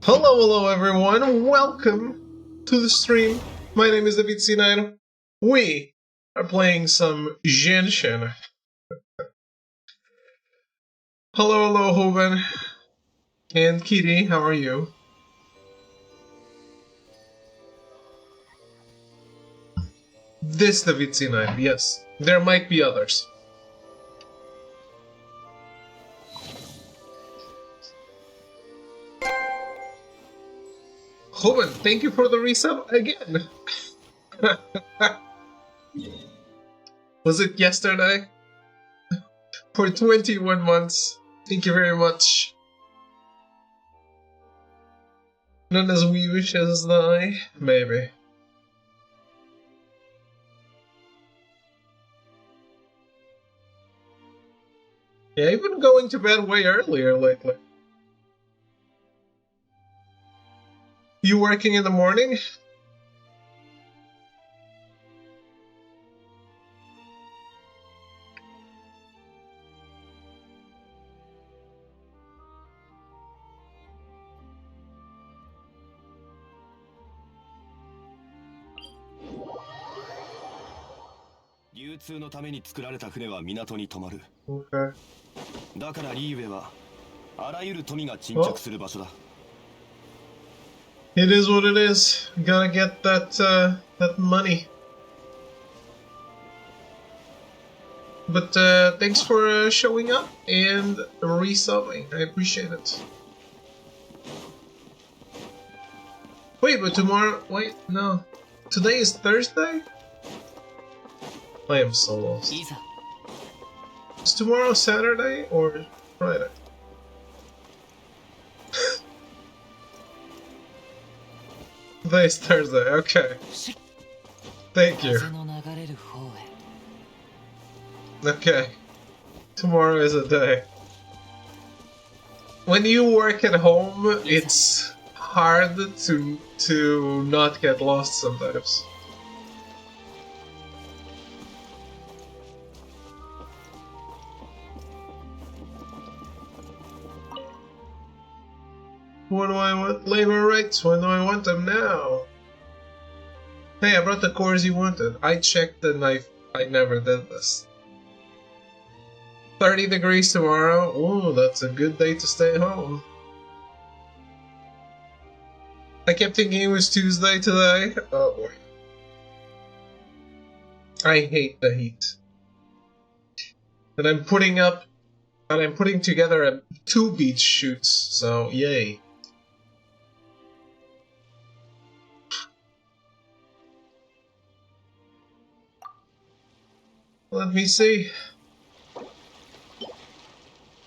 Hello everyone, welcome to the stream. My name is David C9. We are playing some Genshin. Hello Hoven. And Kitty, how are you? This David C9, yes. There might be others. Hoven, thank you for the resub again. Was it yesterday? For 21 months. Thank you very much. None as we wish as thy, maybe. Yeah, I've been going to bed way earlier lately. You working in the morning? Okay. だからリーウェはあらゆる富が沈着する場所だ。 It is what it is. You gotta get that money. But thanks for showing up and resubbing. I appreciate it. Wait, but tomorrow... Wait, no. Today is Thursday? I am so lost. Is tomorrow Saturday or Friday? Today is Thursday, okay. Thank you. Okay. Tomorrow is a day. When you work at home, it's hard to not get lost sometimes. When do I want labor rights? When do I want them now? Hey, I brought the cores you wanted. I checked and I never did this. 30 degrees tomorrow. Ooh, that's a good day to stay home. I kept thinking it was Tuesday today. Oh boy. I hate the heat. And I'm putting together 2 beach shoots, so yay. Let me see.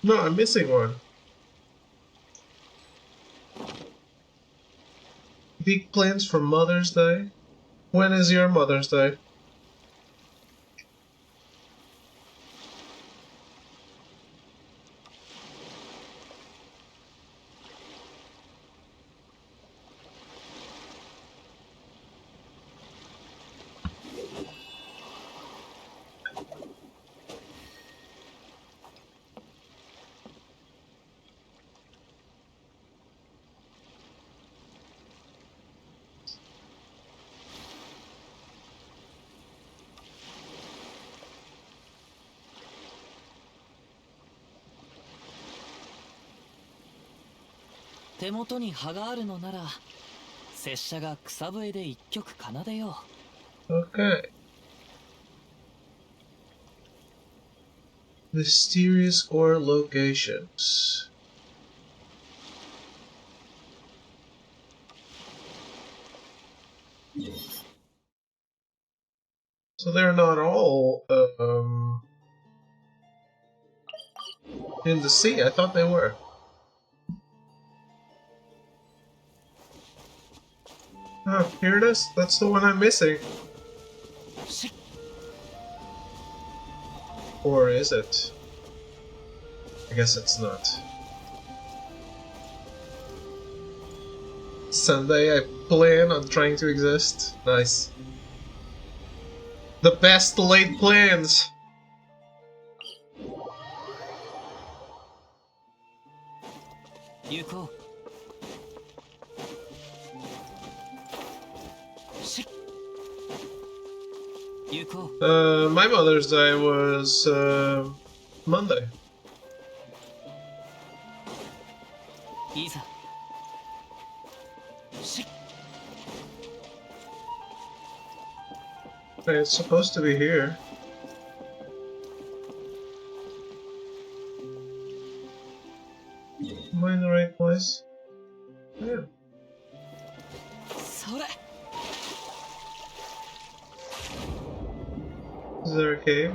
No, I'm missing one. Big plans for Mother's Day? When is your Mother's Day? Okay. Mysterious ore locations. So they're not all in the sea. I thought they were. Oh, here it is. That's the one I'm missing. Or is it? I guess it's not. Sunday I plan on trying to exist. Nice. The best laid plans! My Mother's Day was Monday. Hey, it's supposed to be here. Am I in the right place? Yeah. Is there a cave?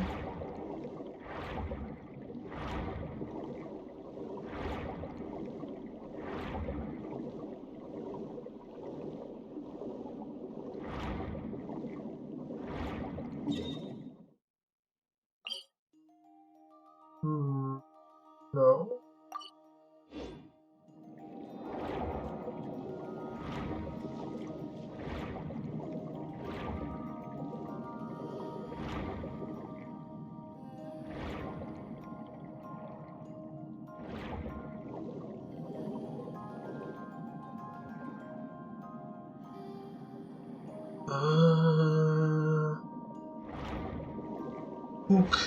No. Hook.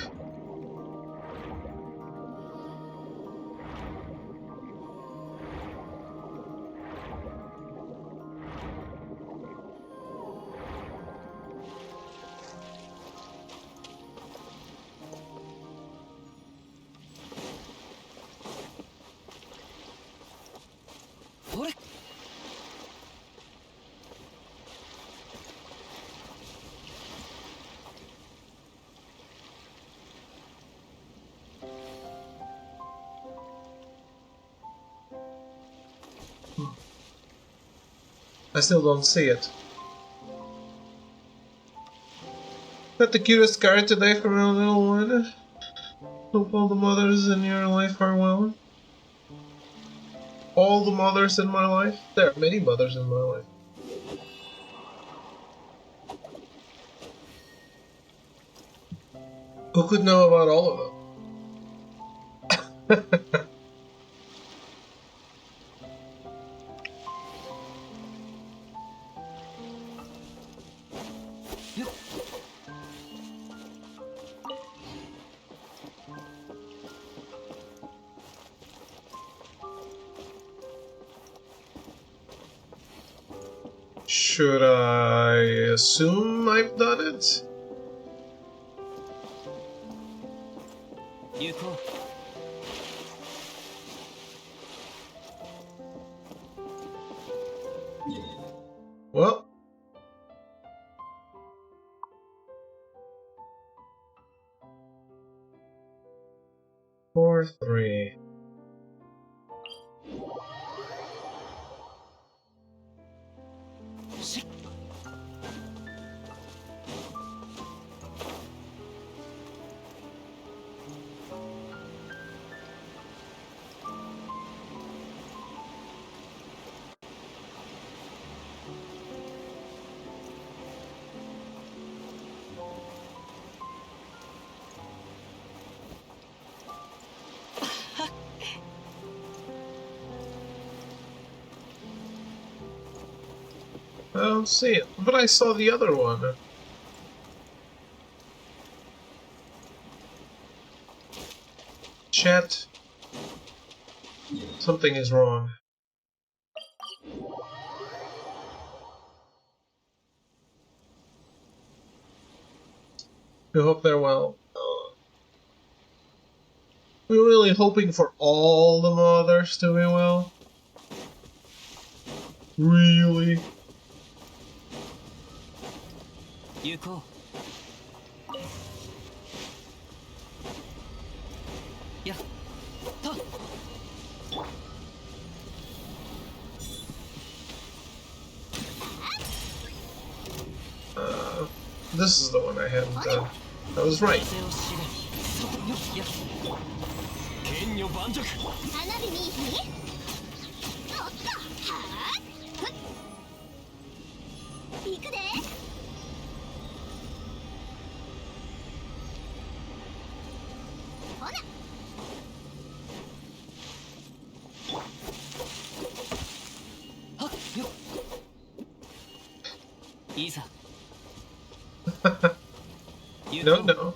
I still don't see it. Got the cutest card today from a little one. Hope all the mothers in your life are well. All the mothers in my life? There are many mothers in my life. Who could know about all of them? Should I assume I've done it? Well. 4-3. I don't see it, but I saw the other one. Chat. Something is wrong. We hope they're well. We're really hoping for all the mothers to be well. Really? This is the one I hadn't done. I was right. No, no.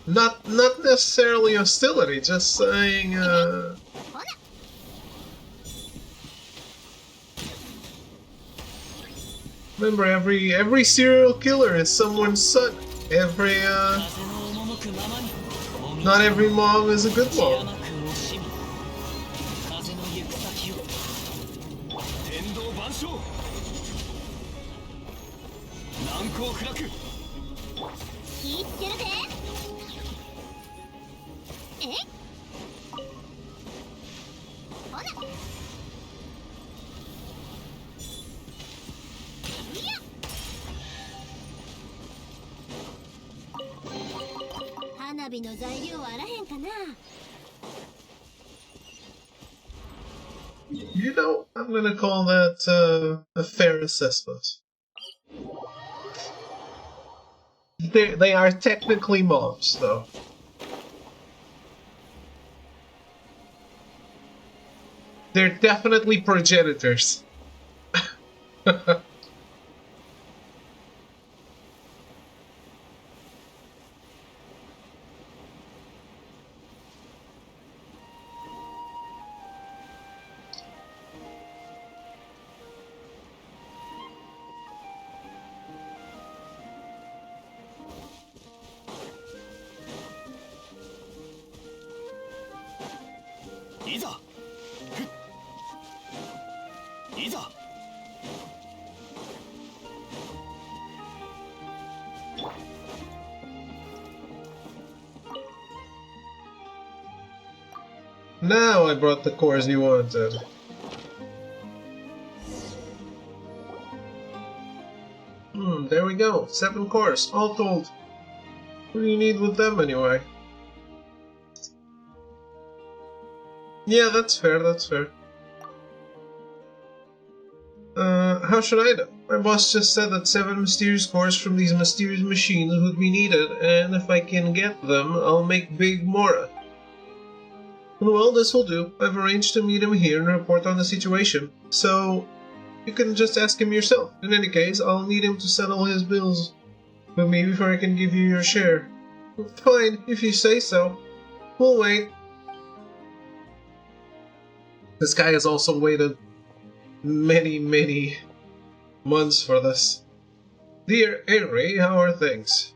Not necessarily hostility, just saying, remember, every serial killer is someone's son. Not every mom is a good mom. You know, I'm gonna call that a fair assessment. They are technically moms, though. They're definitely progenitors. Now I brought the cores you wanted. There we go. 7 cores, all told. What do you need with them anyway? Yeah, that's fair, that's fair. How should I know? My boss just said that 7 mysterious cores from these mysterious machines would be needed, and if I can get them, I'll make Big Mora. Well, this will do. I've arranged to meet him here and report on the situation, so you can just ask him yourself. In any case, I'll need him to settle his bills with me before I can give you your share. Fine, if you say so. We'll wait. This guy has also waited many months for this. Dear Henry, how are things?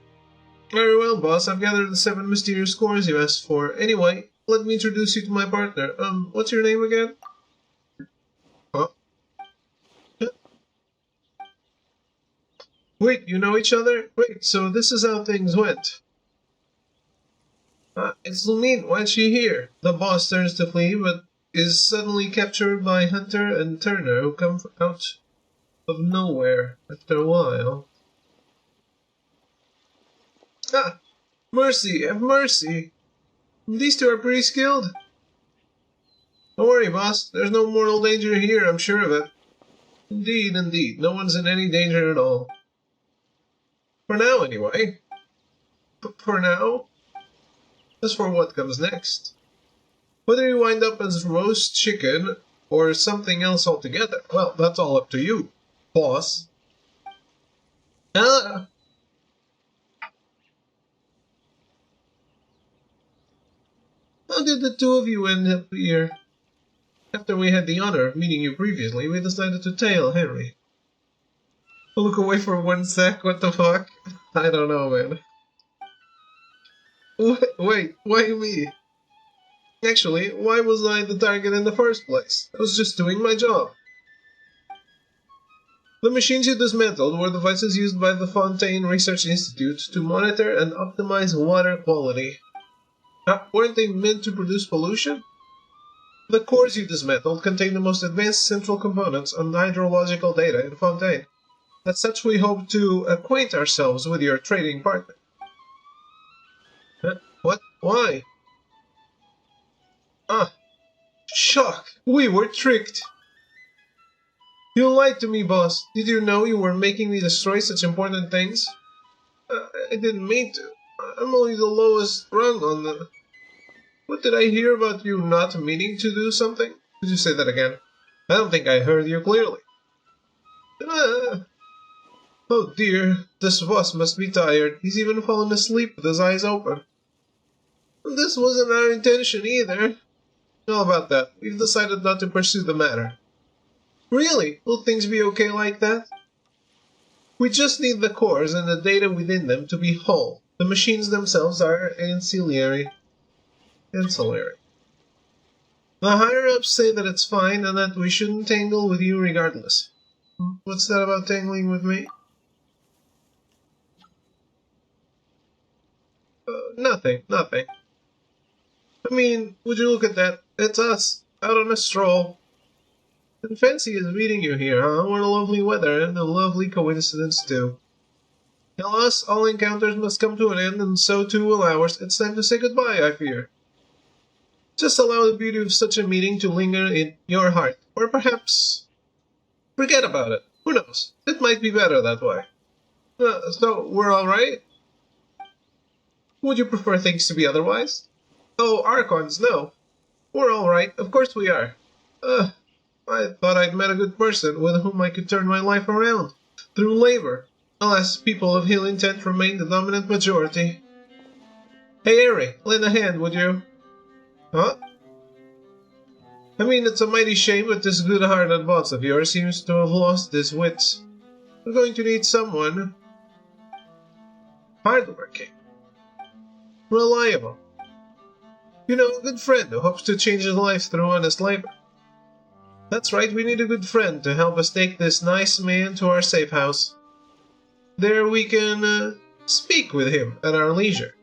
Very well, boss. I've gathered the 7 mysterious cores you asked for. Anyway, let me introduce you to my partner. What's your name again? Huh? Wait, you know each other? Wait, so this is how things went. It's Lumine. Why's she here? The boss turns to flee, but is suddenly captured by Hunter and Turner, who come out of nowhere after a while. Ah! Mercy! Have mercy! These two are pretty skilled. Don't worry, boss. There's no mortal danger here, I'm sure of it. Indeed, indeed. No one's in any danger at all. For now, anyway. For now? As for what comes next. Whether you wind up as roast chicken or something else altogether, well, that's all up to you, boss. How did the two of you end up here? After we had the honor of meeting you previously, we decided to tail Henry. Look away for 1 sec, what the fuck? I don't know, man. Wait, why me? Actually, why was I the target in the first place? I was just doing my job. The machines you dismantled were devices used by the Fontaine Research Institute to monitor and optimize water quality. Weren't they meant to produce pollution? The cores you dismantled contain the most advanced central components on hydrological data in Fontaine. As such, we hope to acquaint ourselves with your trading partner. What? Why? Shock! We were tricked! You lied to me, boss. Did you know you were making me destroy such important things? I didn't mean to. I'm only the lowest rung on the... What did I hear about you not meaning to do something? Could you say that again? I don't think I heard you clearly. Oh dear, this boss must be tired. He's even fallen asleep with his eyes open. This wasn't our intention either. How about that? We've decided not to pursue the matter. Really? Will things be okay like that? We just need the cores and the data within them to be whole. The machines themselves are ancillary. The higher-ups say that it's fine and that we shouldn't tangle with you regardless. What's that about tangling with me? Nothing. I mean, would you look at that? It's us, out on a stroll. And fancy is meeting you here, huh? What a lovely weather, and a lovely coincidence, too. Alas, all encounters must come to an end, and so too will ours. It's time to say goodbye, I fear. Just allow the beauty of such a meeting to linger in your heart, or perhaps forget about it. Who knows? It might be better that way. So, we're alright? Would you prefer things to be otherwise? Oh, Archons, no. We're alright, of course we are. I thought I'd met a good person with whom I could turn my life around. Through labor. Alas, people of ill intent remain the dominant majority. Hey, Eri, lend a hand, would you? Huh? I mean, it's a mighty shame, but this good-hearted boss of yours seems to have lost his wits. We're going to need someone hardworking, reliable. You know, a good friend who hopes to change his life through honest labor. That's right, we need a good friend to help us take this nice man to our safe house. There we can speak with him at our leisure.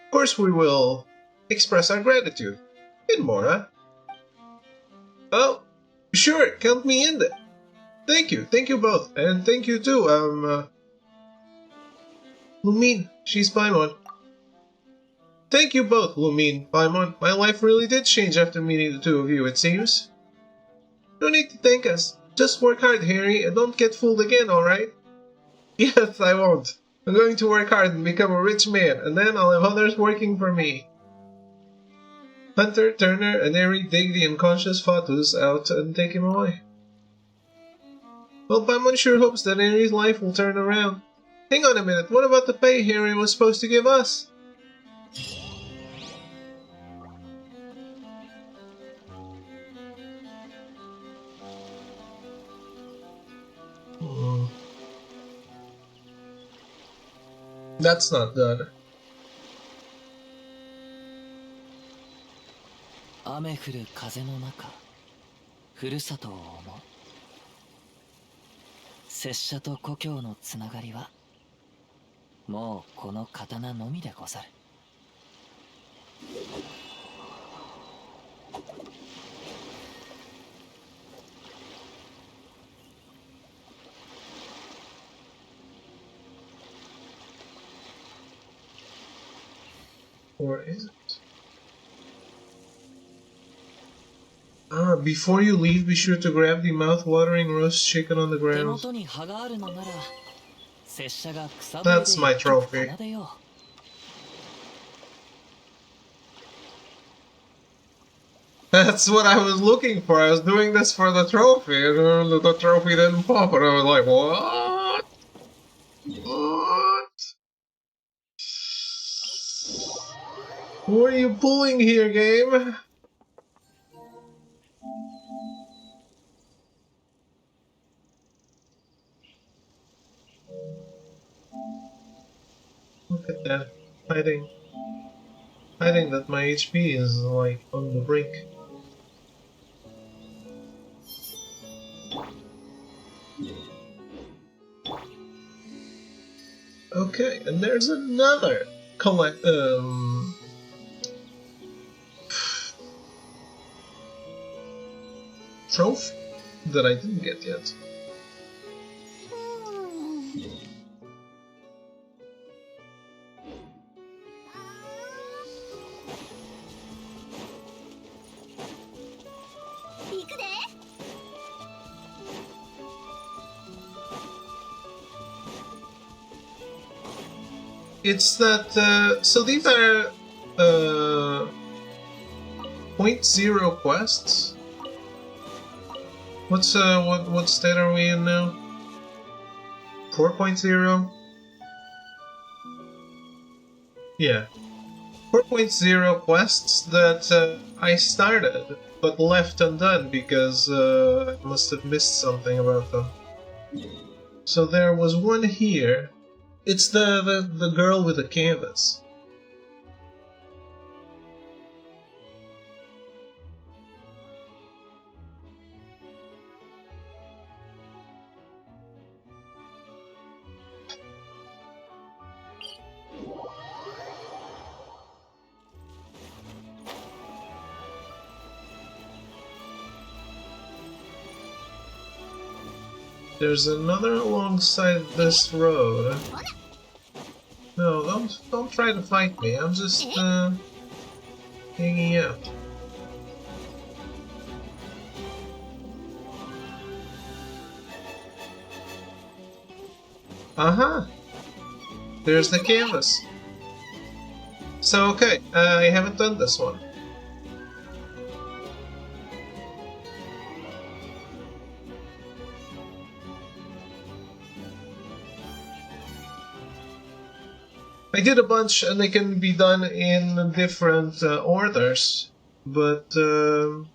Of course we will express our gratitude. And more, huh? Oh, sure, count me in there. Thank you both, and thank you too, Lumine, she's Paimon. Thank you both, Lumine, Paimon. My life really did change after meeting the two of you, it seems. No need to thank us. Just work hard, Harry, and don't get fooled again, alright? Yes, I won't. I'm going to work hard and become a rich man, and then I'll have others working for me. Hunter, Turner, and Eri dig the unconscious Fatus out and take him away. Well, Paimon sure hopes that Eri's life will turn around. Hang on a minute, what about the pay Harry was supposed to give us? That's not good. 雨降る風の中ふるさとを思う拙者と故郷のつながりはもうこの刀のみでござる Or is it? Before you leave, be sure to grab the mouth-watering roast chicken on the 手 ground. 元に葉があるのなら拙者が草笛で That's my trophy. 奏でよう That's what I was looking for. I was doing this for the trophy, and the trophy didn't pop, and I was like, what? What? What are you pulling here, game? Look at that. Hiding that my HP is, like, on the brink. Okay, and there's another trophy that I didn't get yet. It's that, so these are, .0 quests? What state are we in now? 4.0? Yeah. 4.0 quests that I started, but left undone because I must have missed something about them. So there was one here. It's the girl with the canvas. There's another alongside this road. No, don't try to fight me. I'm just hanging out. Uh-huh. There's the canvas. So okay, I haven't done this one. I did a bunch and they can be done in different orders, but well,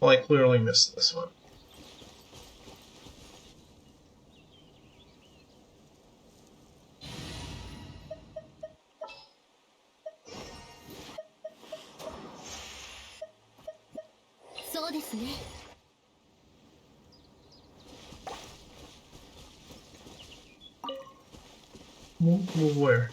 I clearly missed this one. Move where?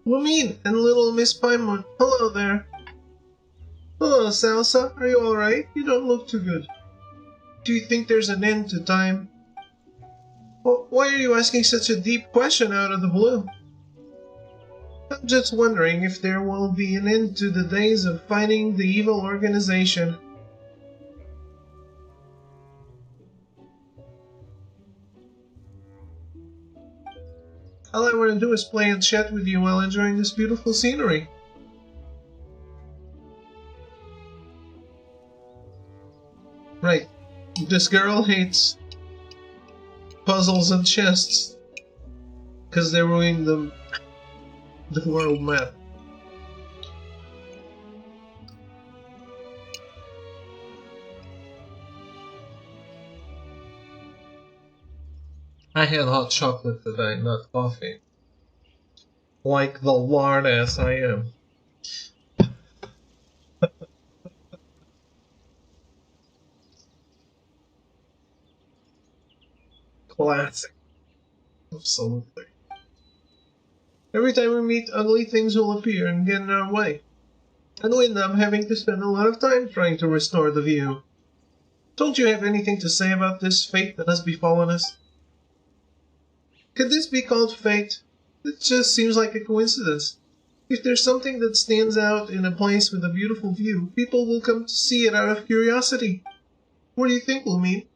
Lumine and little Miss Paimon. Hello there. Hello, Salsa. Are you alright? You don't look too good. Do you think there's an end to time? Well, why are you asking such a deep question out of the blue? I'm just wondering if there will be an end to the days of fighting the evil organization. All I want to do is play and chat with you while enjoying this beautiful scenery. Right. This girl hates puzzles and chests because they ruin the world map. I had hot chocolate today, not coffee. Like the lard ass I am. Classic. Absolutely. Every time we meet, ugly things will appear and get in our way. And we end up having to spend a lot of time trying to restore the view. Don't you have anything to say about this fate that has befallen us? Could this be called fate? It just seems like a coincidence. If there's something that stands out in a place with a beautiful view, people will come to see it out of curiosity. What do you think, Lumine?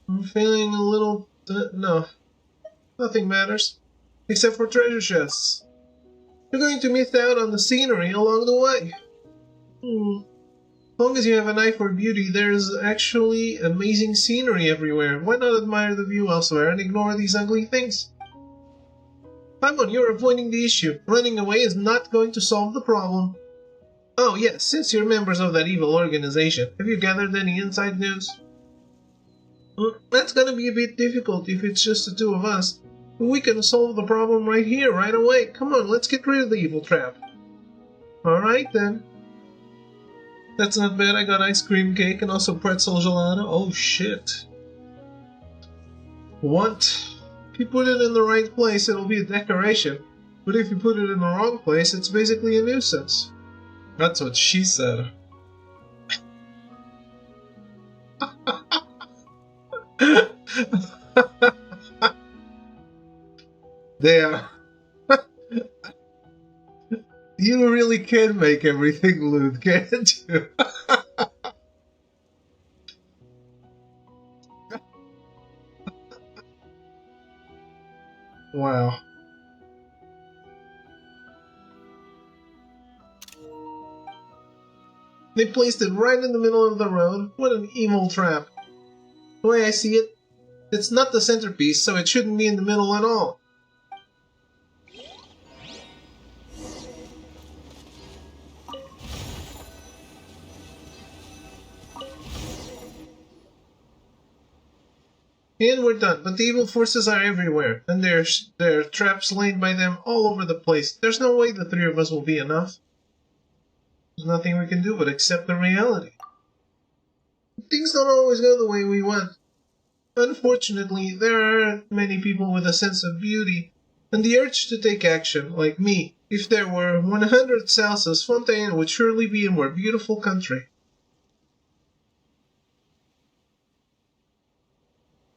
I'm feeling a little... no. Nothing matters. Except for treasure chests. You're going to miss out on the scenery along the way. As long as you have an eye for beauty, there's actually amazing scenery everywhere. Why not admire the view elsewhere and ignore these ugly things? Paimon, you're avoiding the issue. Running away is not going to solve the problem. Oh yes, since you're members of that evil organization, have you gathered any inside news? That's gonna be a bit difficult if it's just the two of us. But we can solve the problem right here, right away. Come on, let's get rid of the evil trap. Alright then. That's not bad, I got ice cream cake and also pretzel gelato. Oh shit. What? If you put it in the right place, it'll be a decoration. But if you put it in the wrong place, it's basically a nuisance. That's what she said. There. You really can make everything loot, can't you? Wow. They placed it right in the middle of the road. What an evil trap. The way I see it, it's not the centerpiece, so it shouldn't be in the middle at all. And we're done, but the evil forces are everywhere, and there are traps laid by them all over the place. There's no way the three of us will be enough. There's nothing we can do but accept the reality. Things don't always go the way we want. Unfortunately, there aren't many people with a sense of beauty and the urge to take action, like me. If there were 100 Salsas, Fontaine would surely be a more beautiful country.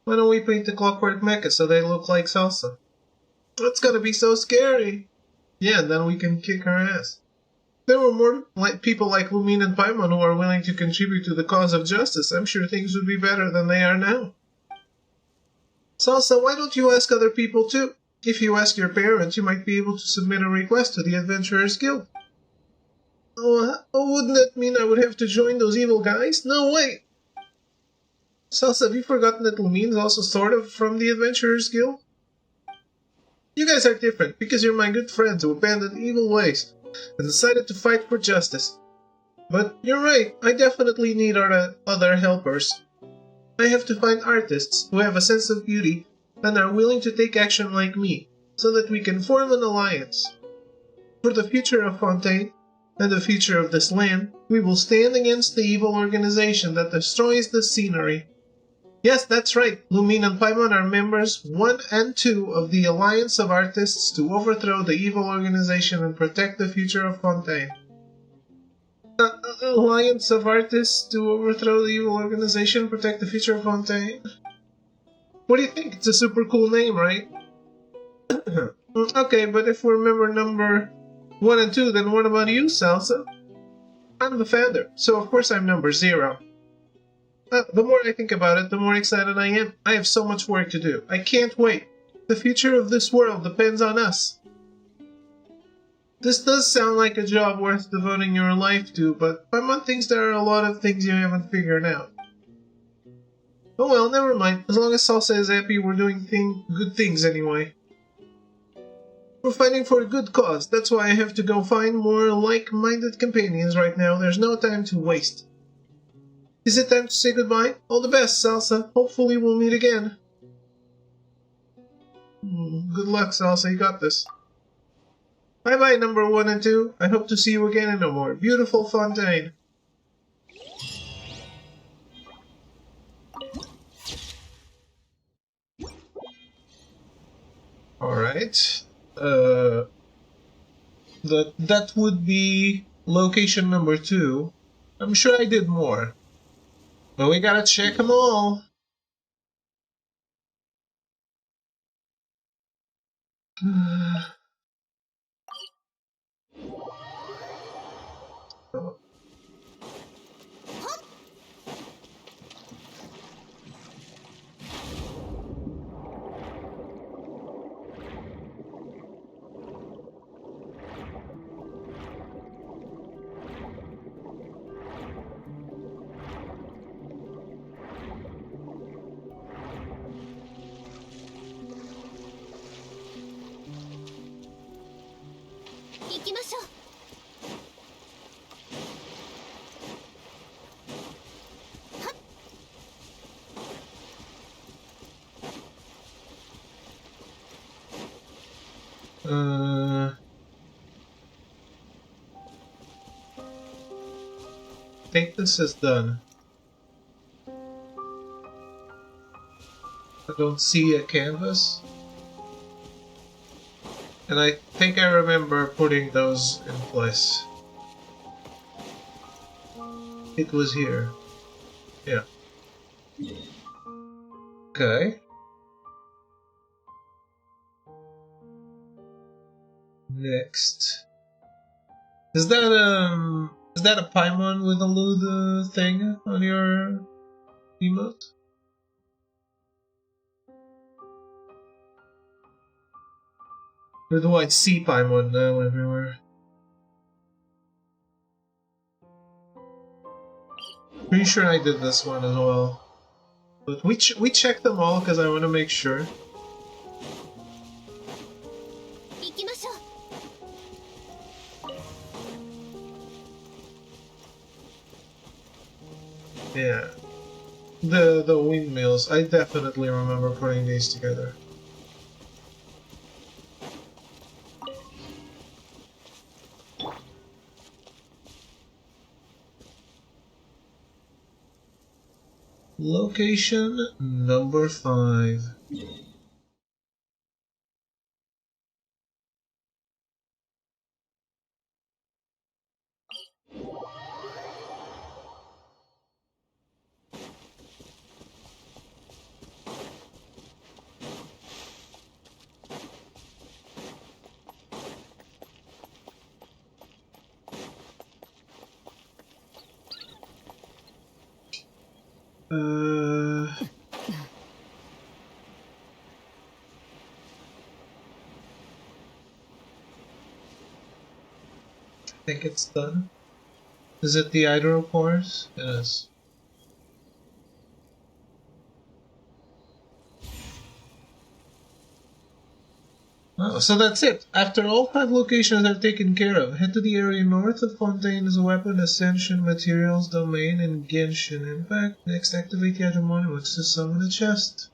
Why don't we paint the clockwork mecha so they look like Salsa? That's gonna be so scary! Yeah, and then we can kick her ass. There were more people like Lumine and Paimon who are willing to contribute to the cause of justice. I'm sure things would be better than they are now. Salsa, why don't you ask other people too? If you ask your parents, you might be able to submit a request to the Adventurers Guild. Oh, wouldn't that mean I would have to join those evil guys? No way! Salsa, have you forgotten that Lumine's also sort of from the Adventurers Guild? You guys are different, because you're my good friends who abandoned evil ways and decided to fight for justice. But you're right, I definitely need other helpers. I have to find artists who have a sense of beauty and are willing to take action like me, so that we can form an alliance. For the future of Fontaine, and the future of this land, we will stand against the evil organization that destroys the scenery. Yes, that's right, Lumine and Paimon are members 1 and 2 of the Alliance of Artists to overthrow the evil organization and protect the future of Fontaine. Alliance of Artists to overthrow the evil organization, protect the future of Fontaine? What do you think? It's a super cool name, right? Okay, but if we're member number 1 and 2, then what about you, Salsa? I'm the founder, so of course I'm number 0. The more I think about it, the more excited I am. I have so much work to do. I can't wait. The future of this world depends on us. This does sound like a job worth devoting your life to, but Paimon thinks there are a lot of things you haven't figured out. Oh well, never mind. As long as Salsa is happy, we're doing good things anyway. We're fighting for a good cause. That's why I have to go find more like-minded companions right now. There's no time to waste. Is it time to say goodbye? All the best, Salsa. Hopefully we'll meet again. Good luck, Salsa. You got this. Bye-bye, number 1 and 2. I hope to see you again in a more beautiful Fontaine. Alright. That would be location number 2. I'm sure I did more. But we gotta check them all. I think this is done. I don't see a canvas. And I think I remember putting those in place. It was here. Yeah. Okay. Next. Is that a Paimon with a lewd thing on your emote? Or do I see Paimon now everywhere? Pretty sure I did this one as well. But we check them all because I want to make sure. Yeah. The windmills. I definitely remember putting these together. Location number 5. I think it's done. Is it the hydropores? It is. Oh, so that's it. After all 5 locations are taken care of, head to the area north of Fontaine's Weapon Ascension Materials domain in Genshin Impact. Next, activate the other monuments to summon a chest.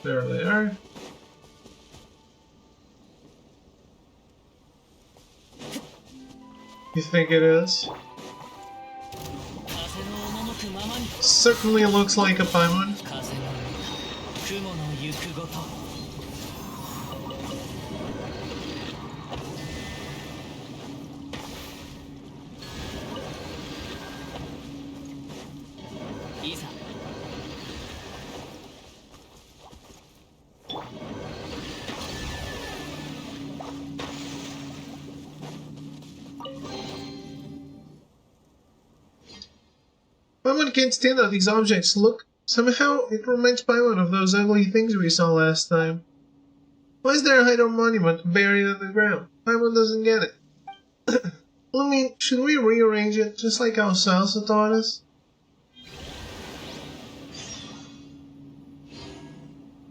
There they are. You think it is? Certainly looks like a Paimon. Paimon can't stand out these objects. Look, somehow it reminds Paimon of those ugly things we saw last time. Why is there a hydro monument buried in the ground? Paimon doesn't get it. I mean, should we rearrange it just like how Salsa taught us?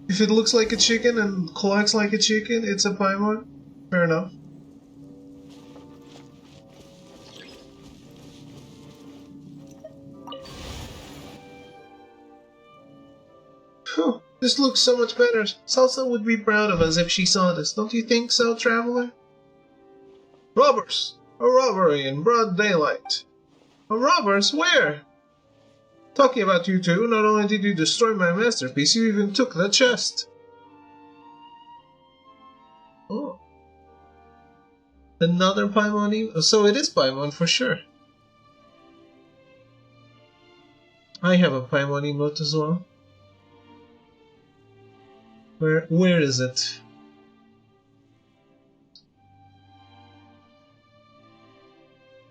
If it looks like a chicken and collects like a chicken, it's a Paimon? Fair enough. Phew, this looks so much better. Salsa would be proud of us if she saw this, don't you think so, Traveler? Robbers! A robbery in broad daylight. A robbers? Where? Talking about you two, not only did you destroy my masterpiece, you even took the chest. Oh. Another Paimon? So it is Paimon for sure. I have a Paimon emote as well. Where is it?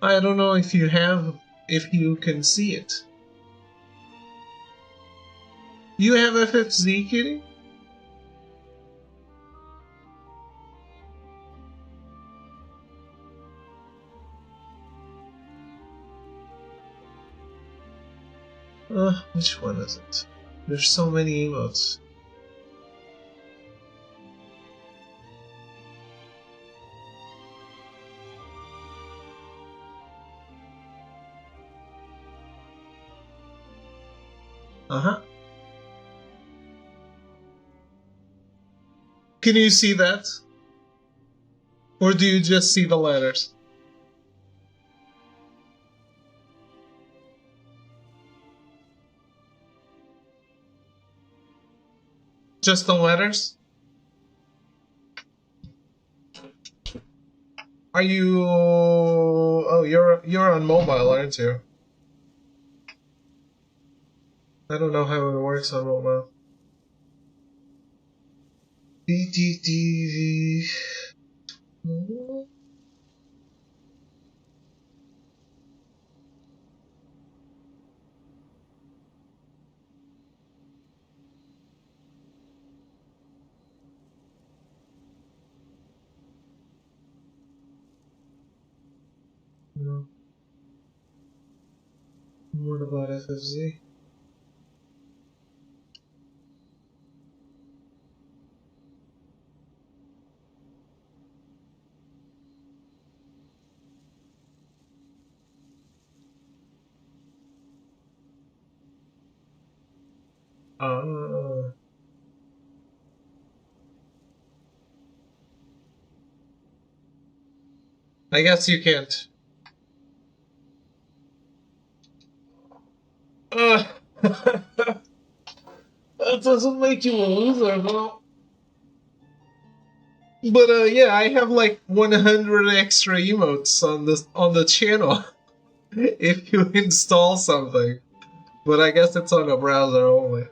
I don't know if you can see it. You have FFZ, Kitty? Which one is it? There's so many emotes. Uh-huh. Can you see that? Or do you just see the letters? Just the letters? Are you? Oh, you're on mobile, aren't you? I don't know how it works on mobile. BTTV. No. What about FFZ? I guess you can't. That doesn't make you a loser, though. But yeah, I have like 100 extra emotes on the channel if you install something. But I guess it's on a browser only.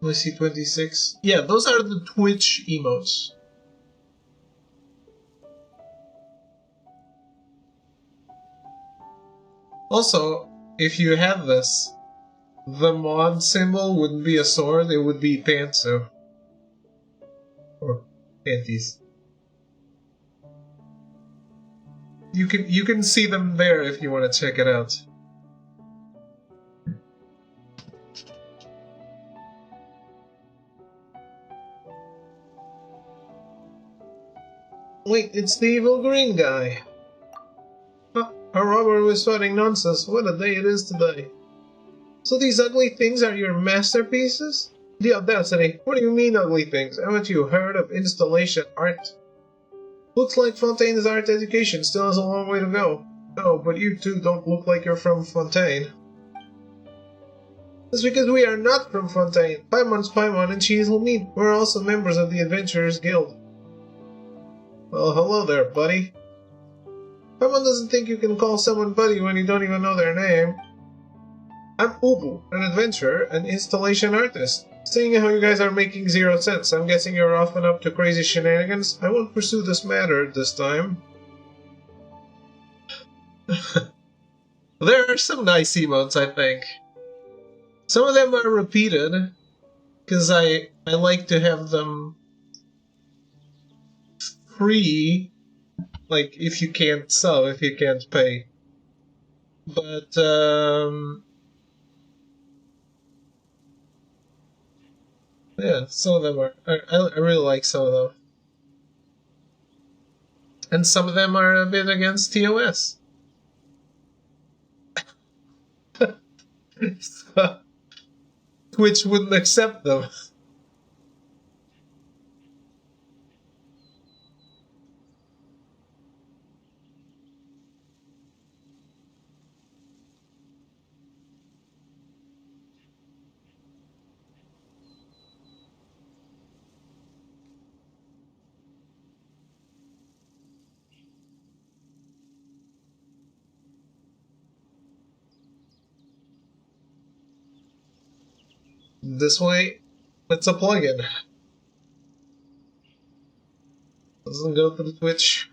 I see 26. Yeah, those are the Twitch emotes. Also, if you have this, the mod symbol wouldn't be a sword, it would be pantsu. Or panties. You can see them there if you want to check it out. Wait, it's the evil green guy. Huh, a robber was starting nonsense. What a day it is today. So these ugly things are your masterpieces? The audacity. What do you mean ugly things? Haven't you heard of installation art? Looks like Fontaine's art education still has a long way to go. Oh, but you two don't look like you're from Fontaine. That's because we are not from Fontaine. Paimon's Paimon and she is Lamine. We're also members of the Adventurers Guild. Well, hello there, buddy. Paimon doesn't think you can call someone buddy when you don't even know their name. I'm Ubu, an adventurer, an installation artist. Seeing how you guys are making 0 sense, I'm guessing you're off and up to crazy shenanigans. I won't pursue this matter this time. There are some nice emotes, I think. Some of them are repeated, because I like to have them free, like if you can't sub, if you can't pay. But, yeah, some of them are. I really like some of them. And some of them are a bit against TOS. So, Twitch wouldn't accept them. This way, it's a plugin. Doesn't go to the Twitch.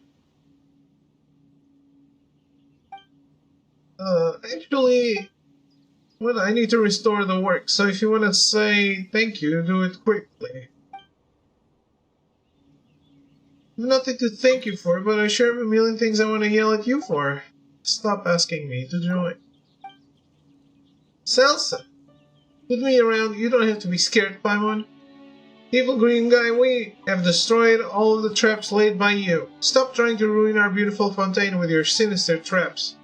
Actually, well, I need to restore the work, so if you want to say thank you, do it quickly. I have nothing to thank you for, but I sure have a million things I want to yell at you for. Stop asking me to join. Salsa! Put me around, you don't have to be scared, Paimon. Evil green guy, we have destroyed all of the traps laid by you. Stop trying to ruin our beautiful fontaine with your sinister traps.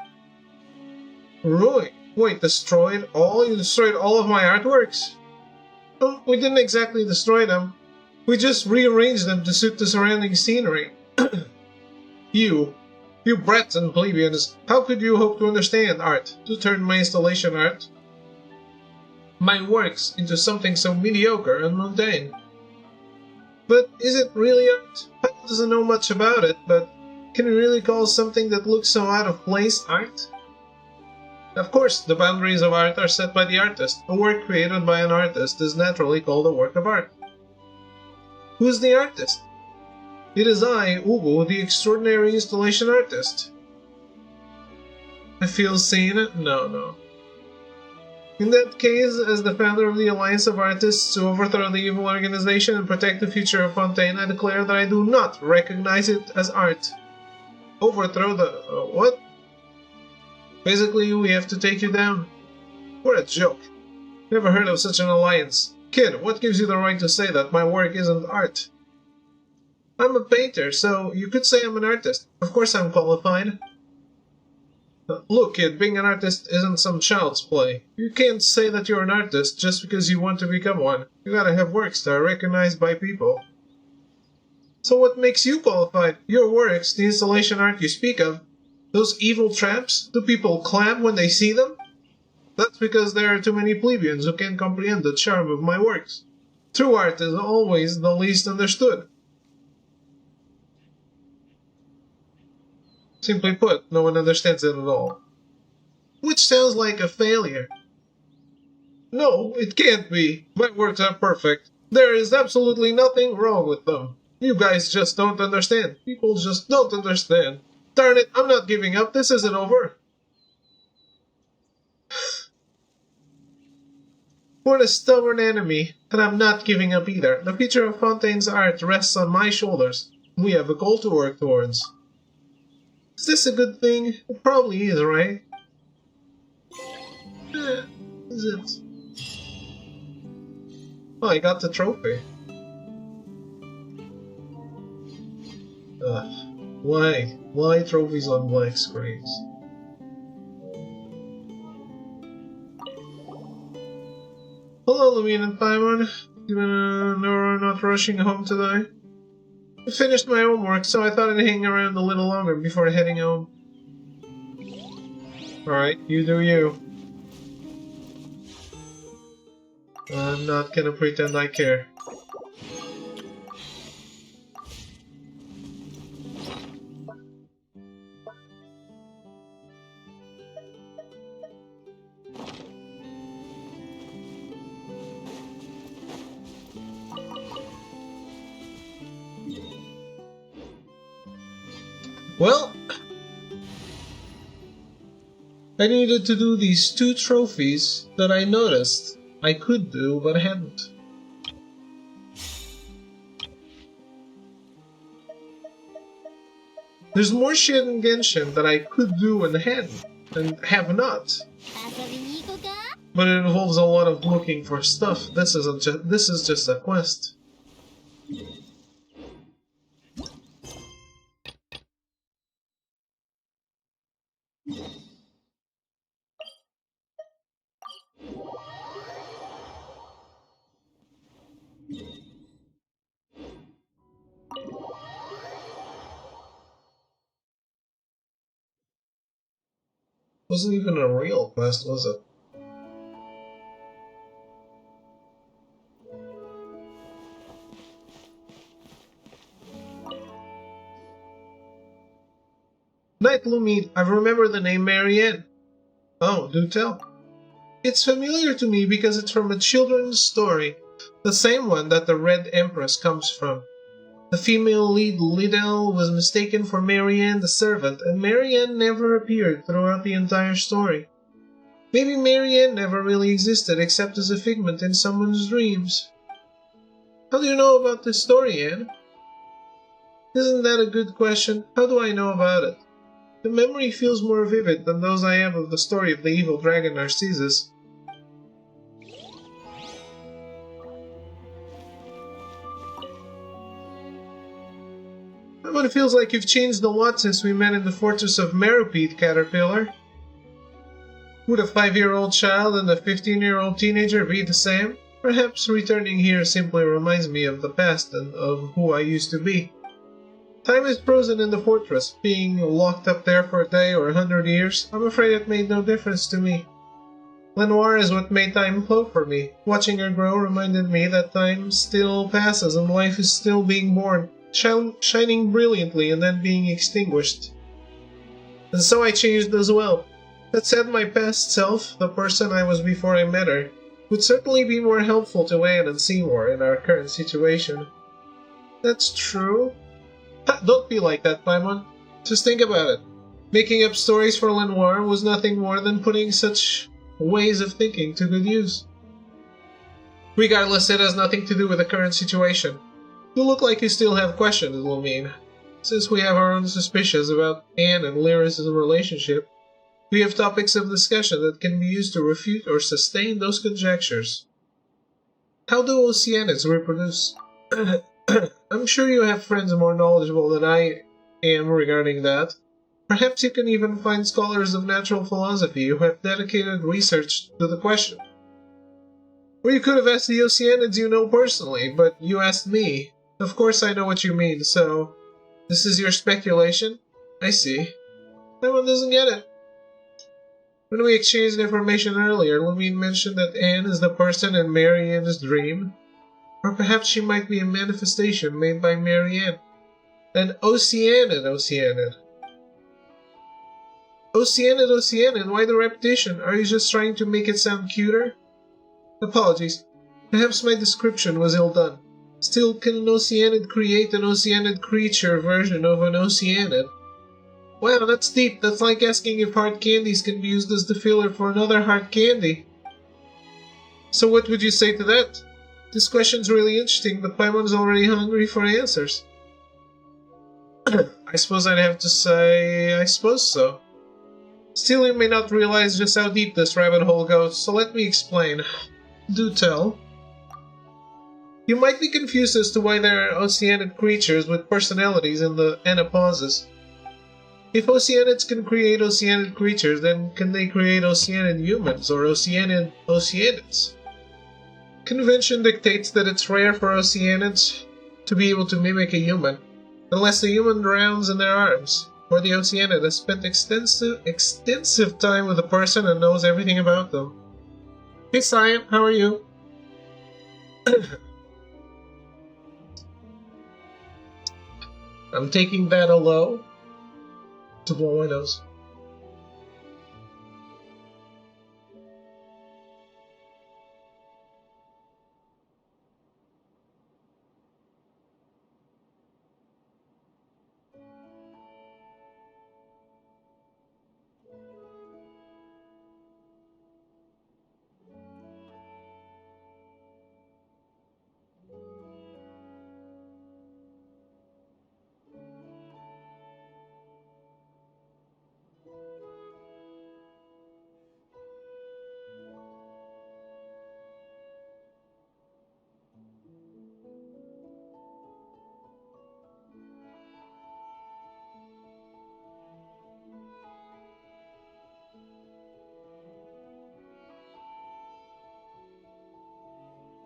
Ruin? Wait, destroyed all? You destroyed all of my artworks? Oh, we didn't exactly destroy them. We just rearranged them to suit the surrounding scenery. You brats and plebeians, how could you hope to understand art? To turn my installation art? My works into something so mediocre and mundane. But is it really art? Paco doesn't know much about it, but can you really call something that looks so out of place art? Of course, the boundaries of art are set by the artist. A work created by an artist is naturally called a work of art. Who's the artist? It is I, Ugo, the extraordinary installation artist. I feel seen? No. In that case, as the founder of the Alliance of Artists to overthrow the evil organization and protect the future of Fontaine, I declare that I do not recognize it as art. Overthrow the... what? Basically, we have to take you down. What a joke. Never heard of such an alliance. Kid, what gives you the right to say that my work isn't art? I'm a painter, so you could say I'm an artist. Of course I'm qualified. Look, kid, being an artist isn't some child's play. You can't say that you're an artist just because you want to become one. You gotta have works that are recognized by people. So what makes you qualified? Your works, the installation art you speak of, those evil traps, do people clap when they see them? That's because there are too many plebeians who can't comprehend the charm of my works. True art is always the least understood. Simply put, no one understands it at all. Which sounds like a failure. No, it can't be. My works are perfect. There is absolutely nothing wrong with them. You guys just don't understand. People just don't understand. Darn it, I'm not giving up. This isn't over. We're a stubborn enemy, and I'm not giving up either. The future of Fontaine's art rests on my shoulders. We have a goal to work towards. Is this a good thing? It probably is, right? Is it? Oh, I got the trophy. Why? Why trophies on black screens? Hello, Lumine and Paimon. You know not rushing home today? I finished my homework, so I thought I'd hang around a little longer before heading home. Alright, you do you. I'm not gonna pretend I care. Well, I needed to do these 2 trophies that I noticed I could do, but hadn't. There's more shit in Genshin that I could do and hadn't, and have not. But it involves a lot of looking for stuff. This is just a quest. Wasn't even a real quest, was it? Night Lumine, I remember the name Marianne. Oh, do tell. It's familiar to me because it's from a children's story, the same one that the Red Empress comes from. The female lead, Liddell, was mistaken for Marianne the servant, and Marianne never appeared throughout the entire story. Maybe Marianne never really existed except as a figment in someone's dreams. How do you know about this story, Anne? Isn't that a good question? How do I know about it? The memory feels more vivid than those I have of the story of the evil dragon Narcissus. But it feels like you've changed a lot since we met in the fortress of Meropete, Caterpillar. Would a 5-year-old child and a 15-year-old teenager be the same? Perhaps returning here simply reminds me of the past and of who I used to be. Time is frozen in the fortress. Being locked up there for a day or 100 years, I'm afraid it made no difference to me. Lenoir is what made time flow for me. Watching her grow reminded me that time still passes and life is still being born, shining brilliantly and then being extinguished. And so I changed as well. That said, my past self, the person I was before I met her, would certainly be more helpful to Anne and Seymour in our current situation. That's true. Don't be like that, Paimon. Just think about it. Making up stories for Lenoir was nothing more than putting such ways of thinking to good use. Regardless, it has nothing to do with the current situation. You look like you still have questions, Lumine. Since we have our own suspicions about Anne and Lyris' relationship, we have topics of discussion that can be used to refute or sustain those conjectures. How do Oceanids reproduce? I'm sure you have friends more knowledgeable than I am regarding that. Perhaps you can even find scholars of natural philosophy who have dedicated research to the question. Or you could have asked the Oceanids you know personally, but you asked me. Of course I know what you mean, so... This is your speculation? I see. No one doesn't get it. When we exchanged information earlier, Lumine mentioned that Anne is the person in Marianne's dream. Or perhaps she might be a manifestation made by Marianne. An Oceanid. Oceanid, why the repetition? Are you just trying to make it sound cuter? Apologies. Perhaps my description was ill done. Still, can an Oceanid create an Oceanid creature version of an Oceanid? Wow, that's deep. That's like asking if hard candies can be used as the filler for another hard candy. So what would you say to that? This question's really interesting, but Paimon's already hungry for answers. I suppose I'd have to say, I suppose so. Still, you may not realize just how deep this rabbit hole goes, so let me explain. Do tell. You might be confused as to why there are Oceanid creatures with personalities in the Anapauses. If Oceanids can create Oceanid creatures, then can they create Oceanid humans or Oceanids? Convention dictates that it's rare for Oceanids to be able to mimic a human, unless the human drowns in their arms, or the Oceanid has spent extensive time with a person and knows everything about them. Hey Cyan, how are you? I'm taking that a low to blow my nose.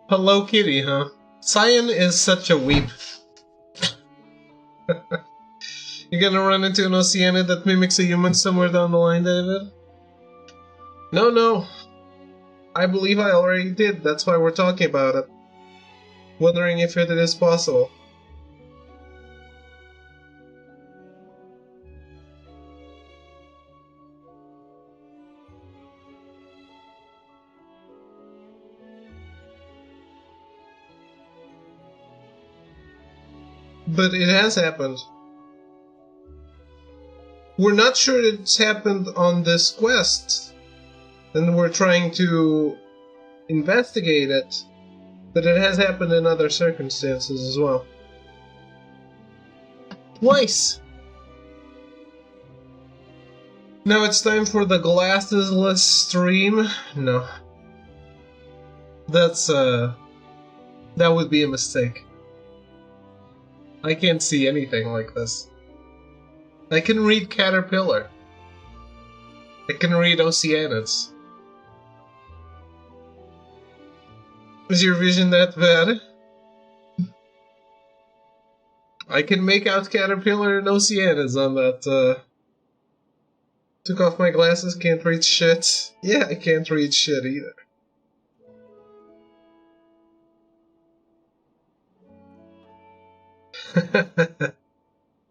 Hello Kitty, huh? Cyan is such a weep. You're gonna run into an Oceanid that mimics a human somewhere down the line, David? No. I believe I already did, that's why we're talking about it. Wondering if it is possible. But it has happened. We're not sure it's happened on this quest, and we're trying to investigate it, but it has happened in other circumstances as well. Twice! Now it's time for the glassesless stream? No. That would be a mistake. I can't see anything like this. I can read Caterpillar. I can read Oceanids. Is your vision that bad? I can make out Caterpillar and Oceanids on that, Took off my glasses, can't read shit. Yeah, I can't read shit either.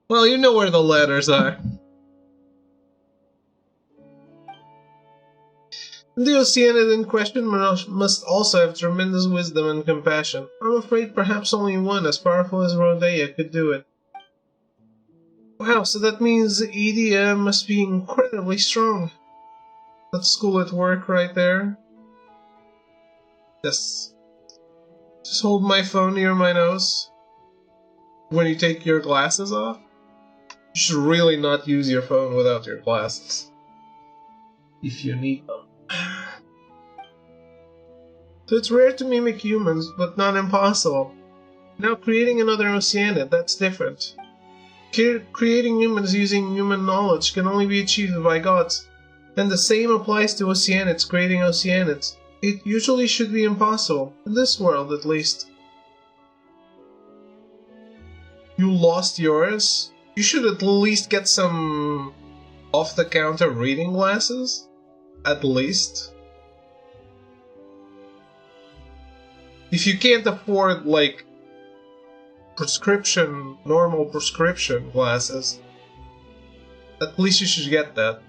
Well, you know where the letters are. The Oceanid in question must also have tremendous wisdom and compassion. I'm afraid perhaps only one as powerful as Rodea could do it. Wow, so that means Edea must be incredibly strong. That's school at work right there. Just hold my phone near my nose. When you take your glasses off, you should really not use your phone without your glasses. If you need them. So it's rare to mimic humans, but not impossible. Now creating another Oceanid, that's different. Creating humans using human knowledge can only be achieved by gods, and the same applies to Oceanids creating Oceanids. It usually should be impossible, in this world at least. You lost yours? You should at least get some off-the-counter reading glasses? At least. If you can't afford, like, normal prescription glasses, at least you should get that.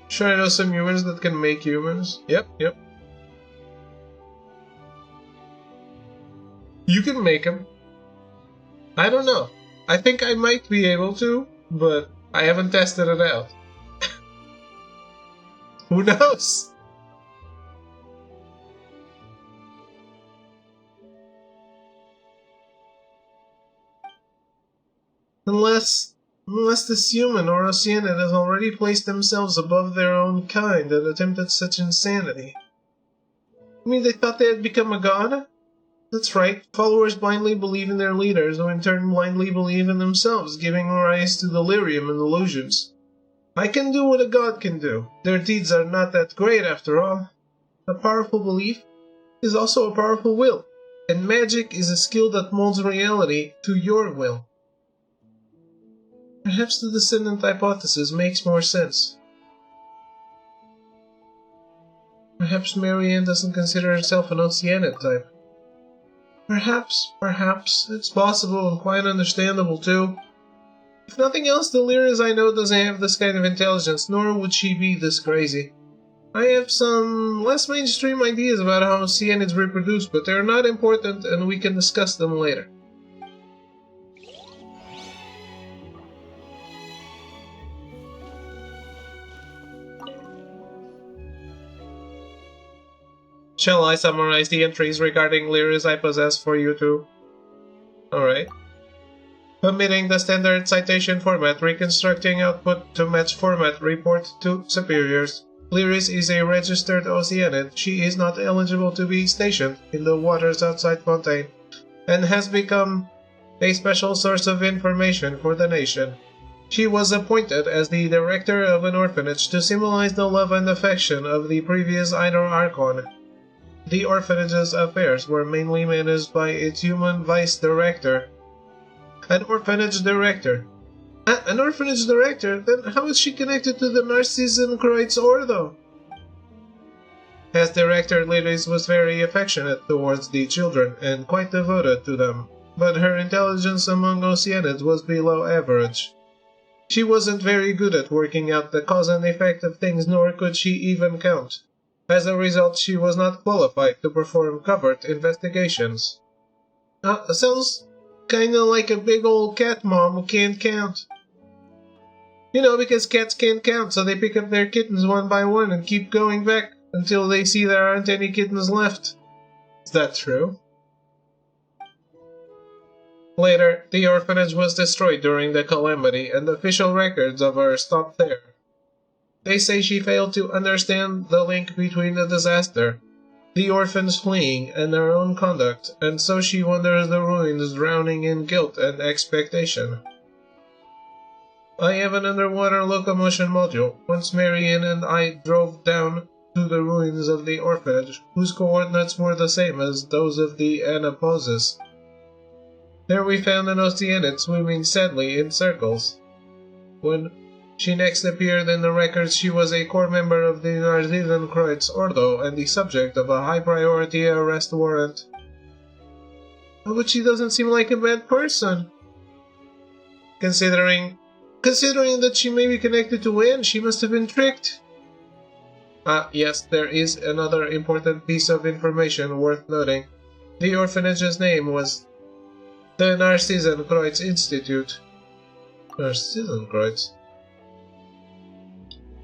Sure, I know some humans that can make humans. Yep. You can make them. I don't know. I think I might be able to, but I haven't tested it out. Who knows? Unless this human or Oceanid has already placed themselves above their own kind and attempted such insanity. I mean, they thought they had become a god? That's right, followers blindly believe in their leaders, who in turn blindly believe in themselves, giving rise to delirium and illusions. I can do what a god can do. Their deeds are not that great after all. A powerful belief is also a powerful will, and magic is a skill that molds reality to your will. Perhaps the descendant hypothesis makes more sense. Perhaps Marianne doesn't consider herself an Oceanid type. Perhaps, it's possible and quite understandable too. If nothing else, the Lyris I know doesn't have this kind of intelligence, nor would she be this crazy. I have some less mainstream ideas about how Oceanids reproduce, but they're not important and we can discuss them later. Shall I summarize the entries regarding Lyris I possess for you too? Alright. Omitting the standard citation format, reconstructing output to match format, report to superiors. Lyris is a registered Oceanid. She is not eligible to be stationed in the waters outside Fontaine, and has become a special source of information for the nation. She was appointed as the director of an orphanage to symbolize the love and affection of the previous Idol Archon. The orphanage's affairs were mainly managed by its human vice-director. An orphanage director? An orphanage director? Then how is she connected to the Narcissenkreuz Ordo? As director, Lyris was very affectionate towards the children and quite devoted to them, but her intelligence among Oceanids was below average. She wasn't very good at working out the cause and effect of things, nor could she even count. As a result, she was not qualified to perform covert investigations. Sounds kinda like a big old cat mom who can't count. You know, because cats can't count, so they pick up their kittens one by one and keep going back until they see there aren't any kittens left. Is that true? Later, the orphanage was destroyed during the calamity, and official records of her stopped there. They say she failed to understand the link between the disaster the orphans fleeing, and her own conduct, and so she wanders the ruins drowning in guilt and expectation. I have an underwater locomotion module. Once Marianne and I drove down to the ruins of the orphanage, whose coordinates were the same as those of the Anaposis. There we found an Oceanid swimming sadly in circles. When she next appeared in the records, she was a core member of the Narzidenkreuz Ordo and the subject of a high-priority arrest warrant. Oh, but she doesn't seem like a bad person. Considering that she may be connected to Anne, she must have been tricked. Ah, yes, there is another important piece of information worth noting. The orphanage's name was the Narzidenkreuz Institute. Narzidenkreuz?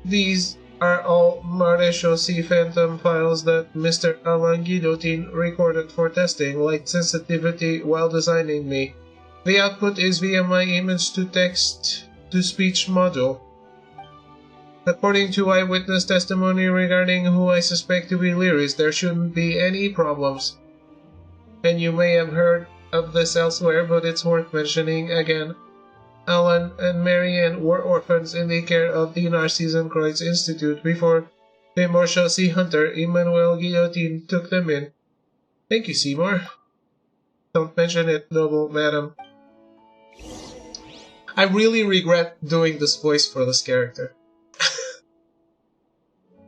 These are all Maréchaussee Phantom files that Mr. Alain Guillotine recorded for testing light sensitivity while designing me. The output is via my image-to-text-to-speech module. According to eyewitness testimony regarding who I suspect to be Lyris, there shouldn't be any problems. And you may have heard of this elsewhere, but it's worth mentioning again. Alan and Marianne were orphans in the care of the Narzidenkreuz Institute before the Maréchaussee hunter Emmanuel Guillotine took them in. Thank you, Seymour. Don't mention it, noble madam. I really regret doing this voice for this character.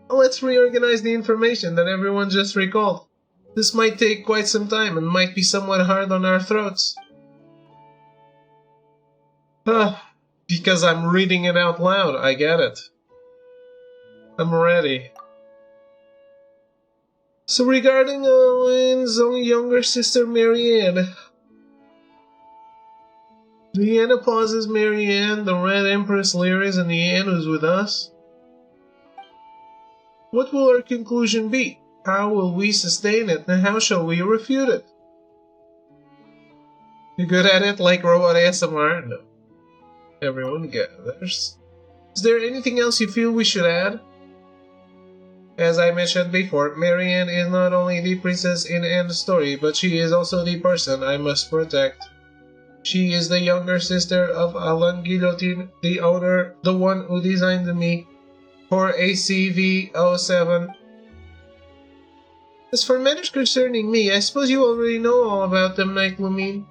Let's reorganize the information that everyone just recalled. This might take quite some time and might be somewhat hard on our throats. Because I'm reading it out loud, I get it. I'm ready. So regarding Alan's own younger sister Marianne, the Anapause is Marianne, the Red Empress Lyris, and the Anne who's with us. What will our conclusion be? How will we sustain it, and how shall we refute it? You good at it like robot ASMR? No. Everyone gathers. Is there anything else you feel we should add? As I mentioned before, Marianne is not only the princess in Anne's story, but she is also the person I must protect. She is the younger sister of Alain Guillotine, the owner, the one who designed me for ACV-07. As for matters concerning me, I suppose you already know all about them, Knight Lumine.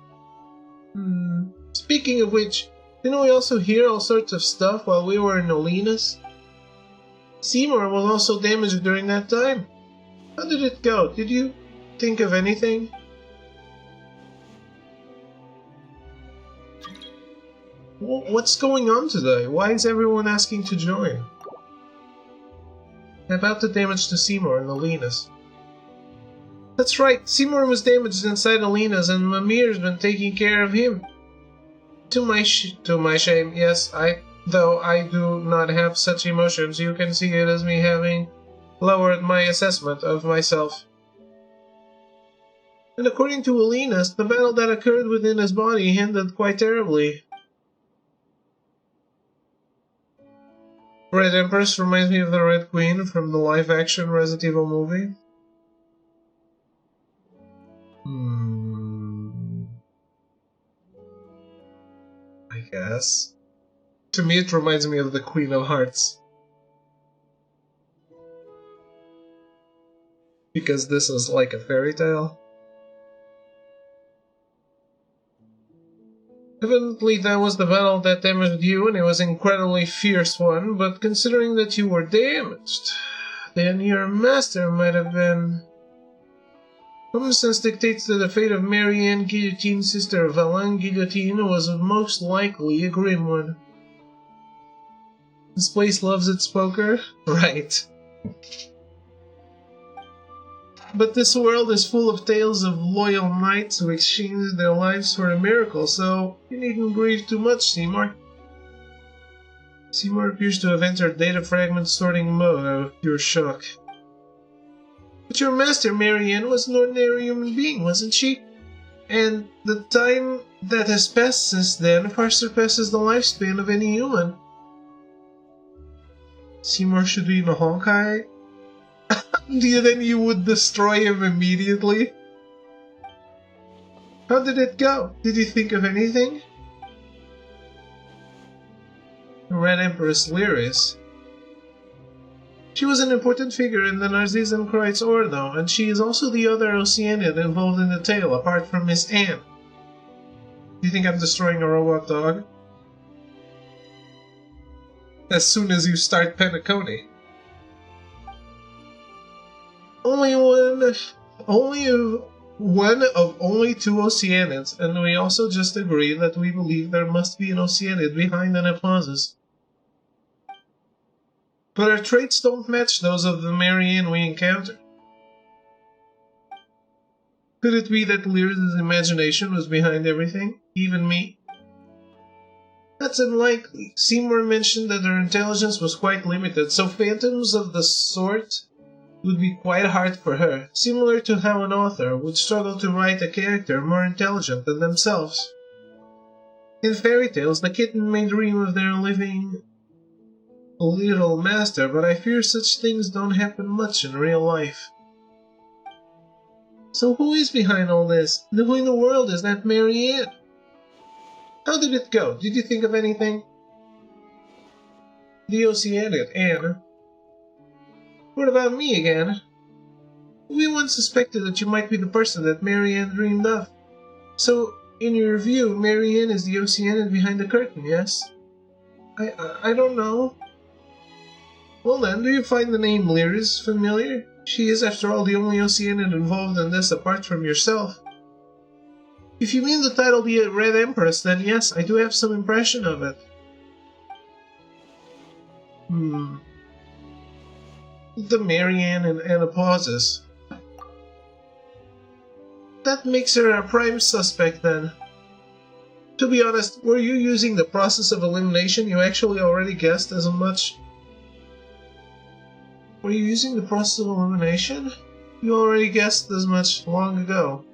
Speaking of which, didn't we also hear all sorts of stuff while we were in Olinus? Seymour was also damaged during that time. How did it go? Did you think of anything? What's going on today? Why is everyone asking to join? About the damage to Seymour and Olinus. That's right, Seymour was damaged inside Olinus and Mimir's been taking care of him. To my shame, yes, though I do not have such emotions, you can see it as me having lowered my assessment of myself. And according to Olinus, the battle that occurred within his body ended quite terribly. Red Empress reminds me of the Red Queen from the live-action Resident Evil movie. I guess. To me it reminds me of the Queen of Hearts. Because this is like a fairy tale. Evidently that was the battle that damaged you, and it was an incredibly fierce one, but considering that you were damaged, then your master might have been... Common sense dictates that the fate of Marianne Guillotine, sister of Alain Guillotine, was most likely a grim one. This place loves its poker? Right. But this world is full of tales of loyal knights who exchanged their lives for a miracle, so you needn't grieve too much, Seymour. Seymour appears to have entered data fragment sorting mode out of pure shock. But your master, Marianne, was an ordinary human being, wasn't she? And the time that has passed since then far surpasses the lifespan of any human. Seymour should be in a Honkai? Then you would destroy him immediately? How did it go? Did you think of anything? Red Empress Lyris. She was an important figure in the Narzisan Kreutz Ordo, and she is also the other Oceanian involved in the tale, apart from Miss Anne. Do you think I'm destroying a robot dog? As soon as you start Penacony. Only one of only two Oceanids, and we also just agree that we believe there must be an Oceanid behind Anapauses. But our traits don't match those of the Marianne we encountered. Could it be that Lyris' imagination was behind everything, even me? That's unlikely. Seymour mentioned that her intelligence was quite limited, so phantoms of the sort would be quite hard for her, similar to how an author would struggle to write a character more intelligent than themselves. In fairy tales, the kitten may dream of their living a little master, but I fear such things don't happen much in real life. So who is behind all this? Who in the world is that Marianne? How did it go? Did you think of anything? The Oceanid, Anne. What about me again? We once suspected that you might be the person that Marianne dreamed of. So, in your view, Marianne is the Oceanid behind the curtain, yes? I don't know. Well then, do you find the name Lyris familiar? She is, after all, the only Oceanid involved in this apart from yourself. If you mean the title The Red Empress, then yes, I do have some impression of it. The Marianne and Anapauses. That makes her a prime suspect then. To be honest, were you using the process of elimination? You actually already guessed as much. Were you using the process of elimination? You already guessed as much long ago.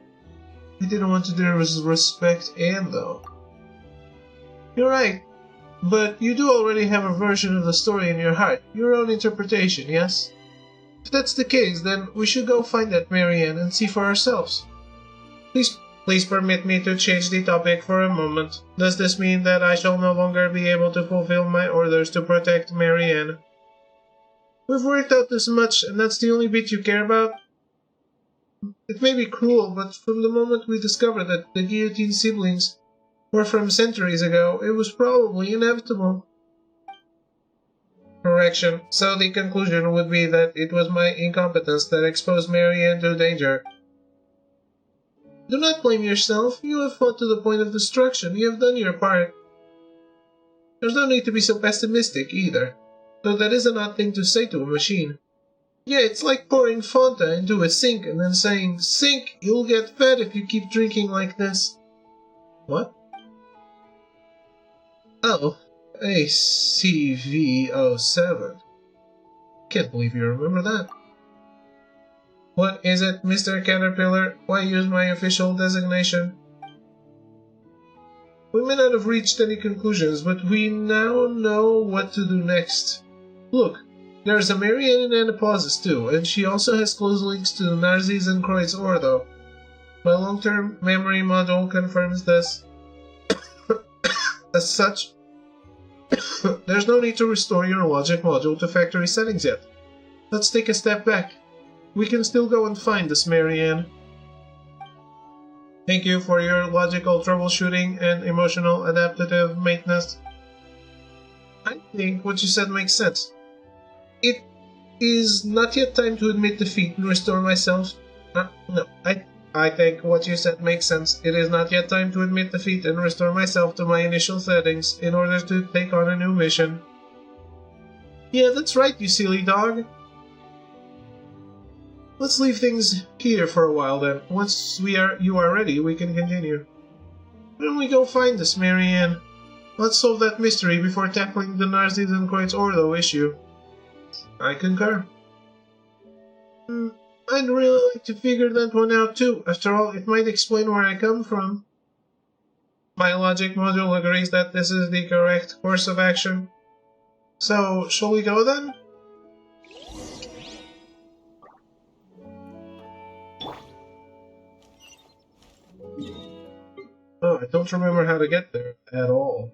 I didn't want to disrespect Anne, though. You're right, but you do already have a version of the story in your heart, your own interpretation, yes? If that's the case, then we should go find that Marianne and see for ourselves. Please permit me to change the topic for a moment. Does this mean that I shall no longer be able to fulfill my orders to protect Marianne? We've worked out this much, and that's the only bit you care about? It may be cruel, but from the moment we discovered that the Guillotine siblings were from centuries ago, it was probably inevitable. Correction. So the conclusion would be that it was my incompetence that exposed Marianne to danger. Do not blame yourself. You have fought to the point of destruction. You have done your part. There's no need to be so pessimistic, either. Though that is an odd thing to say to a machine. Yeah, it's like pouring Fanta into a sink and then saying, "Sink, you'll get fat if you keep drinking like this." What? Oh, ACV07. Can't believe you remember that. What is it, Mr. Caterpillar? Why use my official designation? We may not have reached any conclusions, but we now know what to do next. Look, there's a Marianne in Anapauses too, and she also has close links to the Narzisan Kreutz Ordo. My long-term memory module confirms this. As such, there's no need to restore your logic module to factory settings yet. Let's take a step back. We can still go and find this Marianne. Thank you for your logical troubleshooting and emotional adaptive maintenance. I think what you said makes sense. It is not yet time to admit defeat and restore myself. No, I think what you said makes sense. It is not yet time to admit defeat and restore myself to my initial settings in order to take on a new mission. Yeah, that's right, you silly dog. Let's leave things here for a while then. Once you are ready, we can continue. Why don't we go find this Marianne? Let's solve that mystery before tackling the Narzisan Kreutz Ordo issue. I concur. I'd really like to figure that one out too. After all, it might explain where I come from. My logic module agrees that this is the correct course of action. So, shall we go then? I don't remember how to get there at all.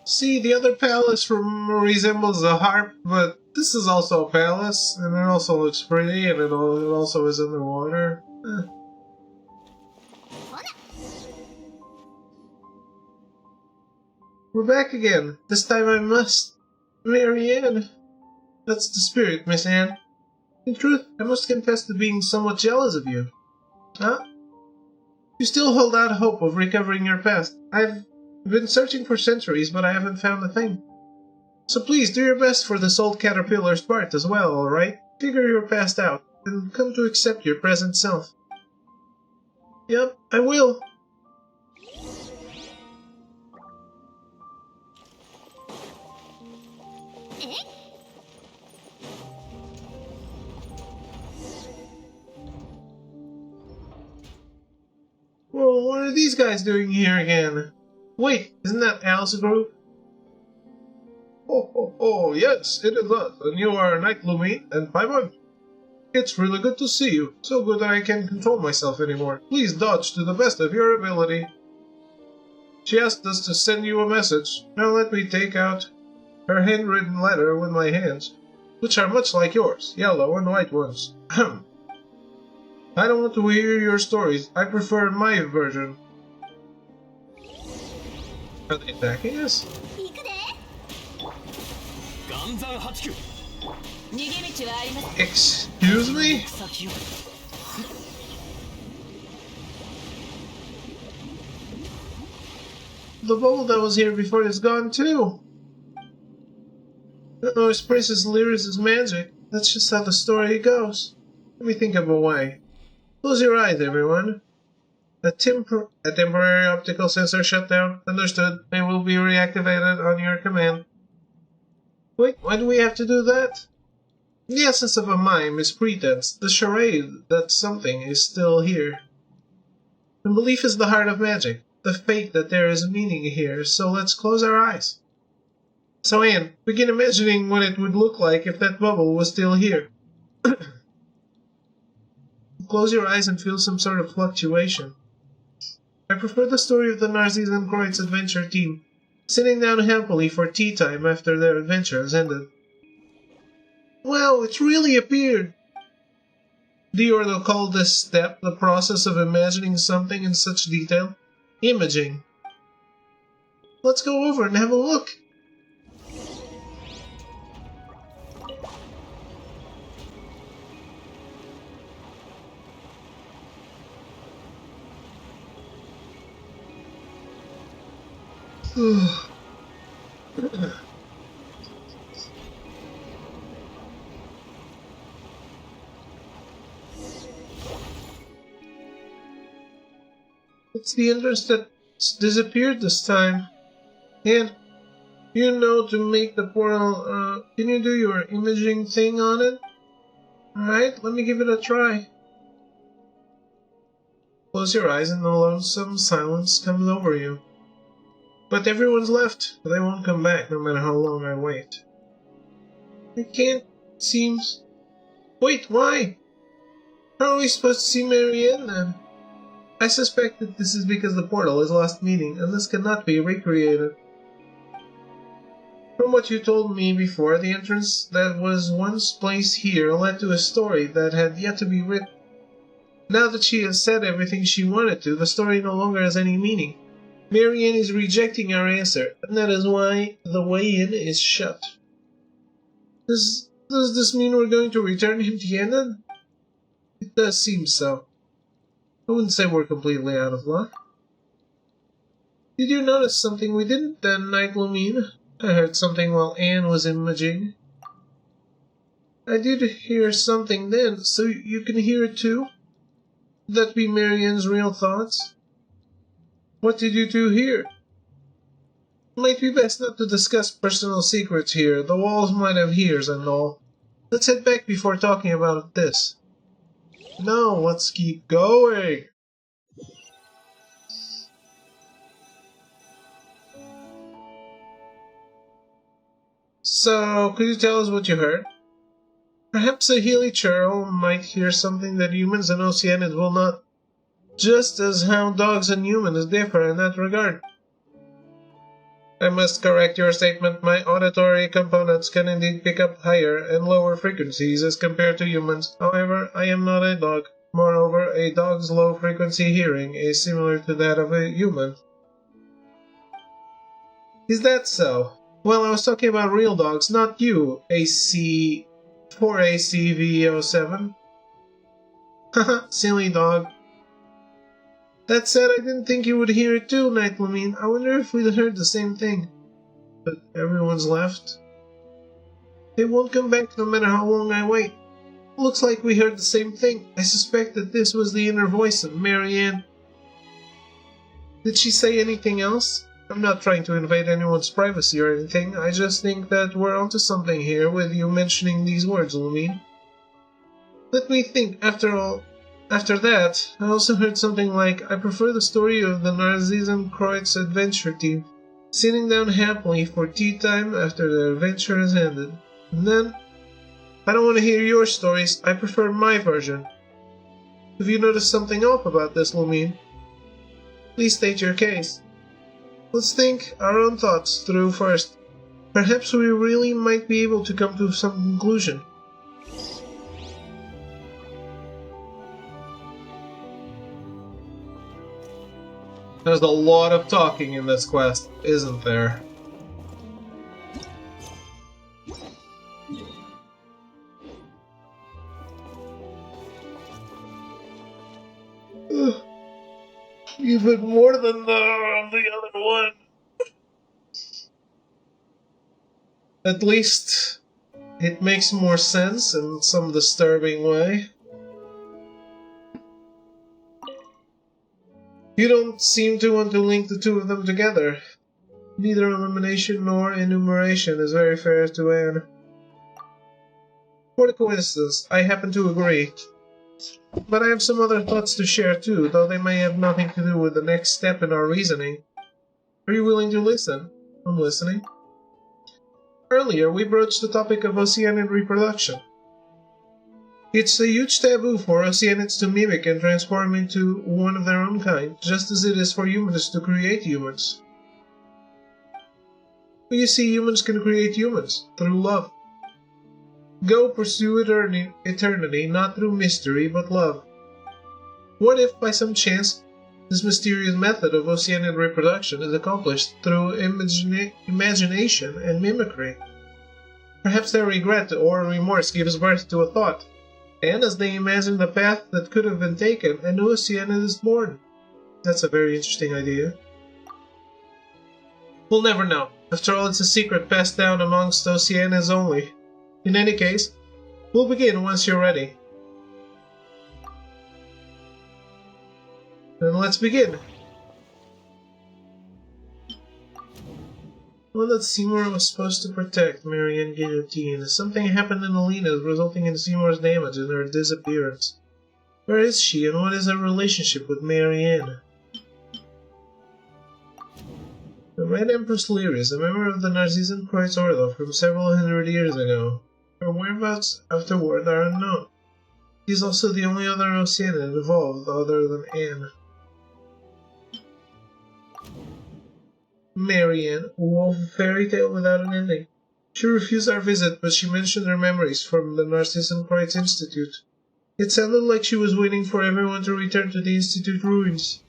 See, the other palace resembles a harp, but this is also a palace, and it also looks pretty, and it also is underwater. We're back again. This time I must marry Anne. That's the spirit, Miss Anne. In truth, I must confess to being somewhat jealous of you. Huh? You still hold out hope of recovering your past. I've been searching for centuries, but I haven't found a thing. So please, do your best for this old caterpillar's part as well, alright? Figure your past out, and come to accept your present self. Yep, I will. Whoa, what are these guys doing here again? Wait, isn't that Al's group? Oh, yes, it is us, and you are Night Lumine and Paimon. It's really good to see you, so good that I can't control myself anymore. Please dodge to the best of your ability. She asked us to send you a message. Now let me take out her handwritten letter with my hands, which are much like yours, yellow and white ones. Ahem. I don't want to hear your stories. I prefer my version. Are they attacking us? Excuse me? The bubble that was here before is gone too. Uh-oh, it's Princess Lyris' magic. That's just how the story goes. Let me think of a way. Close your eyes, everyone. A temporary optical sensor shutdown. Understood. It will be reactivated on your command. Wait, why do we have to do that? The essence of a mime is pretense, the charade that something is still here. And belief is the heart of magic, the fake that there is meaning here, so let's close our eyes. So Anne, begin imagining what it would look like if that bubble was still here. Close your eyes and feel some sort of fluctuation. I prefer the story of the Narses and Croyd's adventure team, sitting down happily for tea time after their adventure has ended. Wow, it's really appeared! Diorno called this step the process of imagining something in such detail. Imaging. Let's go over and have a look. It's the entrance that's disappeared this time. And you know to make the portal, can you do your imaging thing on it? Alright, let me give it a try. Close your eyes and the lonesome silence comes over you. But everyone's left. They won't come back no matter how long I wait. I can't, seems... Wait, why? How are we supposed to see Marianne then? I suspect that this is because the portal has lost meaning, and this cannot be recreated. From what you told me before, the entrance that was once placed here led to a story that had yet to be written. Now that she has said everything she wanted to, the story no longer has any meaning. Marianne is rejecting our answer, and that is why the way in is shut. Does this mean we're going to return empty-handed? It does seem so. I wouldn't say we're completely out of luck. Did you notice something we didn't then, Night Lumine? I heard something while Anne was imaging. I did hear something then, so you can hear it too? Could that be Marianne's real thoughts? What did you do here? It might be best not to discuss personal secrets here. The walls might have ears and all. Let's head back before talking about this. No, let's keep going. So, could you tell us what you heard? Perhaps a Healy Churl might hear something that humans and Oceanids will not, just as how dogs and humans differ in that regard. I must correct your statement. My auditory components can indeed pick up higher and lower frequencies as compared to humans. However, I am not a dog. Moreover, a dog's low-frequency hearing is similar to that of a human. Is that so? Well, I was talking about real dogs, not you, AC... 4ACV07. Haha, silly dog. That said, I didn't think you would hear it too, Night Lamine. I wonder if we'd heard the same thing. But everyone's left. They won't come back no matter how long I wait. Looks like we heard the same thing. I suspect that this was the inner voice of Marianne. Did she say anything else? I'm not trying to invade anyone's privacy or anything. I just think that we're onto something here with you mentioning these words, Lamine. Let me think. After that, I also heard something like, I prefer the story of the Narzisan Kreutz adventure team, sitting down happily for tea time after their adventure has ended. And then, I don't want to hear your stories, I prefer my version. Have you noticed something off about this, Lamine? Please state your case. Let's think our own thoughts through first. Perhaps we really might be able to come to some conclusion. There's a lot of talking in this quest, isn't there? Even more than the other one. At least it makes more sense in some disturbing way. You don't seem to want to link the two of them together. Neither elimination nor enumeration is very fair to Anne. What a coincidence, I happen to agree. But I have some other thoughts to share too, though they may have nothing to do with the next step in our reasoning. Are you willing to listen? I'm listening. Earlier, we broached the topic of Oceanic reproduction. It's a huge taboo for Oceanids to mimic and transform into one of their own kind, just as it is for humans to create humans. But you see, humans can create humans, through love. Go pursue eternity, not through mystery, but love. What if, by some chance, this mysterious method of Oceanic reproduction is accomplished through imagination and mimicry? Perhaps their regret or remorse gives birth to a thought, and as they imagine the path that could have been taken, a new Oceanid is born. That's a very interesting idea. We'll never know. After all, it's a secret passed down amongst Oceanids only. In any case, we'll begin once you're ready. Then let's begin. Well, that Seymour was supposed to protect Marianne Guillotine. Something happened in Alina resulting in Seymour's damage and her disappearance. Where is she and what is her relationship with Marianne? The Red Empress Lyris, a member of the Narzisan Kreutz Ordo from several hundred years ago. Her whereabouts afterward are unknown. She is also the only other Oceanid involved other than Anne. Marianne, a wolf fairy tale without an ending. She refused our visit, but she mentioned her memories from the Narzisan Kreutz Institute. It sounded like she was waiting for everyone to return to the Institute ruins.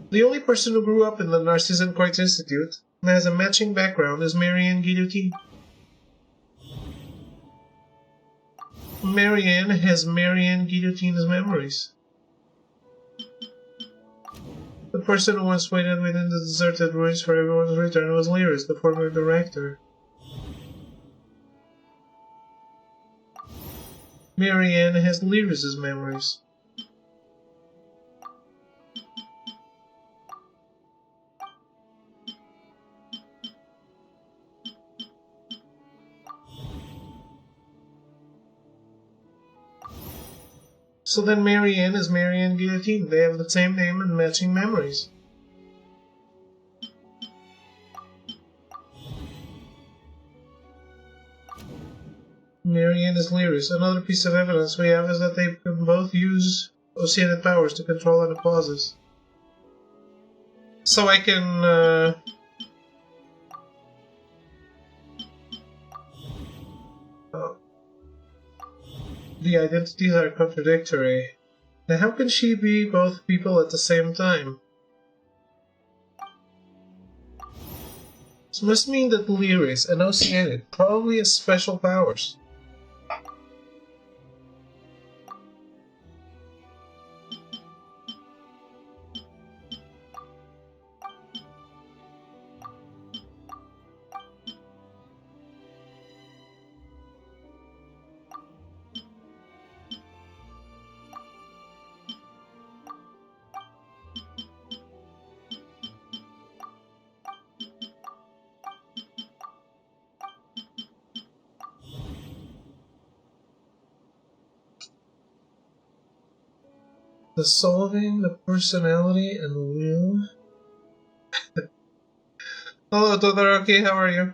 The only person who grew up in the Narzisan Kreutz Institute and has a matching background is Marianne Guillotine. Marianne has Marianne Guillotine's memories. The person who once waited within the deserted ruins for everyone's return was Lyris, the former director. Marianne has Lyris's memories. So then Marianne is Marianne Guillotine. They have the same name and matching memories. Marianne is Lyris. Another piece of evidence we have is that they can both use Oceanic powers to control any pauses. So I can, the identities are contradictory. Now how can she be both people at the same time? This must mean that Lyris and Oceanic probably has special powers. Dissolving the personality and will. Hello, Todoroki, how are you?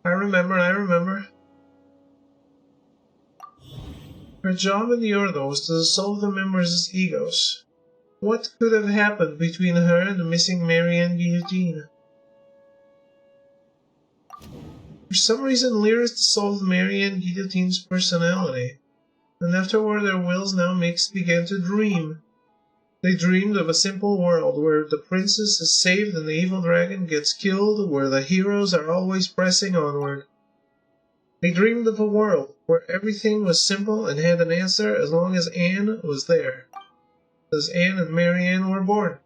I remember. Her job in the Ordo was to dissolve the members as egos. What could have happened between her and the missing Marianne Guillotine? For some reason, Lyris dissolved Marianne Guillotine's personality, and afterward their wills now began to dream. They dreamed of a simple world where the princess is saved and the evil dragon gets killed, where the heroes are always pressing onward. They dreamed of a world where everything was simple and had an answer as long as Anne was there, as Anne and Marianne were born.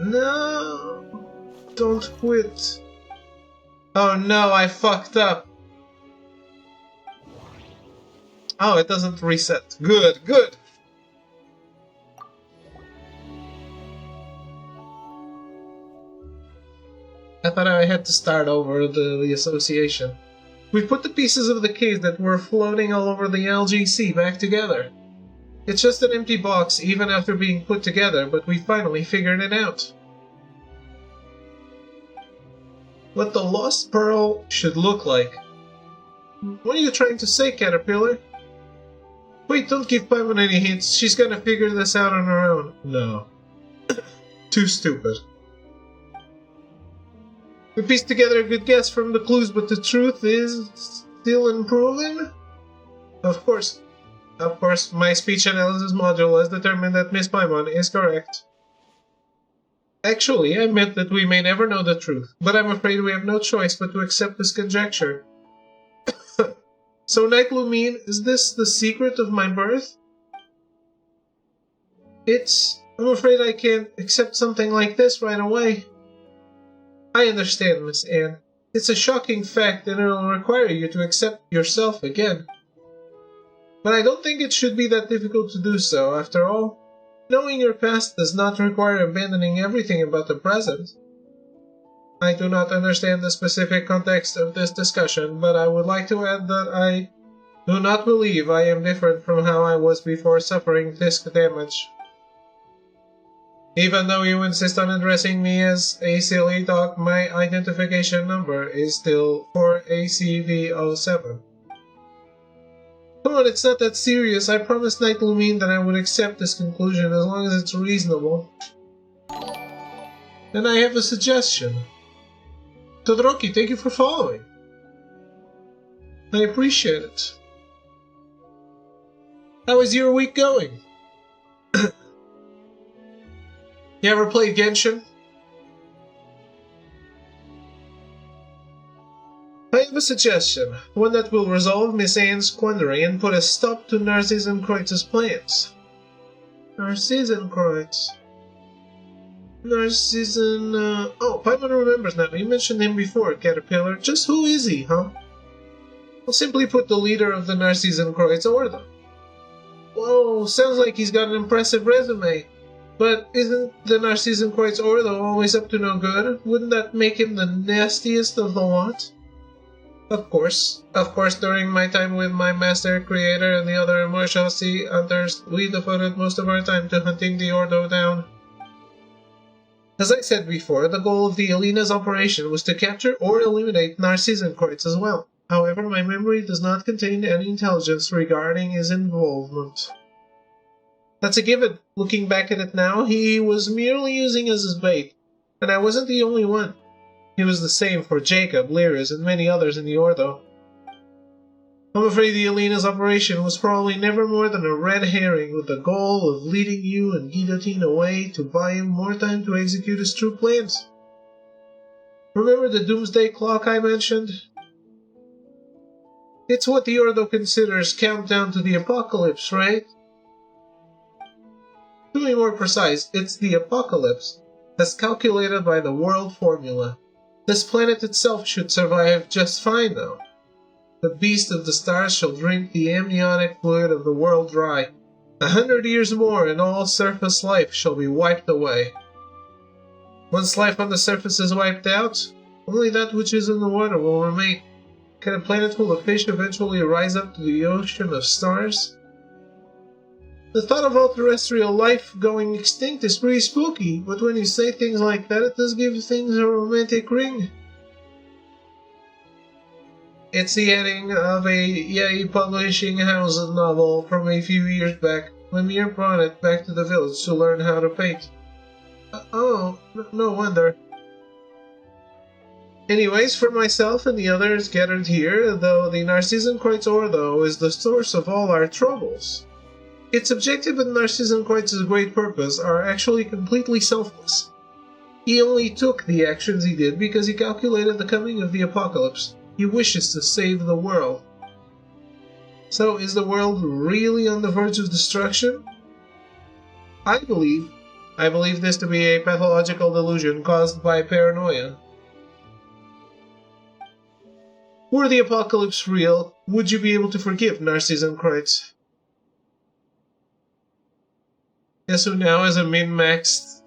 No! Don't quit. Oh no, I fucked up. Oh, it doesn't reset. Good. I thought I had to start over the association. We put the pieces of the case that were floating all over the LGC back together. It's just an empty box even after being put together, but we finally figured it out. What the Lost Pearl should look like. What are you trying to say, Caterpillar? Wait, don't give Paimon any hints. She's gonna figure this out on her own. No. Too stupid. We pieced together a good guess from the clues, but the truth is still unproven? Of course, my speech analysis module has determined that Miss Paimon is correct. Actually, I meant that we may never know the truth, but I'm afraid we have no choice but to accept this conjecture. So, Night Lumine, is this the secret of my birth? I'm afraid I can't accept something like this right away. I understand, Miss Anne. It's a shocking fact and it'll require you to accept yourself again. But I don't think it should be that difficult to do so, after all. Knowing your past does not require abandoning everything about the present. I do not understand the specific context of this discussion, but I would like to add that I do not believe I am different from how I was before suffering disc damage. Even though you insist on addressing me as a silly dog, my identification number is still 4ACV07. Come on, it's not that serious. I promised Night Lumine that I would accept this conclusion as long as it's reasonable. And I have a suggestion. Todoroki, thank you for following. I appreciate it. How is your week going? You ever played Genshin? I have a suggestion, one that will resolve Miss Anne's quandary and put a stop to Narcissus and Kreuz's plans. Narcissus and Kreutz. Narcissan, oh, Paimon remembers now. You mentioned him before, Caterpillar. Just who is he, huh? Well, simply put, the leader of the Narcissan Croix Order. Whoa, sounds like he's got an impressive resume. But isn't the Narcissan Croix Order always up to no good? Wouldn't that make him the nastiest of the lot? Of course, during my time with my master, creator, and the other immortal sea hunters, we devoted most of our time to hunting the Ordo down. As I said before, the goal of the Alina's operation was to capture or eliminate Narcissan Croix as well. However, my memory does not contain any intelligence regarding his involvement. That's a given. Looking back at it now, he was merely using us as bait, and I wasn't the only one. He was the same for Jacob, Lyris, and many others in the Ordo. I'm afraid the Alina's operation was probably never more than a red herring with the goal of leading you and Guillotine away to buy him more time to execute his true plans. Remember the doomsday clock I mentioned? It's what the Ordo considers countdown to the apocalypse, right? To be more precise, it's the apocalypse, as calculated by the world formula. This planet itself should survive just fine, though. The beast of the stars shall drink the amniotic fluid of the world dry. 100 years more and all surface life shall be wiped away. Once life on the surface is wiped out, only that which is in the water will remain. Can a planet full of fish eventually rise up to the ocean of stars? The thought of all terrestrial life going extinct is pretty spooky, but when you say things like that, it does give things a romantic ring. It's the heading of a Yay publishing house novel from a few years back. Lemire brought it back to the village to learn how to paint. No wonder. Anyways, for myself and the others gathered here, though the Narcissan Croix Ordo is the source of all our troubles, its objective and Narcissan Croix's great purpose are actually completely selfless. He only took the actions he did because he calculated the coming of the apocalypse. He wishes to save the world. So, is the world really on the verge of destruction? I believe this to be a pathological delusion caused by paranoia. Were the apocalypse real, would you be able to forgive Narcissan Croix? Guess who now is a min-maxed?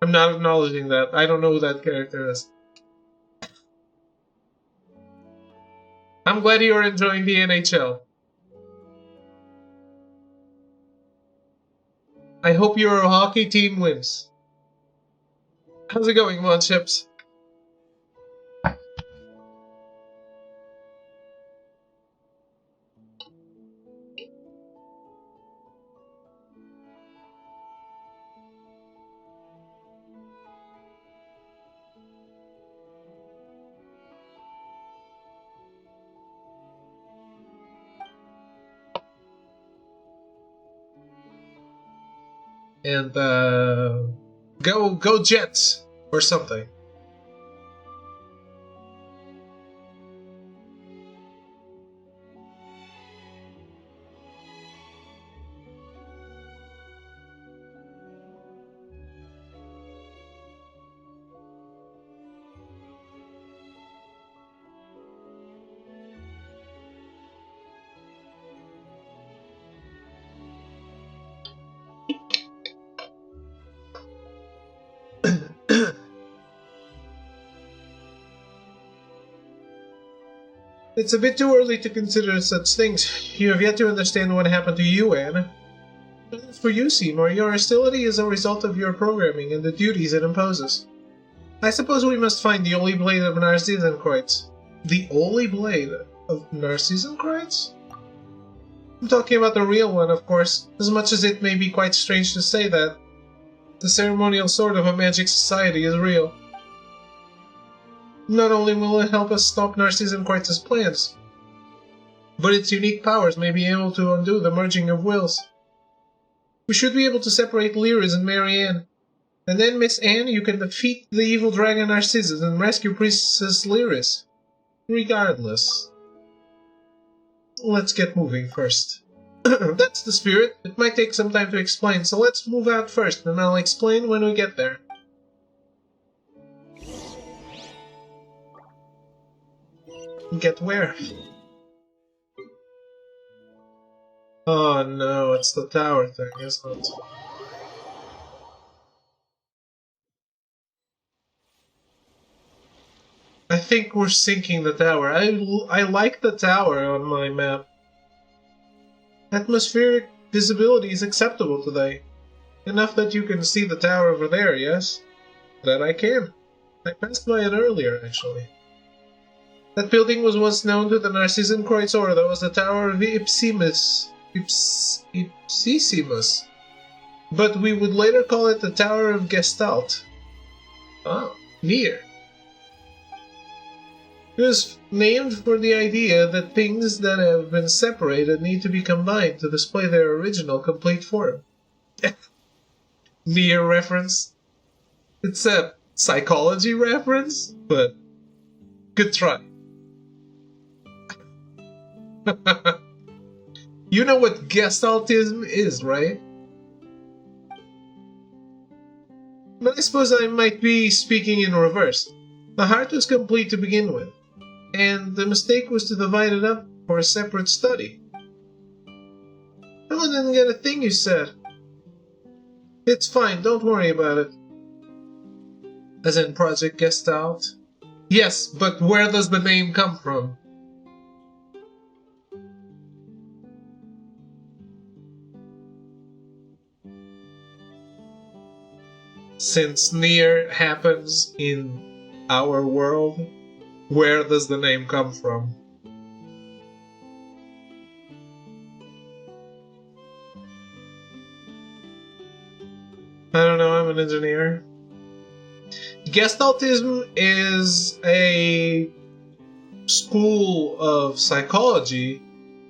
I'm not acknowledging that. I don't know who that character is. I'm glad you're enjoying the NHL. I hope your hockey team wins. How's it going, Monships? And go Jets or something. It's a bit too early to consider such things. You have yet to understand what happened to you, Anne. As for you, Seymour, your hostility is a result of your programming and the duties it imposes. I suppose we must find the Holy Blade of Narcissan Croix. The Holy Blade of Narcissan Croix? I'm talking about the real one, of course, as much as it may be quite strange to say that. The ceremonial sword of a magic society is real. Not only will it help us stop Narcissan Croix's plans, but its unique powers may be able to undo the merging of wills. We should be able to separate Lyris and Marianne. And then, Miss Anne, you can defeat the evil dragon Narcissus and rescue Princess Lyris. Regardless. Let's get moving first. That's the spirit. It might take some time to explain, so let's move out first, and I'll explain when we get there. Get where? Oh no, it's the tower thing, isn't it? I think we're sinking the tower. I like the tower on my map. Atmospheric visibility is acceptable today. Enough that you can see the tower over there, yes? That I can. I passed by it earlier, actually. That building was once known to the Narcissan Kreuzorda as the Tower of Ipsissimus. Ipsissimus. But we would later call it the Tower of Gestalt. Oh, near. It was named for the idea that things that have been separated need to be combined to display their original complete form. Near reference. It's a psychology reference, but good try. You know what gestaltism is, right? But I suppose I might be speaking in reverse. The heart was complete to begin with, and the mistake was to divide it up for a separate study. I didn't get a thing you said. It's fine, don't worry about it. As in Project Gestalt? Yes, but where does the name come from? Since near happens in our world, where does the name come from? I don't know, I'm an engineer. Gestaltism is a school of psychology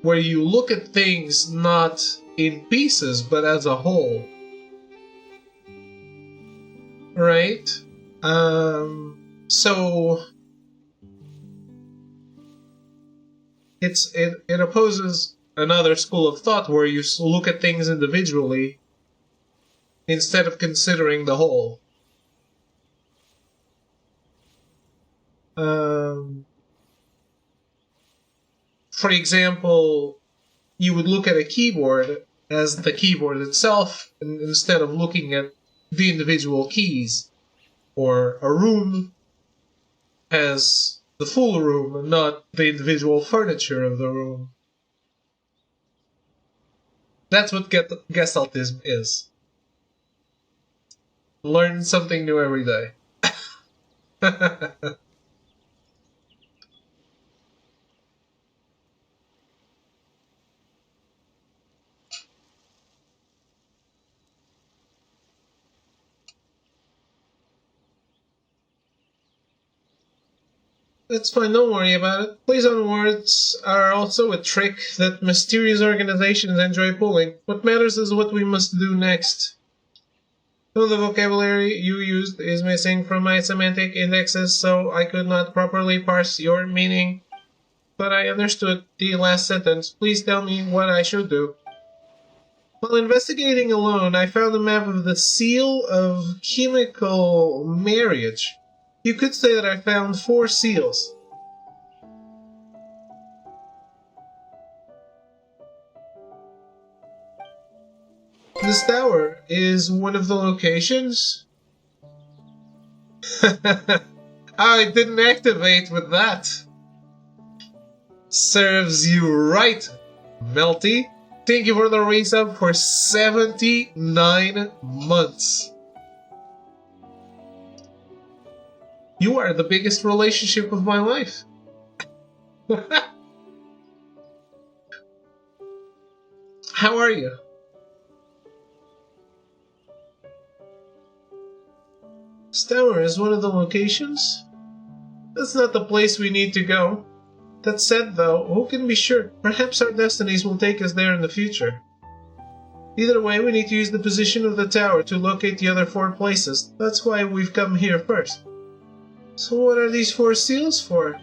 where you look at things not in pieces but as a whole. Right? So it opposes another school of thought where you look at things individually instead of considering the whole. For example, you would look at a keyboard as the keyboard itself instead of looking at the individual keys, or a room as the full room and not the individual furniture of the room. That's what Gestaltism is. Learn something new every day. It's fine, don't worry about it. Plays on words are also a trick that mysterious organizations enjoy pulling. What matters is what we must do next. Some of the vocabulary you used is missing from my semantic indexes, so I could not properly parse your meaning. But I understood the last sentence. Please tell me what I should do. While investigating alone, I found a map of the seal of chemical marriage. You could say that I found 4 seals. This tower is one of the locations? I didn't activate with that. Serves you right, Melty. Thank you for the resub for 79 months. You are the biggest relationship of my life. How are you? This tower is one of the locations? That's not the place we need to go. That said, though, who can be sure? Perhaps our destinies will take us there in the future. Either way, we need to use the position of the tower to locate the other 4 places. That's why we've come here first. So what are these 4 seals for?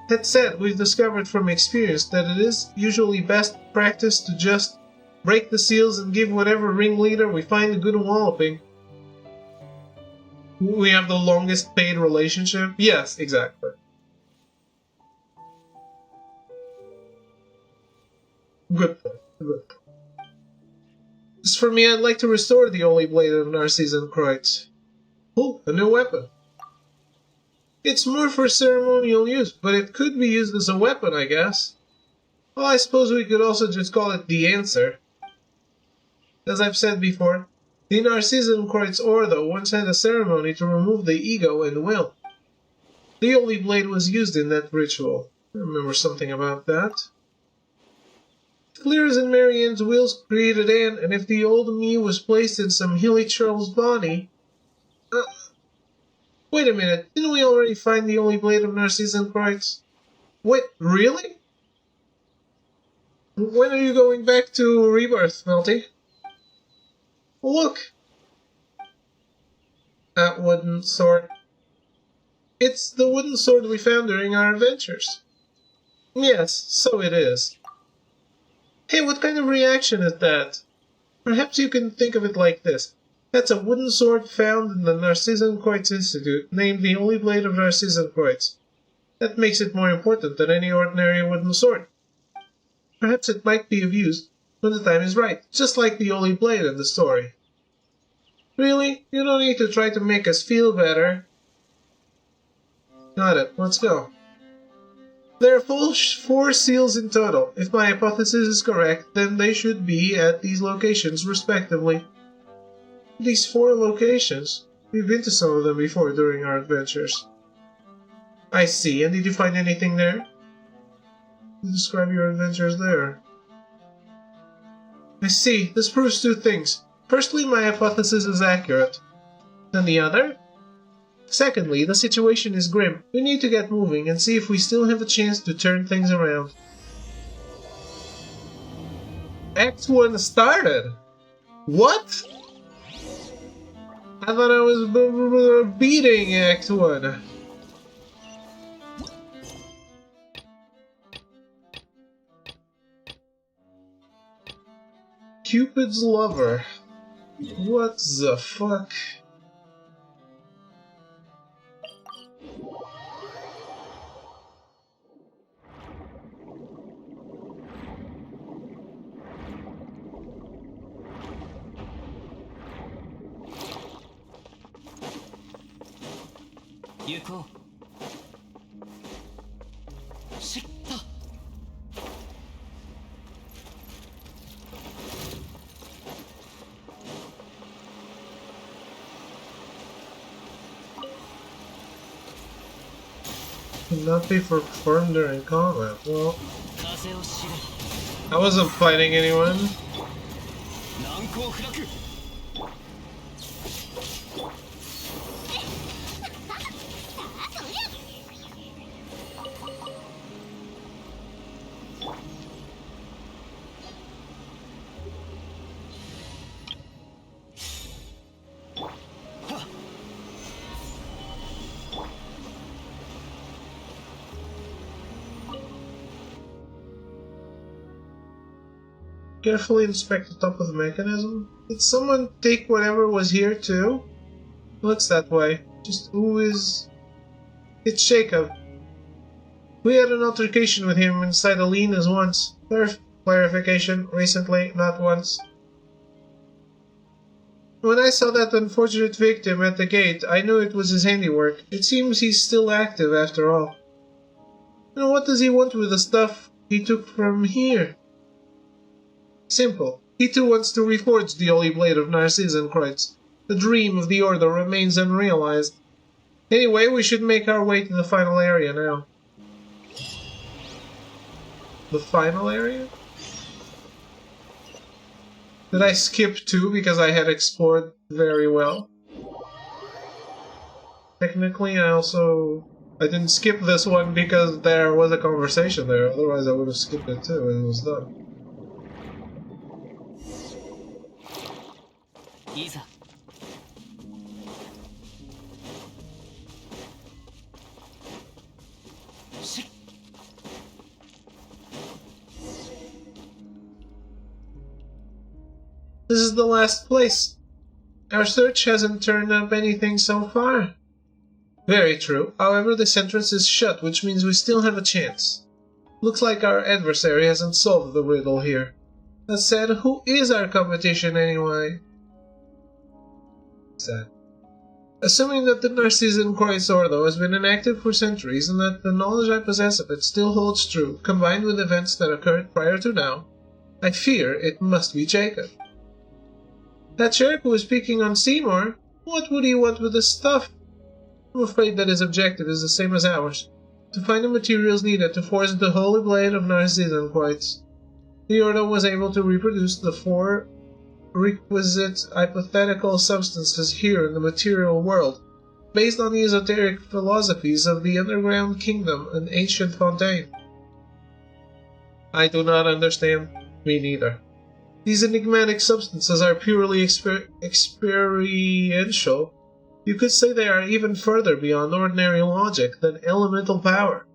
That said, we've discovered from experience that it is usually best practice to just break the seals and give whatever ringleader we find a good walloping. We have the longest paid relationship? Yes, exactly. Good point. Good. As for me, I'd like to restore the Holy Blade of Narcissus and Kreutz. Oh, a new weapon. It's more for ceremonial use, but it could be used as a weapon, I guess. Well, I suppose we could also just call it the answer. As I've said before, the Narcissus Kreutz Ordo once had a ceremony to remove the ego and will. The Holy Blade was used in that ritual. I remember something about that. Clear as in Marianne's wills created Anne, and if the old me was placed in some hilly Charles' body... wait a minute, didn't we already find the Holy Blade of Narcissus and Kreutz? Wait, really? When are you going back to Rebirth, Melty? Look! That wooden sword. It's the wooden sword we found during our adventures. Yes, so it is. Hey, what kind of reaction is that? Perhaps you can think of it like this. That's a wooden sword found in the Narcissus Kreutz Institute, named the Holy Blade of Narcissus Kreutz. That makes it more important than any ordinary wooden sword. Perhaps it might be of use when the time is right, just like the Holy Blade in the story. Really? You don't need to try to make us feel better. Got it, let's go. There are 4 seals in total. If my hypothesis is correct, then they should be at these locations respectively. These 4 locations? We've been to some of them before during our adventures. I see, and did you find anything there? Describe your adventures there. I see, this proves 2 things. Firstly, my hypothesis is accurate. And the other? Secondly, the situation is grim. We need to get moving and see if we still have a chance to turn things around. Act 1 started? What? I thought I was beating Act 1. Cupid's lover. What the fuck? Yuko. Shitta. Cannot be performed during combat. Well, 風を知れ。 I wasn't fighting anyone. 難攻不落。 Carefully inspect the top of the mechanism. Did someone take whatever was here too? Looks that way. Just who is... It's Jacob. We had an altercation with him inside Alina's once. Clarification, recently, not once. When I saw that unfortunate victim at the gate, I knew it was his handiwork. It seems he's still active after all. And what does he want with the stuff he took from here? Simple. He too wants to reforge the Holy Blade of Narcissus and Kreutz. The dream of the Order remains unrealized. Anyway, we should make our way to the final area now. The final area? Did I skip 2 because I had explored very well? Technically, I didn't skip this one because there was a conversation there, otherwise I would have skipped it too and it was done. いざ。しっ。the last place. Our search hasn't turned up anything so far. Very true. However, this entrance is shut, which means we still have a chance. Looks like our adversary hasn't solved the riddle here. That said, who is our competition anyway? Sad. Assuming that the Narcissian Ordo has been inactive for centuries and that the knowledge I possess of it still holds true, combined with events that occurred prior to now, I fear it must be Jacob. That sheriff who was speaking on Seymour, what would he want with this stuff? I'm afraid that his objective is the same as ours, to find the materials needed to forge the holy blade of Narcissian Quartz. The Ordo was able to reproduce the 4 requisite hypothetical substances here in the material world, based on the esoteric philosophies of the underground kingdom and ancient Fontaine. I do not understand. Me neither. These enigmatic substances are purely experiential. You could say they are even further beyond ordinary logic than elemental power.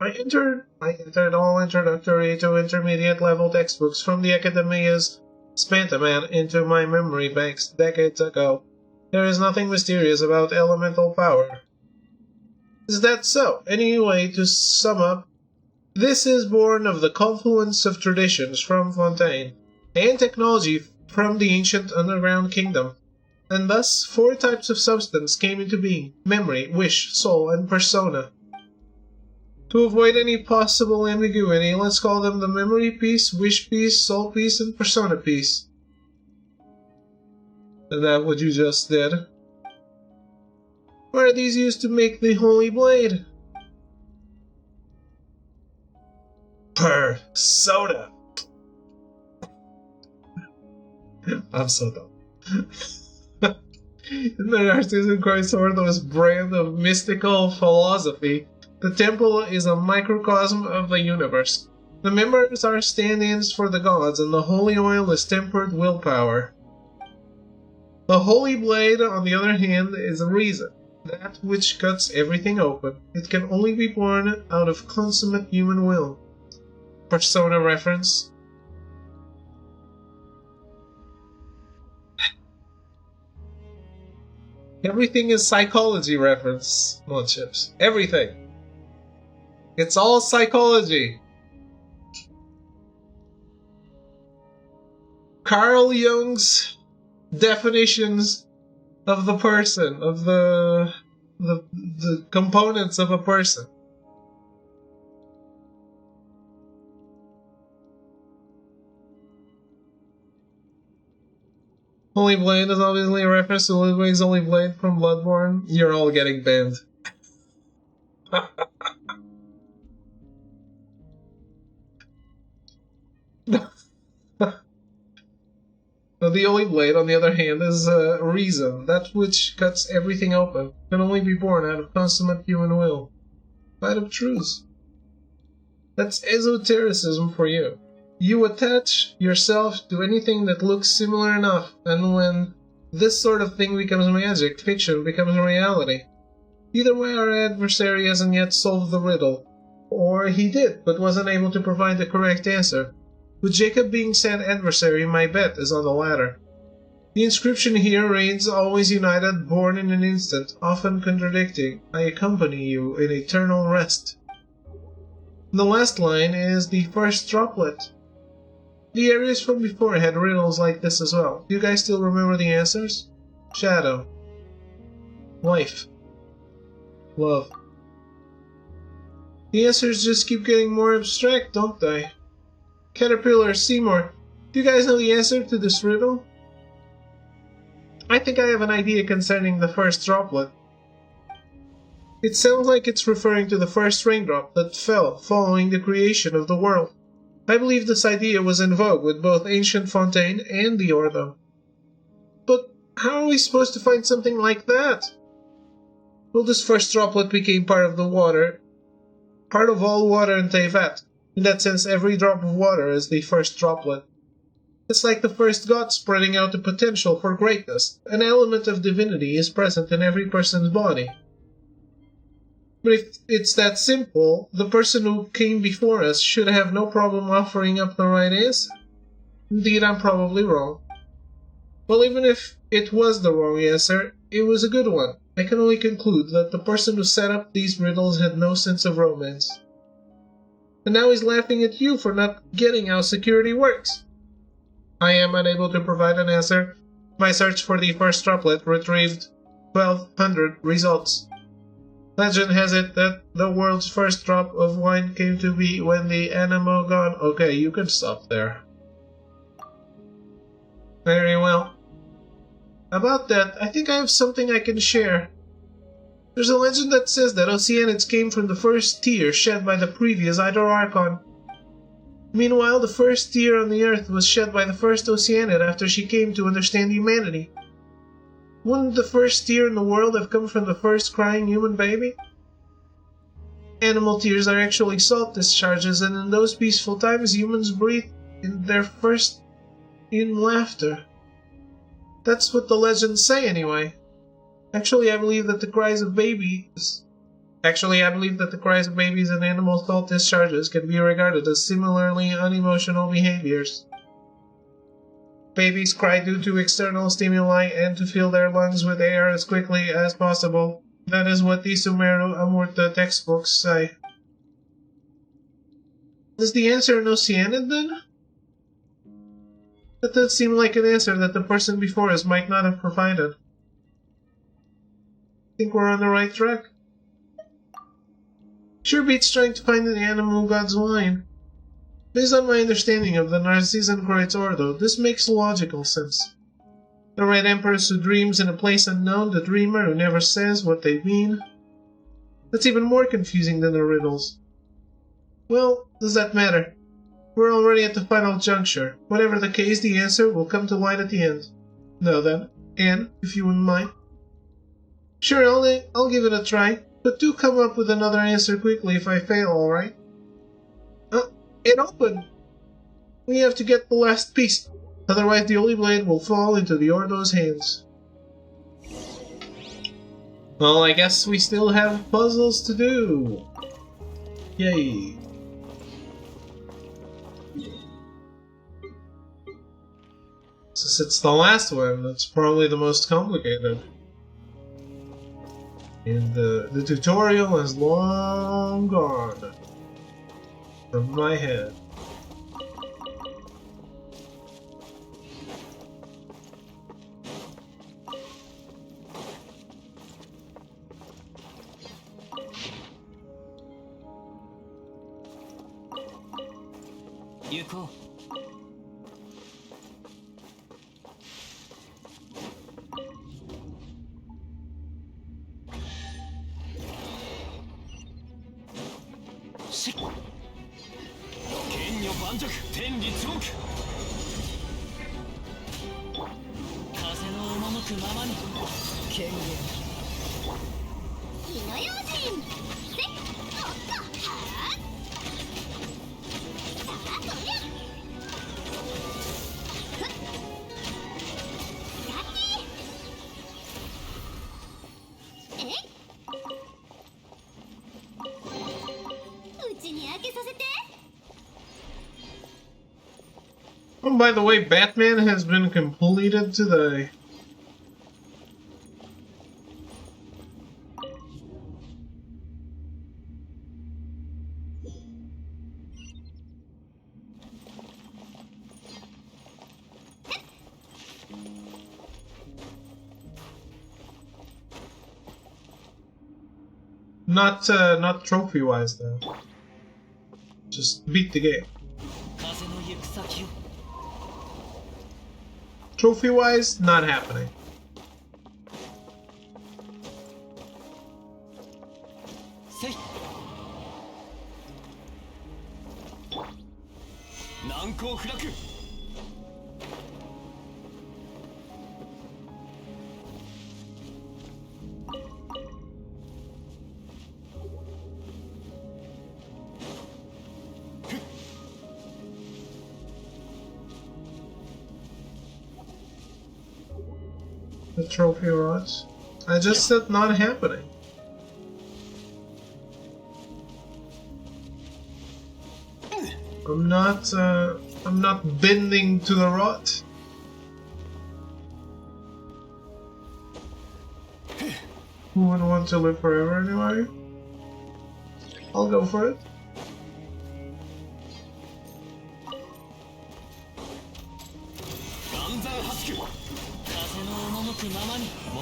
I entered all introductory to intermediate level textbooks from the Academia's Spantaman into my memory banks decades ago. There is nothing mysterious about elemental power. Is that so? Anyway, to sum up, this is born of the confluence of traditions from Fontaine and technology from the ancient underground kingdom, and thus 4 types of substance came into being: memory, wish, soul, and persona. To avoid any possible ambiguity, let's call them the memory piece, wish piece, soul piece, and persona piece. Is that what you just did? Why are these used to make the holy blade? Persona. I'm so dumb. In the Narcissian Ordo's brand of mystical philosophy, the temple is a microcosm of the universe. The members are stand-ins for the gods, and the holy oil is tempered willpower. The holy blade, on the other hand, is reason, that which cuts everything open. It can only be born out of consummate human will. Persona reference. Everything is psychology reference, Chips. Everything. It's all psychology. Carl Jung's definitions of the person, of the components of a person. Holy Blade is obviously a reference to Ludwig's Holy Blade from Bloodborne. You're all getting banned. The Holy Blade, on the other hand, is reason, that which cuts everything open, can only be born out of consummate human will. Out of truths. That's esotericism for you. You attach yourself to anything that looks similar enough, and when this sort of thing becomes magic, fiction becomes reality. Either way, our adversary hasn't yet solved the riddle. Or he did, but wasn't able to provide the correct answer. With Jacob being said adversary, my bet is on the latter. The inscription here reads, always united, born in an instant, often contradicting, I accompany you in eternal rest. The last line is the first droplet. The areas from before had riddles like this as well. Do you guys still remember the answers? Shadow. Life. Love. The answers just keep getting more abstract, don't they? Caterpillar, Seymour, do you guys know the answer to this riddle? I think I have an idea concerning the first droplet. It sounds like it's referring to the first raindrop that fell following the creation of the world. I believe this idea was in vogue with both ancient Fontaine and the Ordo. But how are we supposed to find something like that? Well, this first droplet became part of the water, part of all water in Teyvat. In that sense, every drop of water is the first droplet. It's like the first god spreading out the potential for greatness. An element of divinity is present in every person's body. But if it's that simple, the person who came before us should have no problem offering up the right answer. Indeed, I'm probably wrong. Well, even if it was the wrong answer, it was a good one. I can only conclude that the person who set up these riddles had no sense of romance. And now he's laughing at you for not getting how security works. I am unable to provide an answer. My search for the first droplet retrieved 1,200 results. Legend has it that the world's first drop of wine came to be when the animal gone. Okay, you can stop there. Very well. About that, I think I have something I can share. There's a legend that says that Oceanids came from the first tear shed by the previous Idol Archon. Meanwhile, the first tear on the earth was shed by the first Oceanid after she came to understand humanity. Wouldn't the first tear in the world have come from the first crying human baby? Animal tears are actually salt discharges, and in those peaceful times humans breathe in their first in laughter. That's what the legends say anyway. Actually, I believe that the cries of babies and animal salt discharges can be regarded as similarly unemotional behaviors. Babies cry due to external stimuli and to fill their lungs with air as quickly as possible. That is what the Sumeru Amurta textbooks say. Is the answer an Oceanid then? That does seem like an answer that the person before us might not have provided. I think we're on the right track. Sure beats trying to find the animal god's wine. Based on my understanding of the Narcissan Great Ordo, this makes logical sense. The Red Empress who dreams in a place unknown, the dreamer who never says what they mean. That's even more confusing than the riddles. Well, does that matter? We're already at the final juncture. Whatever the case, the answer will come to light at the end. Now then, Anne, if you wouldn't mind. Sure, I'll give it a try, but do come up with another answer quickly if I fail, alright? It opened! We have to get the last piece, otherwise the Holy Blade will fall into the Ordo's hands. Well, I guess we still have puzzles to do. Yay. Since it's the last one, it's probably the most complicated. And the tutorial is long gone from my head. Yuko. Oh, by the way, Batman has been completed today. Not trophy-wise though. Just beat the game. Trophy-wise, not happening. The trophy rods. I just said not happening. I'm not bending to the rod. Who would want to live forever anyway? I'll go for it.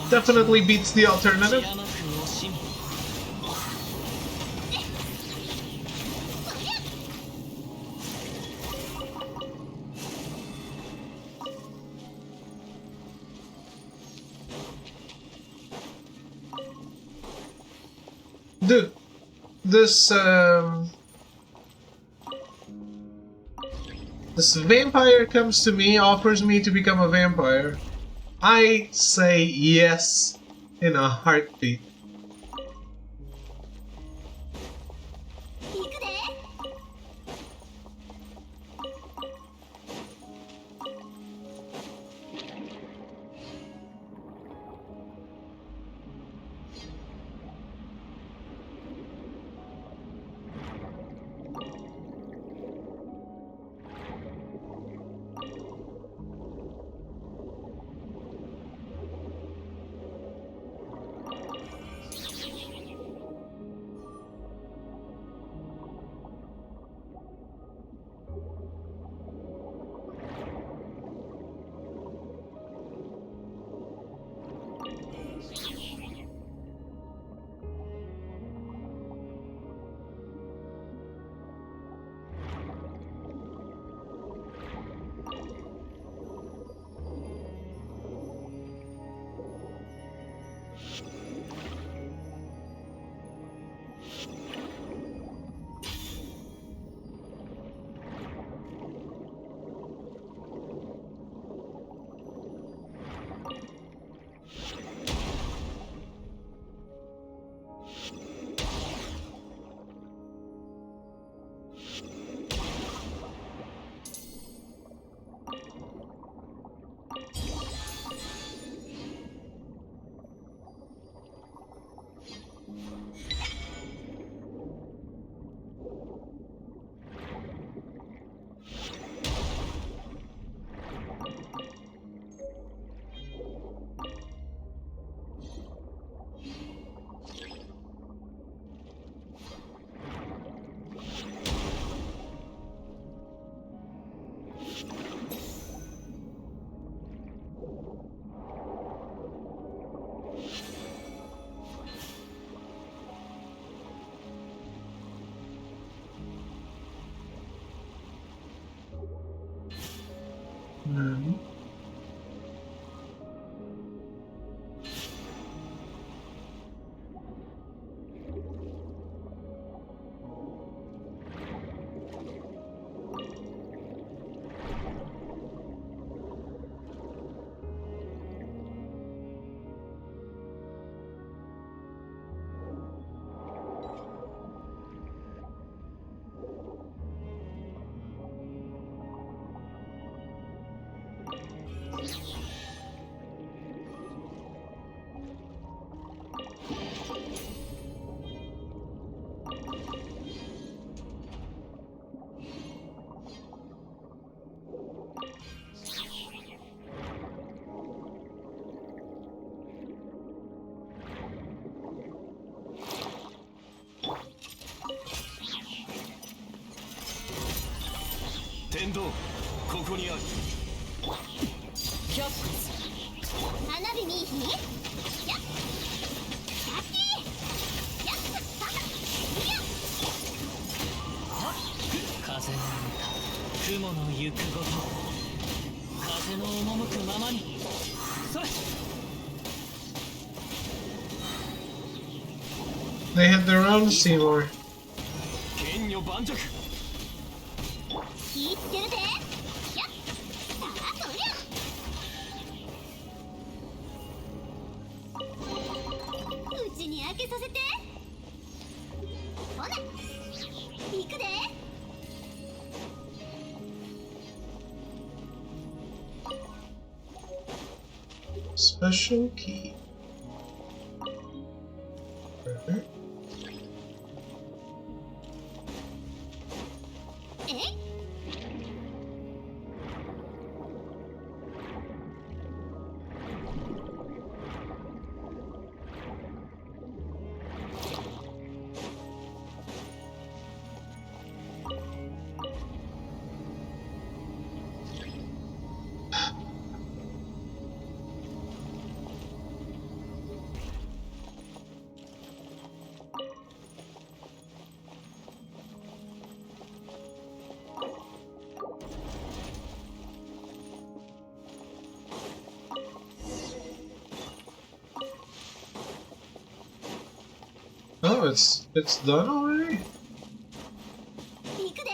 Definitely beats the alternative. Dude, this vampire comes to me, offers me to become a vampire. I say yes in a heartbeat.天道ここにある。キャップス花火見いひやっキャッキーやっやっ風の歌雲の行くごと風の赴くままにそれ They had their own Seymour. 剣女盤石。気ぃつけるぜやっさあそりゃうちに開けさせてほな行くで Special key. Okay. え Huh? Oh, it's done already? 行くで。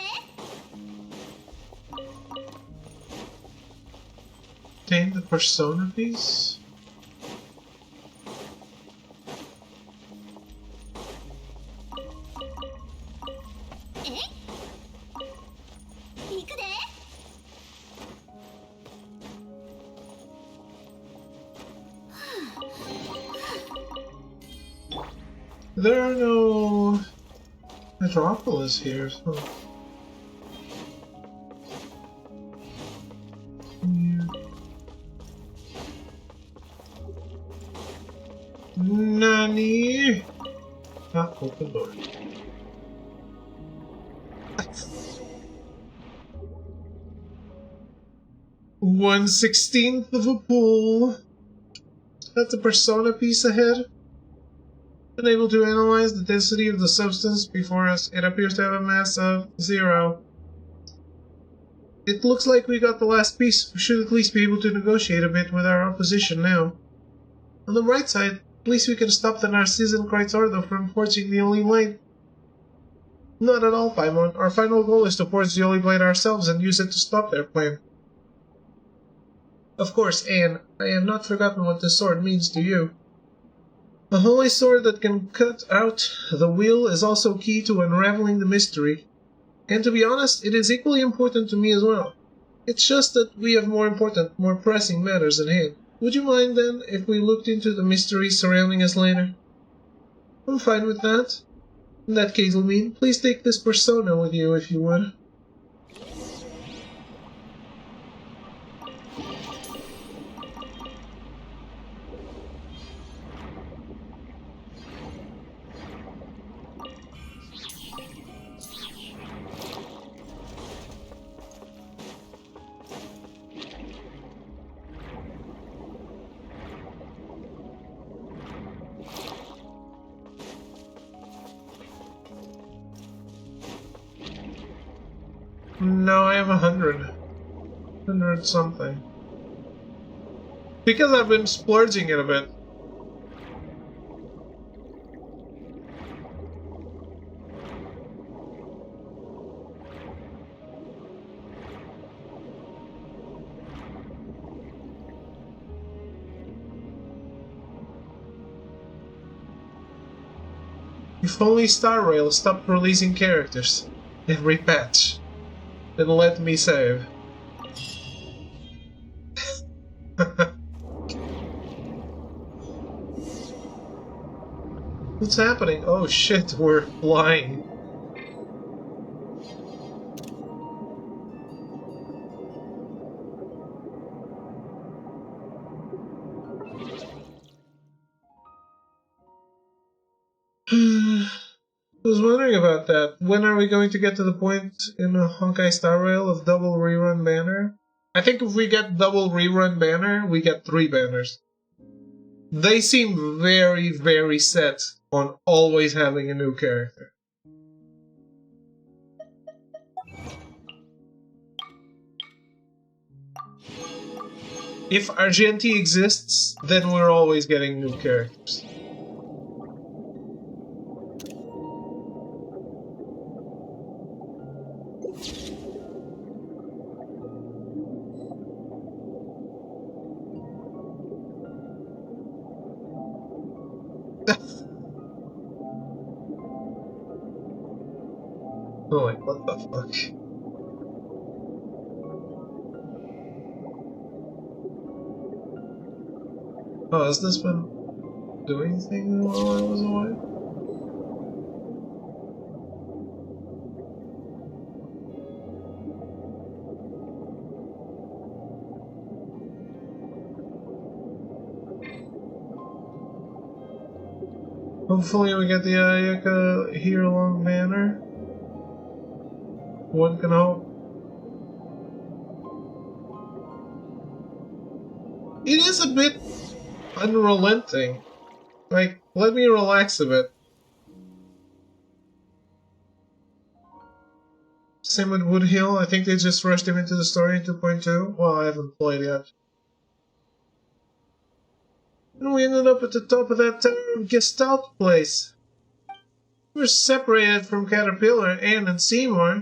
Obtain the persona piece? え？行くで。 There are no Metropolis here, so... Yeah. Nani? Ah, open door. 1/16 of a pool. That's a persona piece ahead. Unable to analyze the density of the substance before us, it appears to have a mass of 0. It looks like we got the last piece. We should at least be able to negotiate a bit with our opposition now. On the right side, at least we can stop the Narcissan Critardo from forging the Holy Blade. Not at all, Paimon. Our final goal is to forge the Holy Blade ourselves and use it to stop their plan. Of course, Anne, I have not forgotten what this sword means to you. A holy sword that can cut out the wheel is also key to unraveling the mystery. And to be honest, it is equally important to me as well. It's just that we have more important, more pressing matters at hand. Would you mind, then, if we looked into the mysteries surrounding us later? I'm fine with that. In that case, Lumine, please take this persona with you, if you would. No, I have 100. 100 something. Because I've been splurging it a bit. If only Star Rail stopped releasing characters every patch. Then let me save. What's happening? Oh shit, we're flying. I was wondering about that. When are we going to get to the point in Honkai Star Rail of double rerun banner? I think if we get double rerun banner, we get 3 banners. They seem very, very set on always having a new character. If Argenti exists, then we're always getting new characters. Oh, like, what the fuck? Oh, has this been doing anything while I was away? Hopefully we get the Ayaka here along banner. One can hope. It is a bit unrelenting. Like, let me relax a bit. Same with Woodhill. I think they just rushed him into the story in 2.2. Well, I haven't played yet. And we ended up at the top of that Gestalt place. We're separated from Caterpillar, Anne, and Seymour.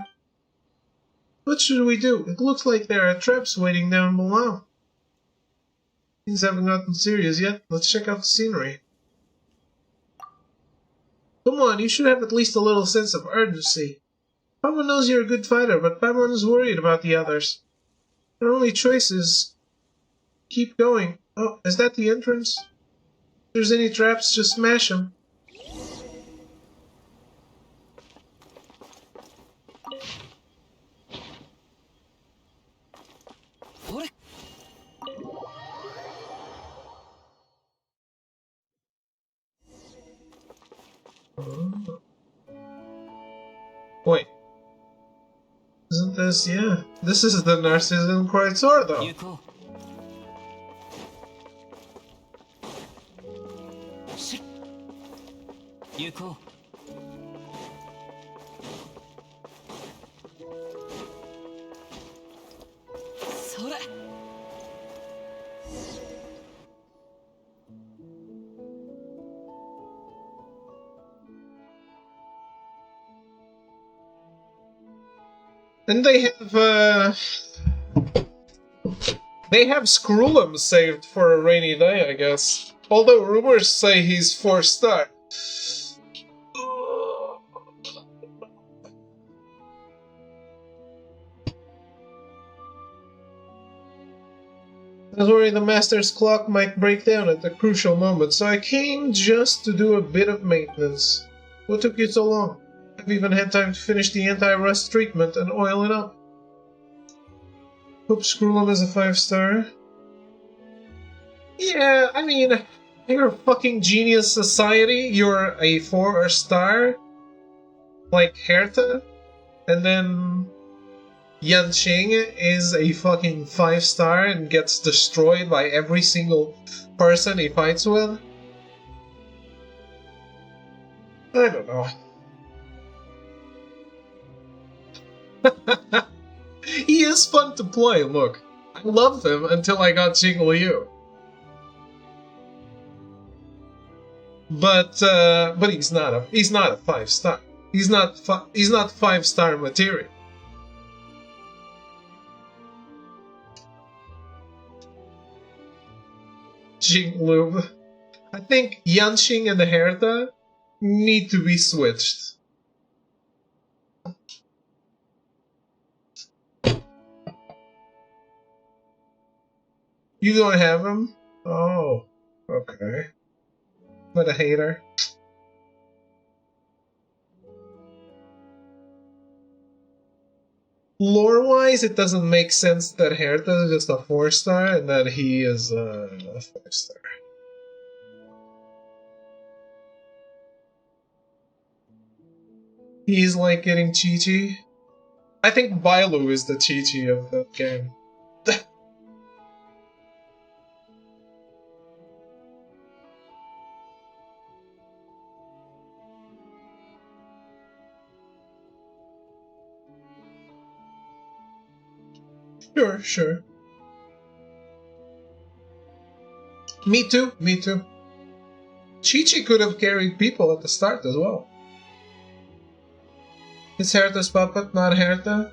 What should we do? It looks like there are traps waiting down below. Things haven't gotten serious yet. Let's check out the scenery. Come on, you should have at least a little sense of urgency. Paimon knows you're a good fighter, but Paimon is worried about the others. Our only choice is keep going. Oh, is that the entrance? If there's any traps, just smash them. Wait. Isn't this, yeah. This is the Narcissus Quartz Sword, though. 行こうし行こうそれ And they have Scrollum saved for a rainy day, I guess. Although rumors say he's 4-star. I was worried the Master's clock might break down at the crucial moment, so I came just to do a bit of maintenance. What took you so long? I've even had time to finish the anti-rust treatment and oil it up. Hope Scrollum is a 5-star. Yeah, I mean, you're a fucking genius society. You're a 4-star, like Hertha, and then Yanqing is a fucking 5-star and gets destroyed by every single person he fights with. I don't know. He is fun to play, look. I loved him until I got Jing Liu. But he's not a 5-star. He's not 5-star material. Jing Liu. I think Yanqing and Hertha need to be switched. You don't have him? Oh, okay. What a hater. Lore-wise, it doesn't make sense that Hertha is just a 4-star and that he is a 5-star. He's like getting Chi-Chi. I think Bailu is the Chi-Chi of the game. Sure. Me too. Chi-Chi could have carried people at the start as well. It's Hertha's puppet, not Hertha?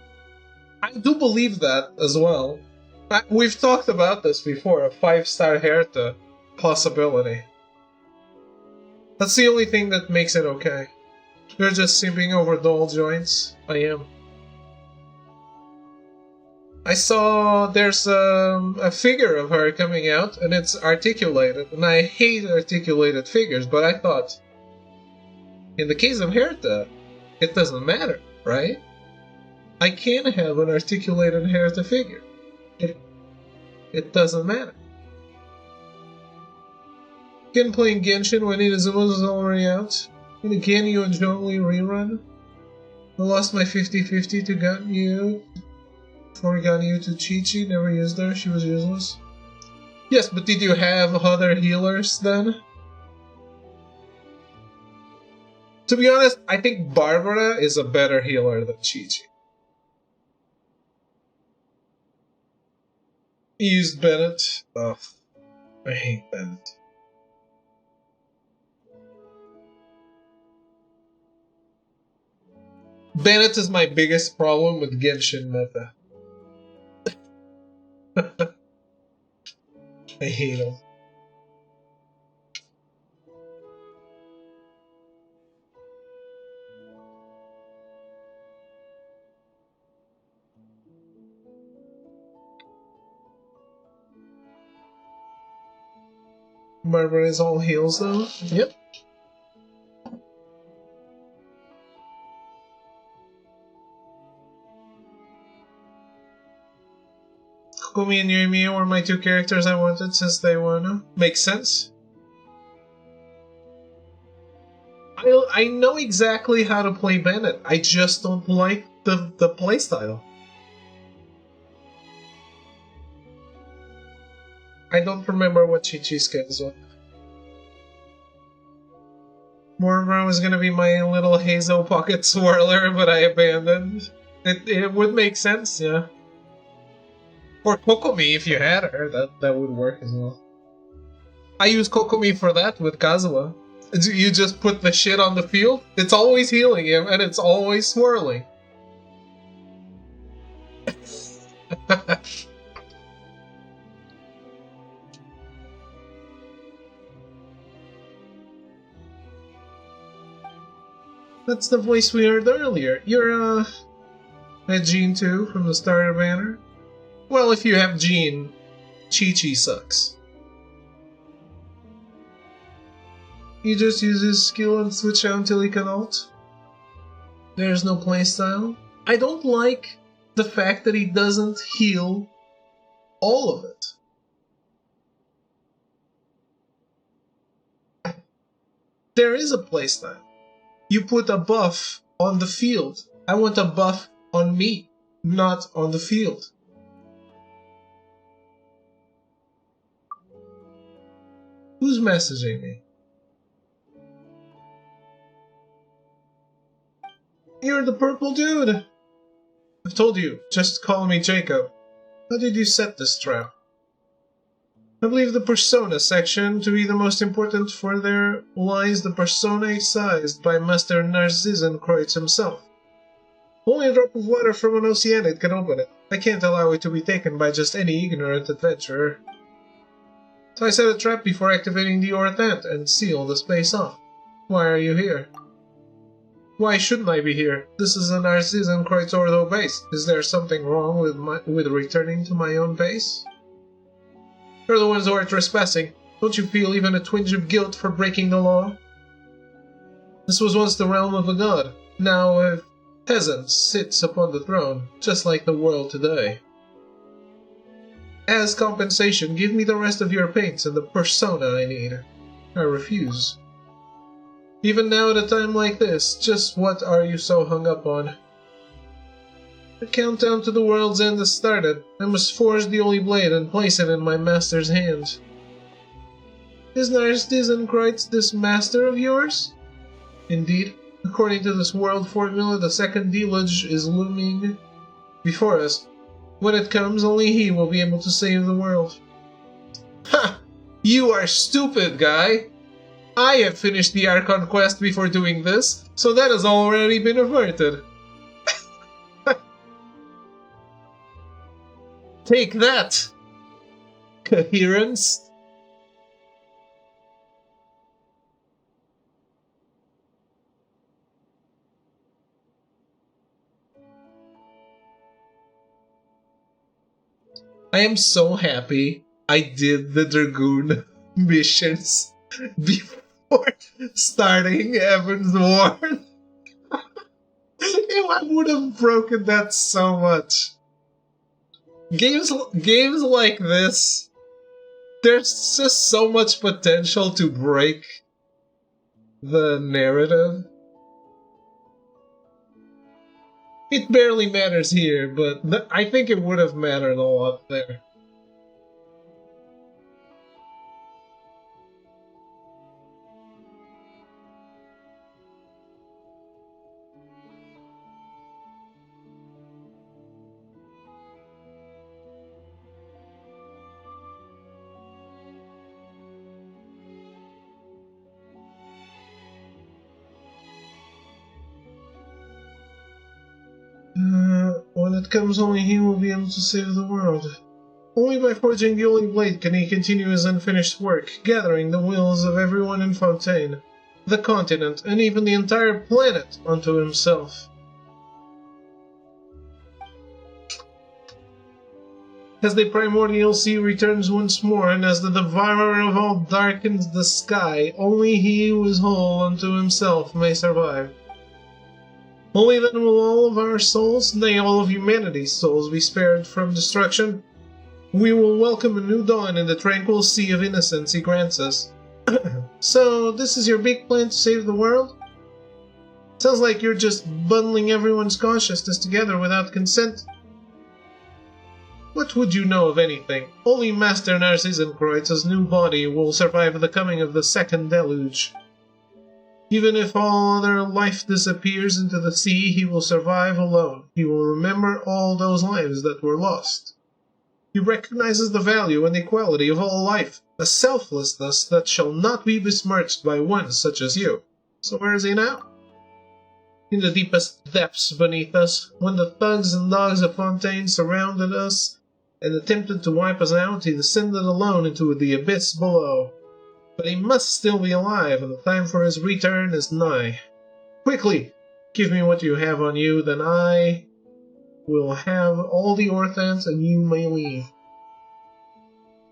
I do believe that as well. We've talked about this before, a 5-star Hertha possibility. That's the only thing that makes it okay. You're just simping over doll joints. I am. I saw there's a figure of her coming out, and it's articulated, and I hate articulated figures, but I thought, in the case of Hertha, it doesn't matter, right? I can have an articulated Hertha figure. It doesn't matter. Again playing Genshin when Inazuma was already out. And again you and Zhongli rerun. I lost my 50-50 to Ganyu. Before Ganyu to Chi-Chi, never used her, she was useless. Yes, but did you have other healers then? To be honest, I think Barbara is a better healer than Chi-Chi. He used Bennett. Ugh, I hate Bennett. Bennett is my biggest problem with Genshin meta. I hate him. Barbara is all heals though? Yep. Kokumi and Yuimiya were my two characters I wanted since day one. Makes sense. I know exactly how to play Bennett. I just don't like the playstyle. I don't remember what Chi-Chi's skills were. Mormon was gonna be my little Hazo pocket swirler, but I abandoned. It would make sense, yeah. Or Kokomi if you had her, that would work as well. I use Kokomi for that with Kazuha. You just put the shit on the field, it's always healing him, and it's always swirling. That's the voice we heard earlier. You're, at Jean too, from the starter banner? Well, if you have Jean, Chi-Chi sucks. He just uses skill and switch out until he can ult. There's no playstyle. I don't like the fact that he doesn't heal all of it. There is a playstyle. You put a buff on the field. I want a buff on me, not on the field. Who's messaging me? You're the purple dude! I've told you, just call me Jacob. How did you set this trap? I believe the persona section to be the most important, for there lies the persona sized by Master Narcissenkreuz himself. Only a drop of water from an oceanid can open it. I can't allow it to be taken by just any ignorant adventurer. So I set a trap before activating the Orthant and seal the space off. Why are you here? Why shouldn't I be here? This is a Narcissenkreuz Ordo base. Is there something wrong with returning to my own base? You're the ones who are trespassing. Don't you feel even a twinge of guilt for breaking the law? This was once the realm of a god. Now a peasant sits upon the throne, just like the world today. As compensation, give me the rest of your paints and the persona I need. I refuse. Even now at a time like this, just what are you so hung up on? The countdown to the world's end has started. I must forge the Holy Blade and place it in my master's hands. Is Narcissenkreuz this master of yours? Indeed. According to this world formula, the second deluge is looming before us. When it comes, only he will be able to save the world. Ha! You are stupid, guy! I have finished the Archon quest before doing this, so that has already been averted. Take that! Coherence? I am so happy I did the Dragoon missions before starting Evan's Ward. I would have broken that so much. Games like this, there's just so much potential to break the narrative. It barely matters here, but I think it would have mattered a lot there. when it comes, only he will be able to save the world. Only by forging the Holy Blade can he continue his unfinished work, gathering the wills of everyone in Fontaine, the continent, and even the entire planet onto himself. As the primordial sea returns once more, and as the devourer of all darkens the sky, only he who is whole unto himself may survive. Only then will all of our souls, nay, all of humanity's souls, be spared from destruction. We will welcome a new dawn in the tranquil sea of innocence he grants us. So, this is your big plan to save the world? Sounds like you're just bundling everyone's consciousness together without consent. What would you know of anything? Only Master Narcissenkreuz's new body will survive the coming of the second deluge. Even if all other life disappears into the sea, he will survive alone. He will remember all those lives that were lost. He recognizes the value and equality of all life, a selflessness that shall not be besmirched by one such as you. So where is he now? In the deepest depths beneath us, when the thugs and dogs of Fontaine surrounded us and attempted to wipe us out, he descended alone into the abyss below. But he must still be alive, and the time for his return is nigh. Quickly, give me what you have on you, then I will have all the Orthans and you may leave.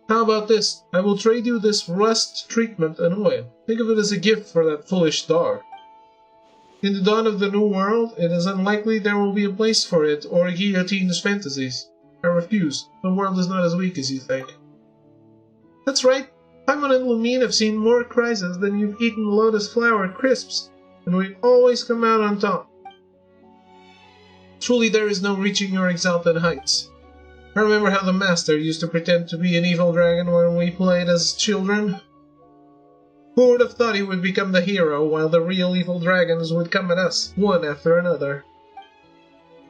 How about this? I will trade you this rust treatment and oil. Think of it as a gift for that foolish dog. In the dawn of the new world, it is unlikely there will be a place for it or Guillotine's fantasies. I refuse. The world is not as weak as you think. That's right. Paimon and Lumine have seen more crises than you've eaten lotus flower crisps, and we always come out on top. Truly there is no reaching your exalted heights. I remember how the Master used to pretend to be an evil dragon when we played as children. Who would have thought he would become the hero, while the real evil dragons would come at us, one after another?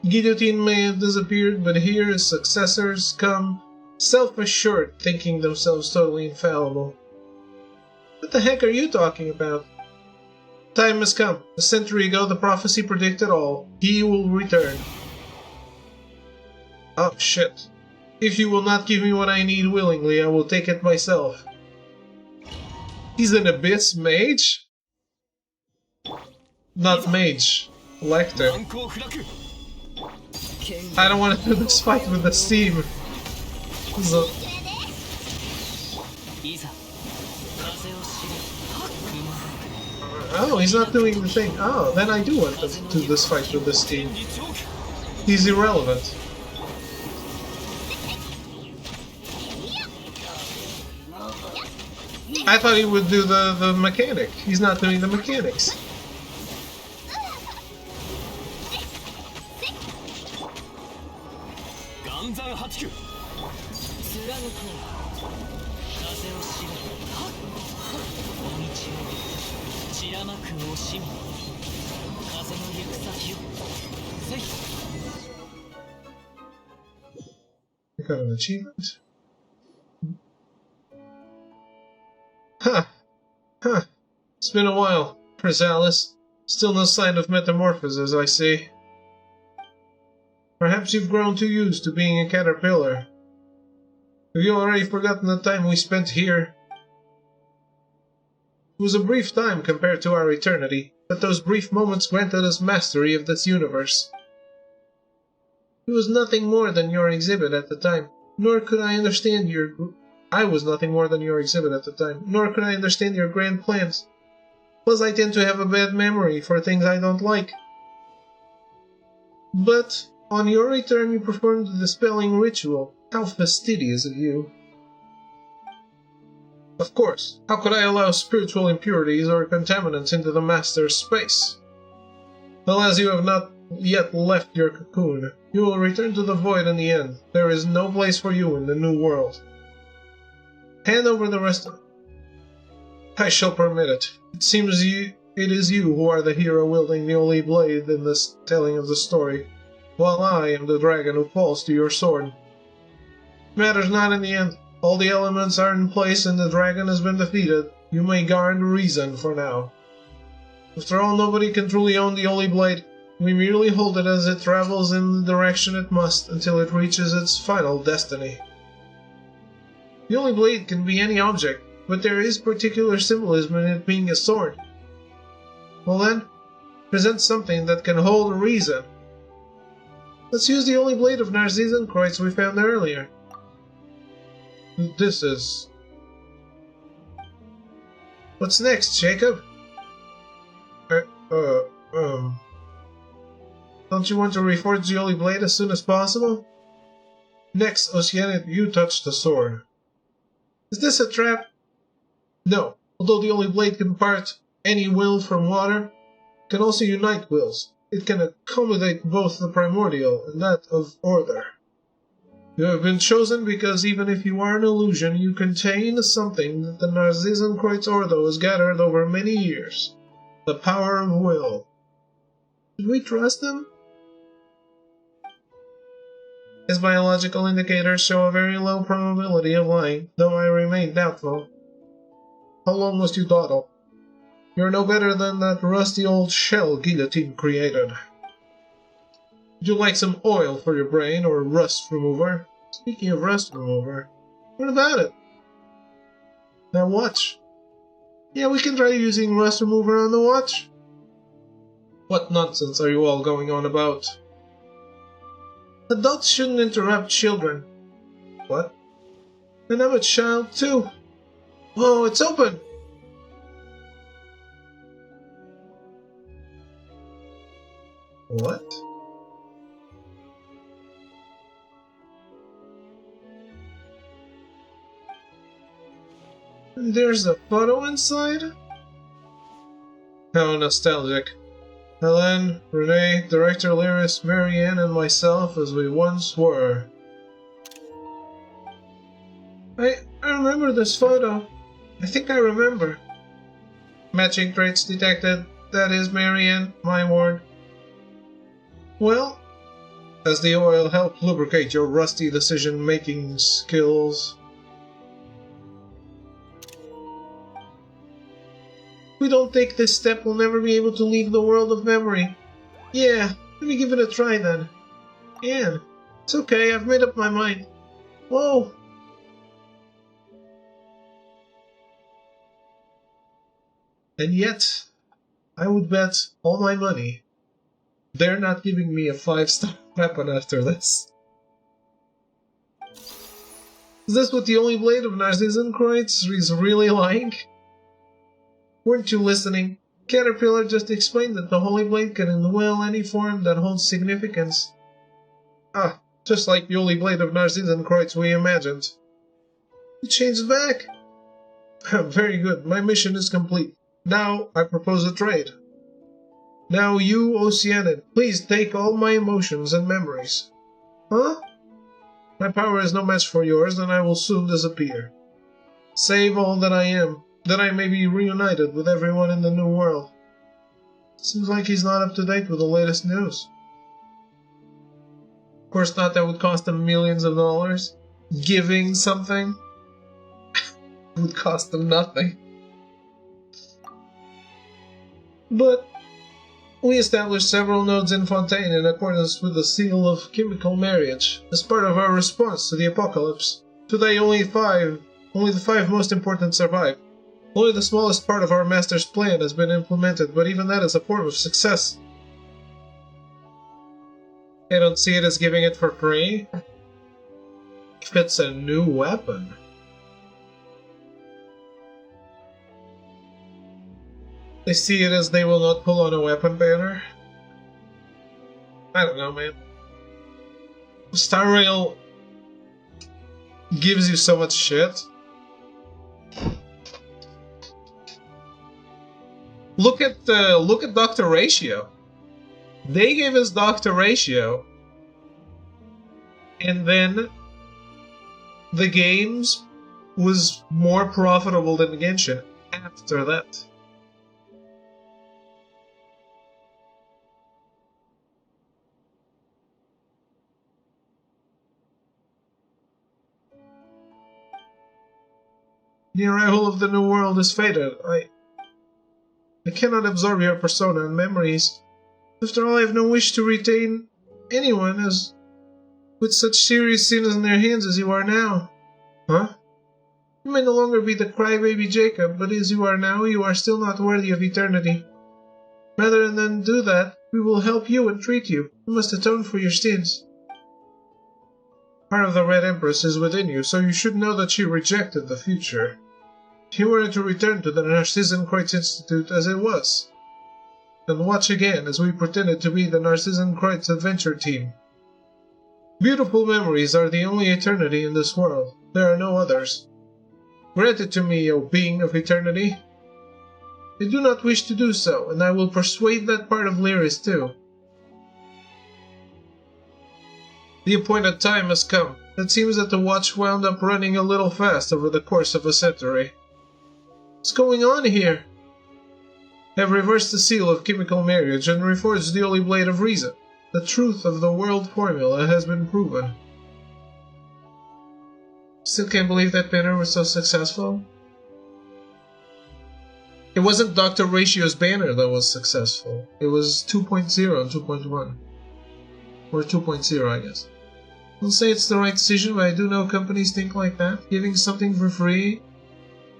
Guillotine may have disappeared, but here his successors come, self-assured, thinking themselves totally infallible. What the heck are you talking about? Time has come. A century ago the prophecy predicted all. He will return. Oh shit. If you will not give me what I need willingly, I will take it myself. He's an abyss mage? Not mage. Lecter. I don't want to do this fight with the steam. So... Oh, he's not doing the thing. Oh, then I do want to do this fight with the steam. He's irrelevant. I thought he would do the mechanic. He's not doing the mechanics. I got an achievement. Huh. It's been a while, Chrysalis. Still no sign of metamorphosis, I see. Perhaps you've grown too used to being a caterpillar. Have you already forgotten the time we spent here? It was a brief time compared to our eternity, but those brief moments granted us mastery of this universe. It was nothing more than your exhibit at the time, nor could I understand your... I was nothing more than your exhibit at the time, nor could I understand your grand plans. Plus, I tend to have a bad memory for things I don't like. But, on your return you performed the dispelling ritual. How fastidious of you. Of course, how could I allow spiritual impurities or contaminants into the Master's space? Well, as you have not yet left your cocoon, you will return to the void in the end. There is no place for you in the new world. Hand over the rest of it. I shall permit it. It seems it is you who are the hero wielding the holy blade in this telling of the story, while I am the dragon who falls to your sword. Matters not in the end. All the elements are in place and the dragon has been defeated. You may guard reason for now. After all, nobody can truly own the holy blade. We merely hold it as it travels in the direction it must until it reaches its final destiny. The only blade can be any object, but there is particular symbolism in it being a sword. Well then, present something that can hold reason. Let's use the only blade of Narzizenkreuz we found earlier. This is... What's next, Jacob? Don't you want to reforge the Holy Blade as soon as possible? Next, Oceanic, you touch the sword. Is this a trap? No. Although the Holy Blade can part any will from water, it can also unite wills. It can accommodate both the primordial and that of order. You have been chosen because even if you are an illusion, you contain something that the Narzizenkreuz Ordo has gathered over many years. The power of will. Should we trust him? His biological indicators show a very low probability of lying, though I remain doubtful. How long must you dawdle? You're no better than that rusty old shell Guillotine created. Would you like some oil for your brain, or rust remover? Speaking of rust remover, what about it? That watch? Yeah, we can try using rust remover on the watch. What nonsense are you all going on about? Adults shouldn't interrupt children. What? And I'm a child too. Whoa, it's open! What? There's a photo inside? How nostalgic. Helen, Renee, Director Lyris, Marianne, and myself as we once were. I remember this photo. I think I remember. Matching traits detected. That is Marianne, my ward. Well, does the oil help lubricate your rusty decision-making skills? If we don't take this step, we'll never be able to leave the world of memory. Yeah, let me give it a try then. Anne, it's okay, I've made up my mind. Whoa! And yet, I would bet all my money they're not giving me a 5-star weapon after this. Is this what the only blade of Narzizenkreuz is really like? Weren't you listening? Caterpillar just explained that the Holy Blade can indwell any form that holds significance. Ah, just like the Holy Blade of Narzizenkreuz we imagined. You changed back? Very good, my mission is complete. Now I propose a trade. Now you, Oceanic, please take all my emotions and memories. Huh? My power is no match for yours, and I will soon disappear. Save all that I am, that I may be reunited with everyone in the new world. Seems like he's not up to date with the latest news. Of course not, that would cost him millions of dollars. Giving something would cost him nothing. But we established several nodes in Fontaine in accordance with the seal of chemical marriage, as part of our response to the apocalypse. Today only the 5 most important survive. Only the smallest part of our master's plan has been implemented, but even that is a form of success. I don't see it as giving it for free. If it's a new weapon. They see it as they will not pull on a weapon banner. I don't know, man. Star Rail gives you so much shit. Look at Dr. Ratio. They gave us Dr. Ratio, and then the games was more profitable than Genshin after that. The arrival of the new world is fated. I cannot absorb your persona and memories. After all, I have no wish to retain anyone as with such serious sins in their hands as you are now. Huh? You may no longer be the crybaby Jacob, but as you are now, you are still not worthy of eternity. Rather than do that, we will help you and treat you. You must atone for your sins. Part of the Red Empress is within you, so you should know that she rejected the future. You were to return to the Narcissan Kreutz Institute as it was. And watch again as we pretended to be the Narcissan Kreutz adventure team. Beautiful memories are the only eternity in this world. There are no others. Grant it to me, O being of eternity. I do not wish to do so, and I will persuade that part of Lyris too. The appointed time has come. It seems that the watch wound up running a little fast over the course of a century. What's going on here? I have reversed the seal of chemical marriage and reforged the Holy Blade of Reason. The truth of the world formula has been proven. Still can't believe that banner was so successful. It wasn't Dr. Ratio's banner that was successful. It was 2.0 and 2.1. Or 2.0, I guess. I don't say it's the right decision, but I do know companies think like that. Giving something for free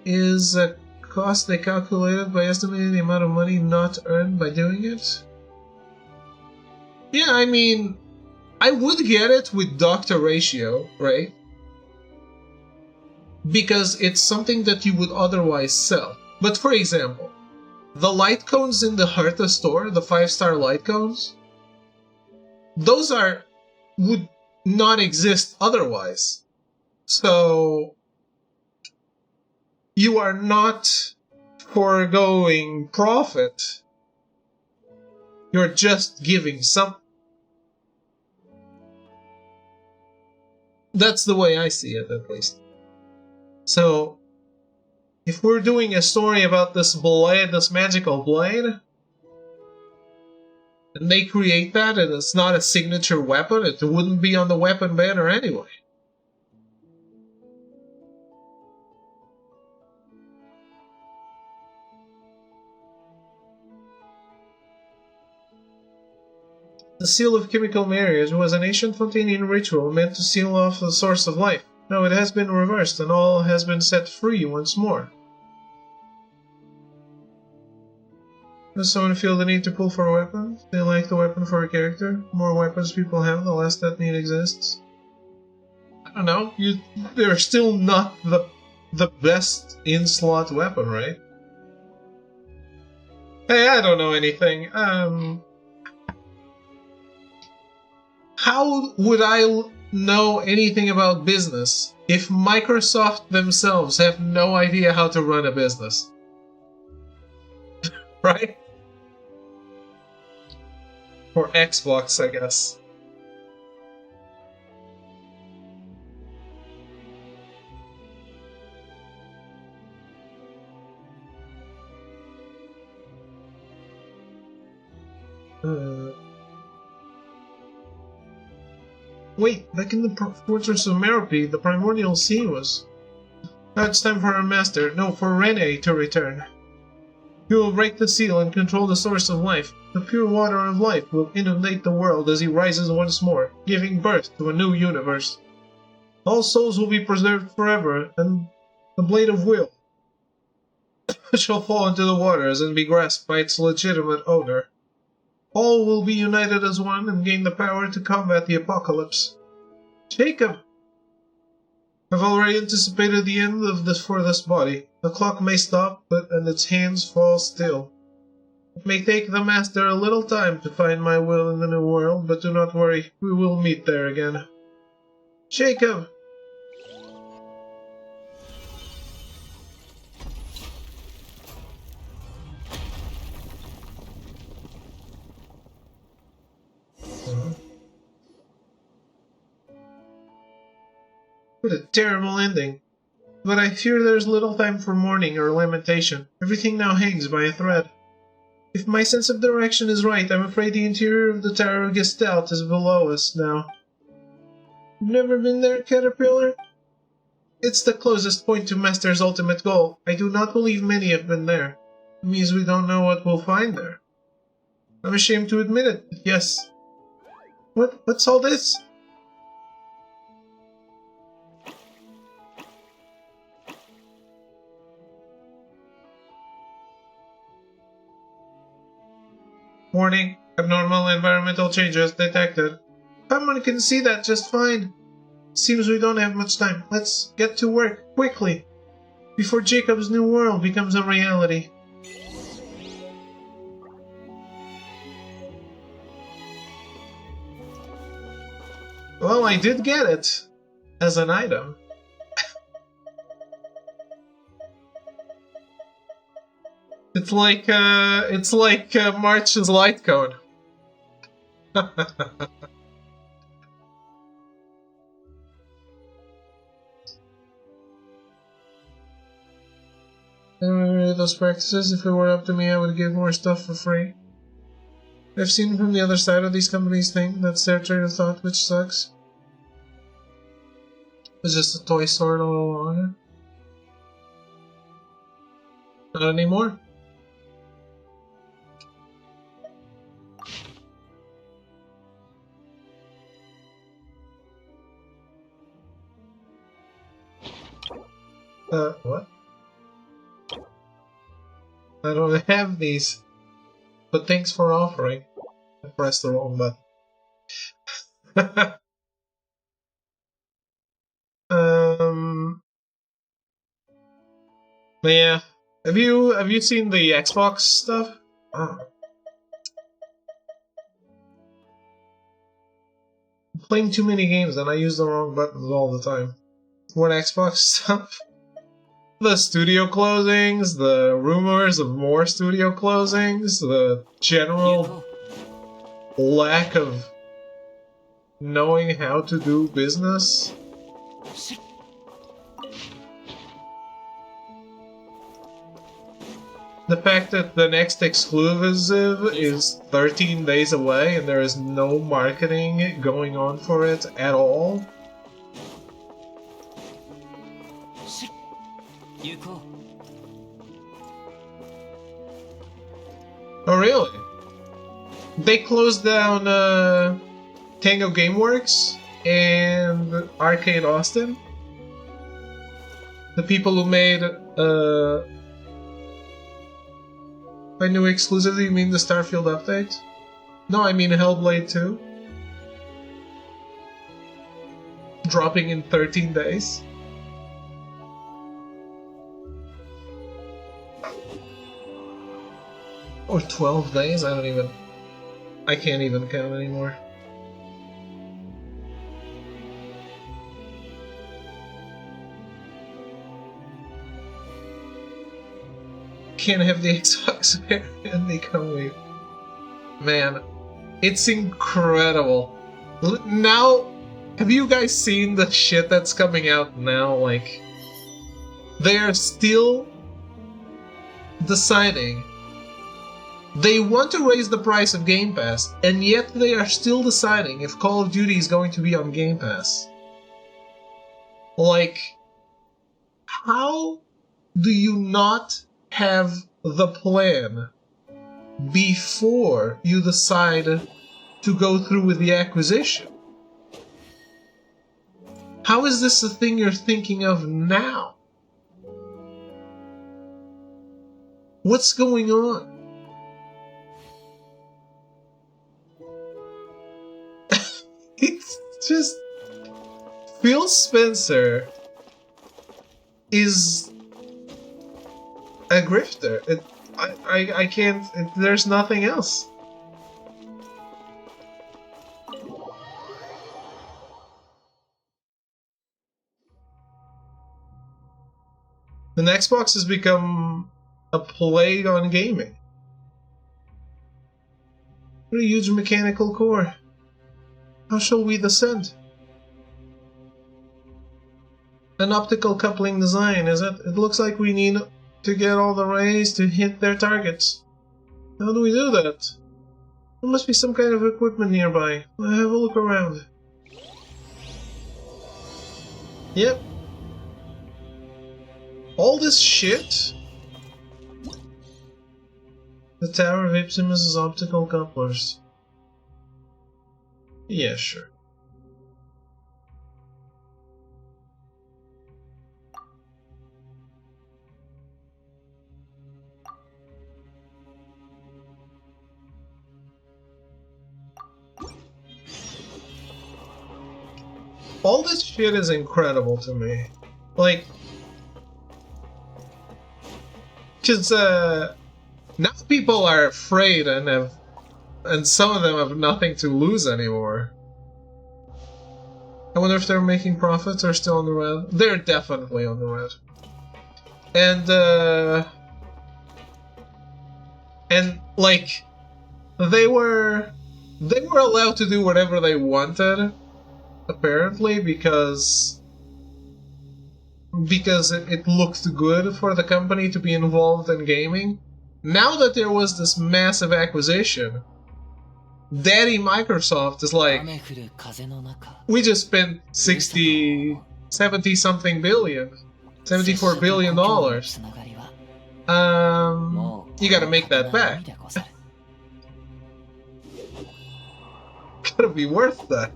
is a cost they calculated by estimating the amount of money not earned by doing it. Yeah, I mean, I would get it with Dr. Ratio, right? Because it's something that you would otherwise sell. But for example, the light cones in the Hertha store, the 5-star light cones, those would not exist otherwise. So you are not foregoing profit. You're just giving some. That's the way I see it, at least. So if we're doing a story about this blade, this magical blade, and they create that and it's not a signature weapon, it wouldn't be on the weapon banner anyway. The seal of chemical marriage was an ancient Fontanian ritual meant to seal off the source of life. Now it has been reversed and all has been set free once more. Does someone feel the need to pull for a weapon? They like the weapon for a character? The more weapons people have, the less that need exists. I don't know. They're still not the best in-slot weapon, right? Hey, I don't know anything. How would I know anything about business if Microsoft themselves have no idea how to run a business? Right? Or Xbox, I guess. Wait, back in the Fortress of Merope, the primordial sea was... Now it's time for our master, no, for Rene to return. He will break the seal and control the source of life. The pure water of life will inundate the world as he rises once more, giving birth to a new universe. All souls will be preserved forever, and the Blade of Will shall fall into the waters and be grasped by its legitimate owner. All will be united as one and gain the power to combat the apocalypse. Jacob! I've already anticipated the end of this for this body. The clock may stop, and its hands fall still. It may take the Master a little time to find my will in the new world, but do not worry, we will meet there again. Jacob! What a terrible ending. But I fear there's little time for mourning or lamentation. Everything now hangs by a thread. If my sense of direction is right, I'm afraid the interior of the Tower of Gestalt is below us now. You've never been there, Caterpillar? It's the closest point to Master's ultimate goal. I do not believe many have been there. It means we don't know what we'll find there. I'm ashamed to admit it, but yes. What's all this? Warning, abnormal environmental changes detected. Someone can see that just fine. Seems we don't have much time. Let's get to work, quickly, before Jacob's new world becomes a reality. Well, I did get it as an item. It's like March's light cone. I don't agree with those practices. If it were up to me, I would give more stuff for free. I've seen from the other side of these companies think that's their train of thought, which sucks. It's just a toy sword all along. Not anymore. What? I don't have these. But thanks for offering. I pressed the wrong button. But yeah. Have you seen the Xbox stuff? Oh. I'm playing too many games and I use the wrong buttons all the time. What Xbox stuff? The studio closings, the rumors of more studio closings, the general lack of knowing how to do business. The fact that the next exclusive is 13 days away and there is no marketing going on for it at all. Oh really? They closed down Tango Gameworks and Arcade Austin. The people who made by new exclusive, you mean the Starfield update? No, I mean Hellblade 2. Dropping in 13 days. Or 12 days? I can't even count anymore. Can't have the Xbox and they come with. Man, it's incredible. Now, have you guys seen the shit that's coming out now? Like, they are still deciding. They want to raise the price of Game Pass, and yet they are still deciding if Call of Duty is going to be on Game Pass. Like, how do you not have the plan before you decide to go through with the acquisition? How is this a thing you're thinking of now? What's going on? It's just... Phil Spencer is a grifter. I can't... there's nothing else. And Xbox has become a plague on gaming. What a huge mechanical core. How shall we descend? An optical coupling design, is it? It looks like we need to get all the rays to hit their targets. How do we do that? There must be some kind of equipment nearby. I'll have a look around. Yep. All this shit The Tower of Ipsimus is optical couplers. Yeah, sure. All this shit is incredible to me. Like, because now people are afraid and some of them have nothing to lose anymore. I wonder if they're making profits or still on the red. They're definitely on the red. And like they were allowed to do whatever they wanted, apparently, because it looked good for the company to be involved in gaming. Now that there was this massive acquisition, Daddy Microsoft is like, we just spent 70 something billion, $74 billion. You gotta make that back. Gotta be worth that,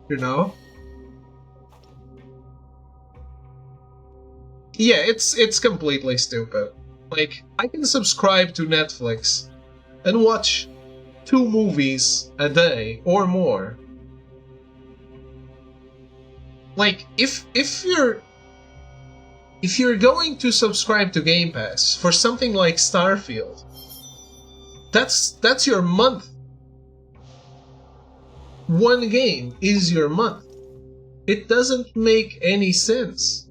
you know? Yeah, it's completely stupid. Like, I can subscribe to Netflix and watch 2 movies a day or more. Like, if you're going to subscribe to Game Pass for something like Starfield, that's your month. One game is your month. It doesn't make any sense.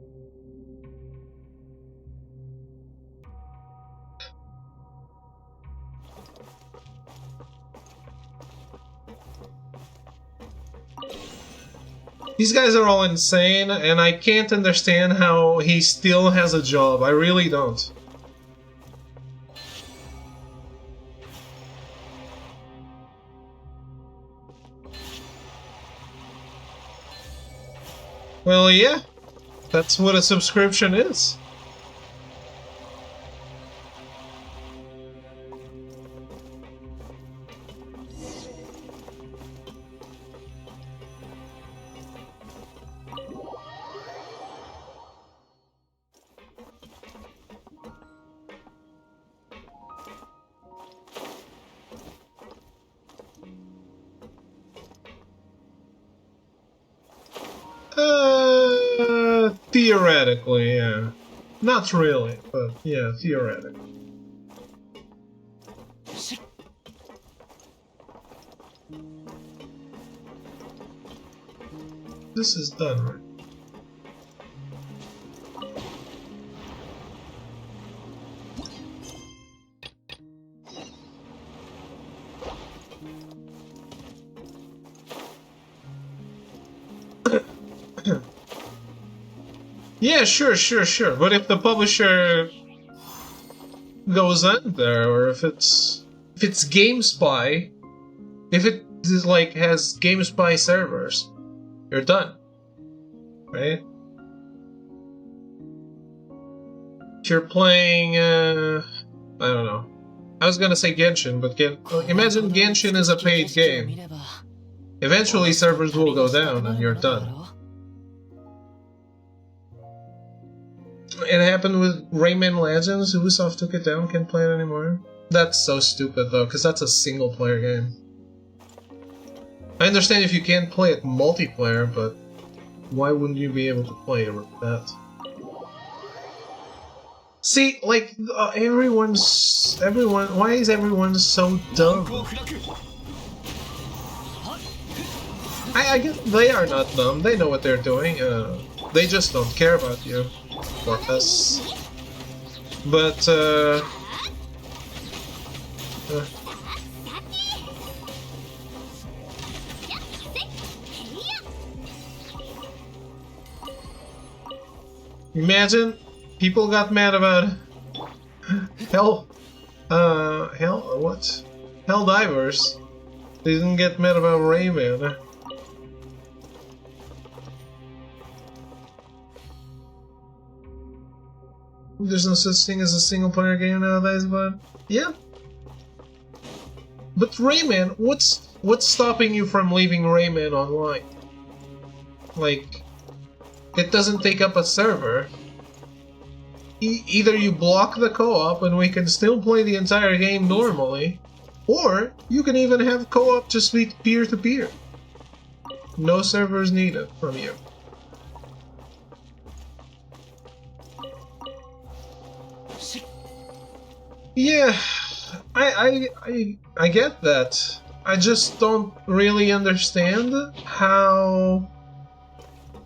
These guys are all insane, and I can't understand how he still has a job. I really don't. Well, yeah. That's what a subscription is. Theoretically, yeah. Not really, but yeah, theoretically. This is done, right? Yeah, sure. But if the publisher goes under, or if it's GameSpy, if it is like has GameSpy servers, you're done, right? If you're playing, I don't know. I was gonna say Genshin, but imagine Genshin is a paid game. Eventually, servers will go down, and you're done. It happened with Rayman Legends. Ubisoft took it down, can't play it anymore. That's so stupid though, because that's a single player game. I understand if you can't play it multiplayer, but why wouldn't you be able to play it with that? See, like, everyone, why is everyone so dumb? I guess they are not dumb, they know what they're doing, they just don't care about you. Or us. But, imagine people got mad about Helldivers. They didn't get mad about Rayman. There's no such thing as a single player game nowadays, but yeah. But Rayman, what's stopping you from leaving Rayman online? Like, it doesn't take up a server. Either you block the co-op and we can still play the entire game normally, or you can even have co-op just be peer-to-peer. No servers needed from you. Yeah, I get that. I just don't really understand how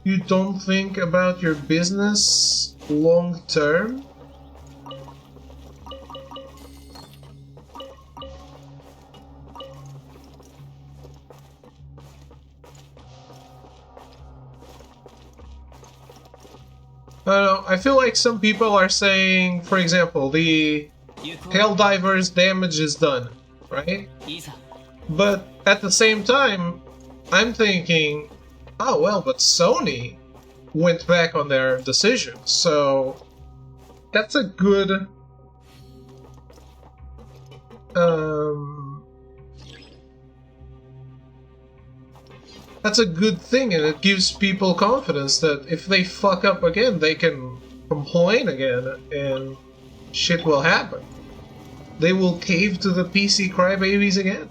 you don't think about your business long term. I don't know, I feel like some people are saying, for example, the Helldiver's damage is done, right? But at the same time, I'm thinking, oh well, but Sony went back on their decision, so that's a good that's a good thing, and it gives people confidence that if they fuck up again, they can complain again, and shit will happen. They will cave to the PC crybabies again.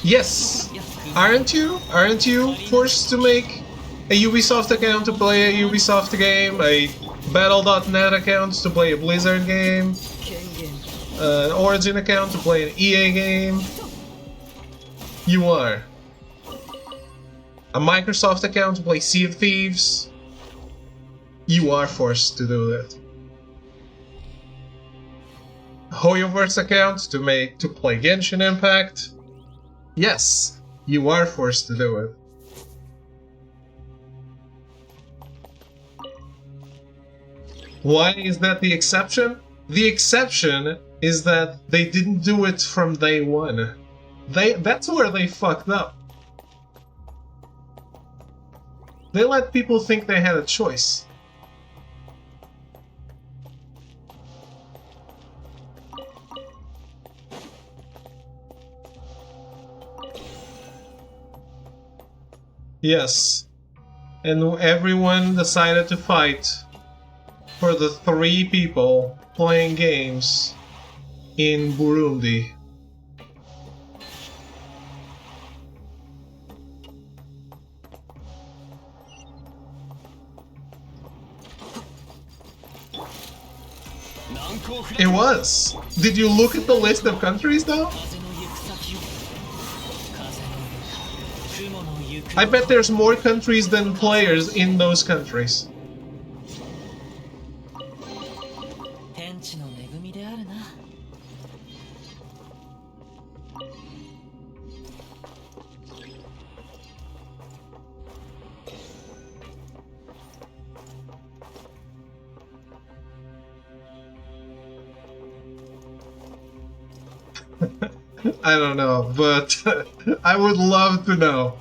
Yes! Aren't you? Aren't you forced to make a Ubisoft account to play a Ubisoft game, a Battle.net account to play a Blizzard game, an Origin account to play an EA game? You are. A Microsoft account to play Sea of Thieves? You are forced to do that. A Hoyoverse account to play Genshin Impact? Yes, you are forced to do it. Why is that the exception? The exception is that they didn't do it from day one. That's where they fucked up. They let people think they had a choice. Yes, and everyone decided to fight for the 3 people playing games in Burundi. It was! Did you look at the list of countries though? I bet there's more countries than players in those countries. I don't know, but I would love to know.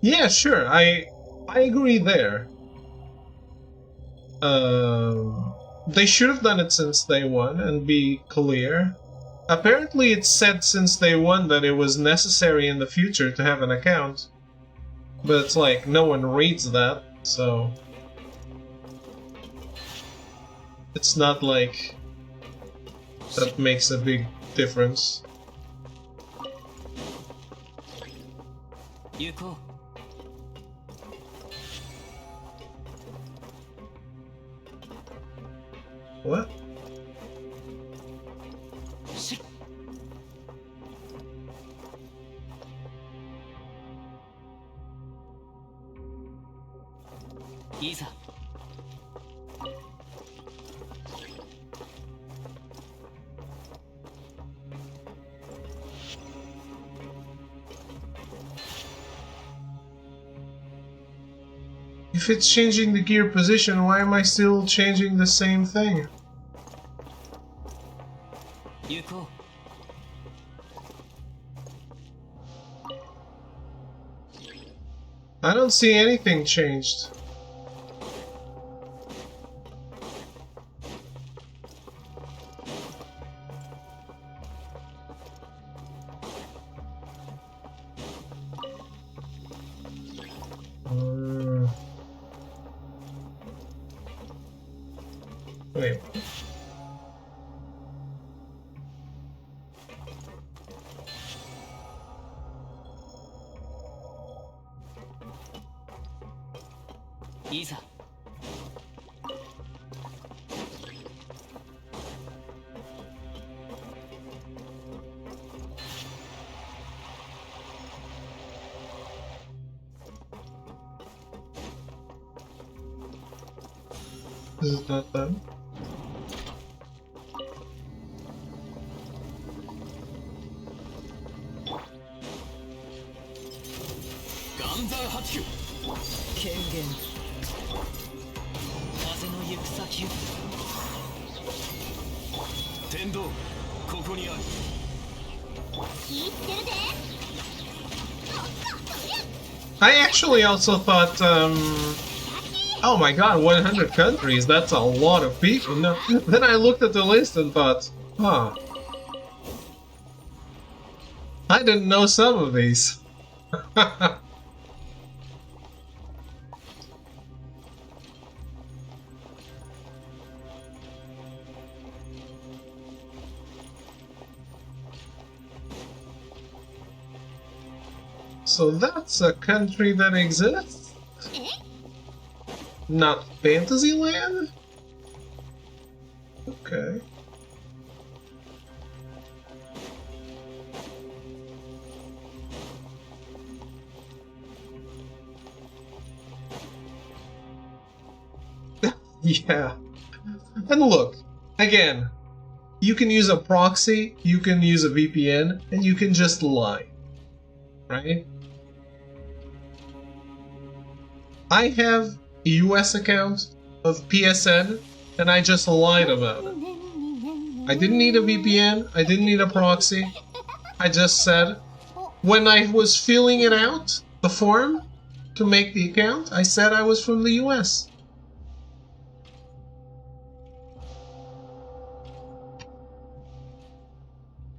Yeah, sure, I agree there. They should have done it since day one and be clear. Apparently it's said since day one that it was necessary in the future to have an account. But it's like, no one reads that, so... It's not like... that makes a big difference. What? If it's changing the gear position, why am I still changing the same thing? 行こ I don't see anything changed. Wait. ういざ This is not done. 岩山八九権限風の行く先を 天道ここにある 気ぃつけるで。 I actually also thought, oh my god, 100 countries, that's a lot of people. No, then I looked at the list and thought, huh. I didn't know some of these. So that's a country that exists? え Not Fantasyland? Okay. Yeah. And look, again, you can use a proxy, you can use a VPN, and you can just lie. Right? I have a US account of PSN, and I just lied about it. I didn't need a VPN, I didn't need a proxy. I just said, when I was filling it out, the form, to make the account, I said I was from the US.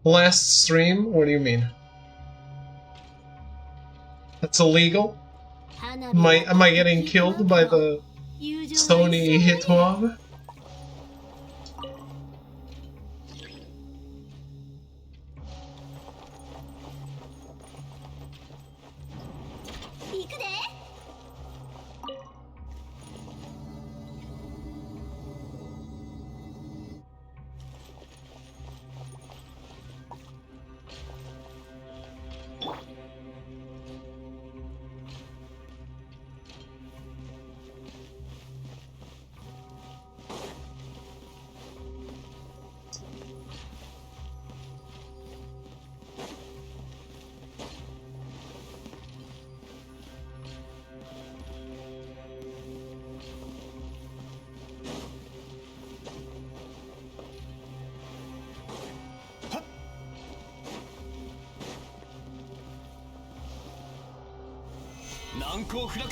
Last stream? What do you mean? That's illegal? Am I getting killed by the Sony Hitwab?難攻不落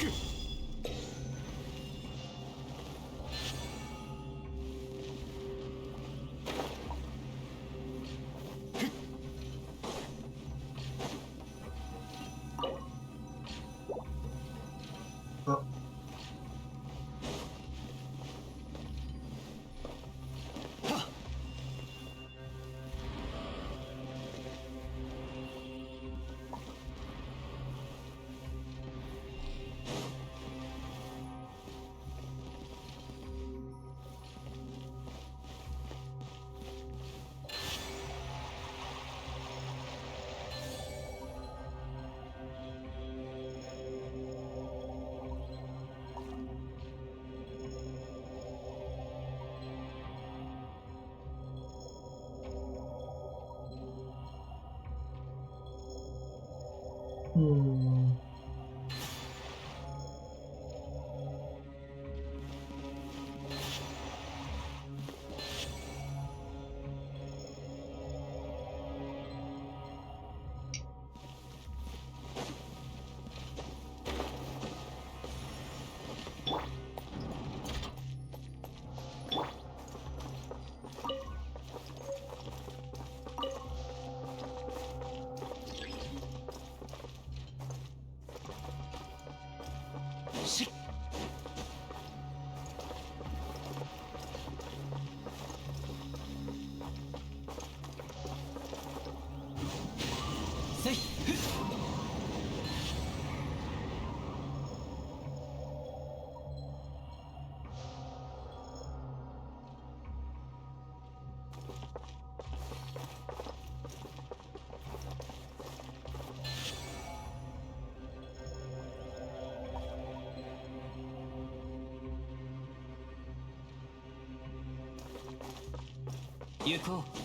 行こう。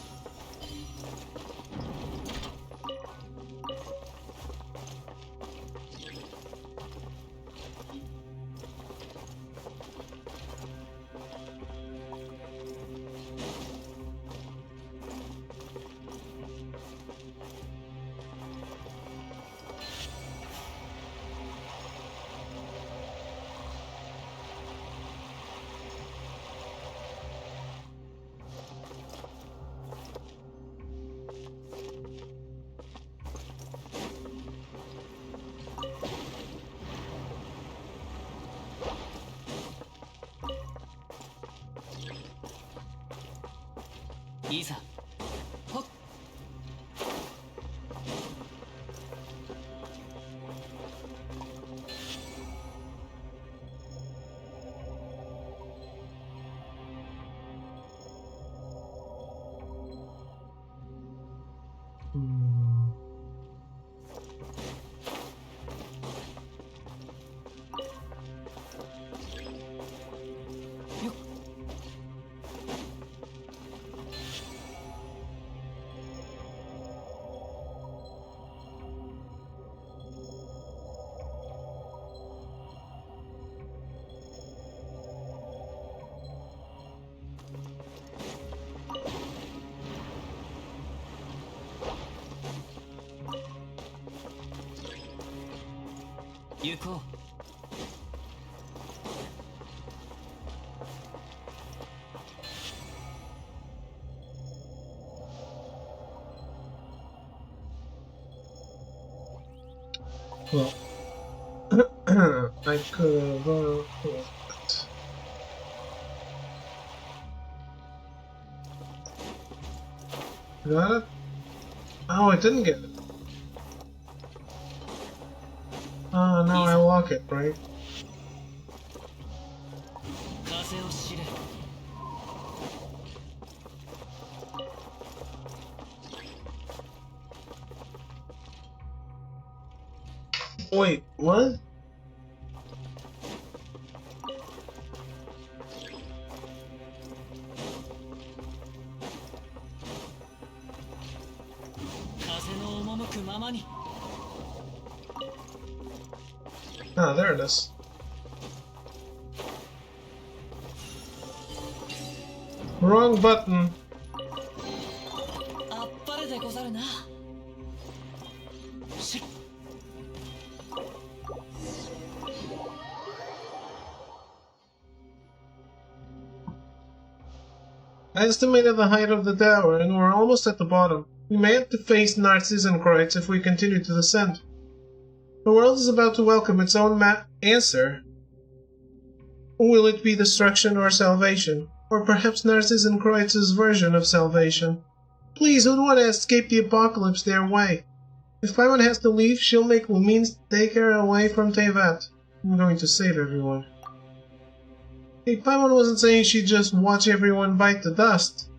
いざ。ほっ。よっ。行こう。Well, I could have got it? Oh, I didn't get it. Ah, now I walk it, right? 風を知れ。 Wait, what? Ah, there it is. Wrong button. あっぱれでござるな。しっ。 I estimated the height of the tower, and we're almost at the bottom. We may have to face Narcissus and Kreutz if we continue to descend. The world is about to welcome its own answer. Will it be destruction or salvation? Or perhaps Narcissus and Kreutz's version of salvation? Please, who'd want to escape the apocalypse their way? If Paimon has to leave, she'll make Lumine take her away from Tevat. I'm going to save everyone. Hey, Paimon wasn't saying she'd just watch everyone bite the dust.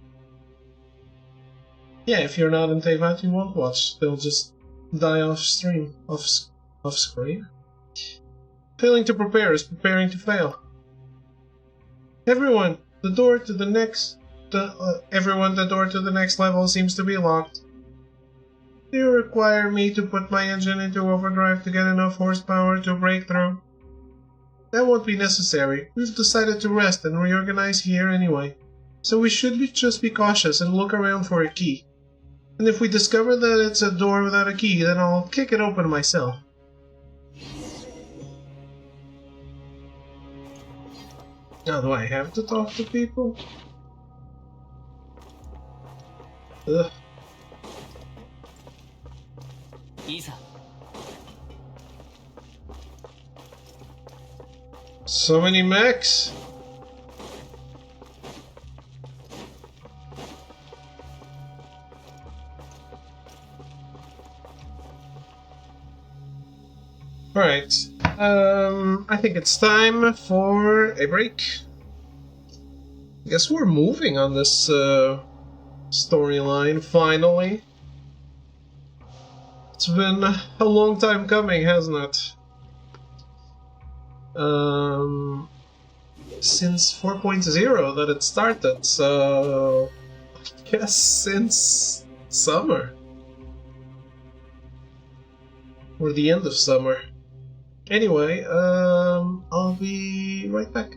Yeah, if you're not in Tevat, you won't watch. They'll just die off stream. Off screen? Failing to prepare is preparing to fail. Everyone, the door to the next level seems to be locked. Do you require me to put my engine into overdrive to get enough horsepower to break through? That won't be necessary. We've decided to rest and reorganize here anyway. So we should just be cautious and look around for a key. And if we discover that it's a door without a key, then I'll kick it open myself. Now, do I have to talk to people? Ugh. So many mechs. Alright, I think it's time for a break. I guess we're moving on this storyline, finally. It's been a long time coming, hasn't it? Since 4.0 that it started, so... Yes, since summer. Or the end of summer. Anyway, I'll be right back.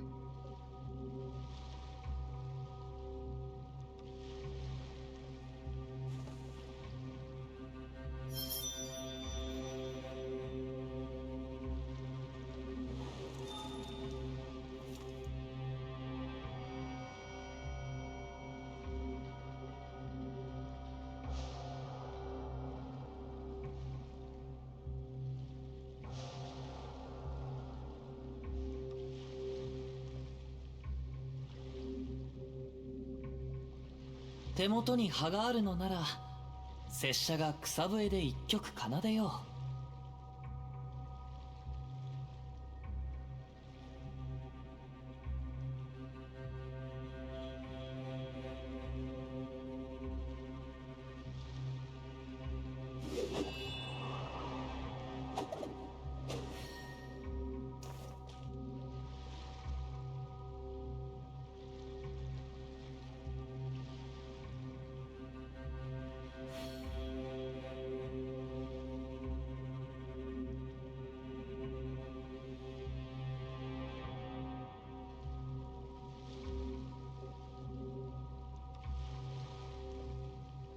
手元に葉があるのなら拙者が草笛で一曲奏でよう。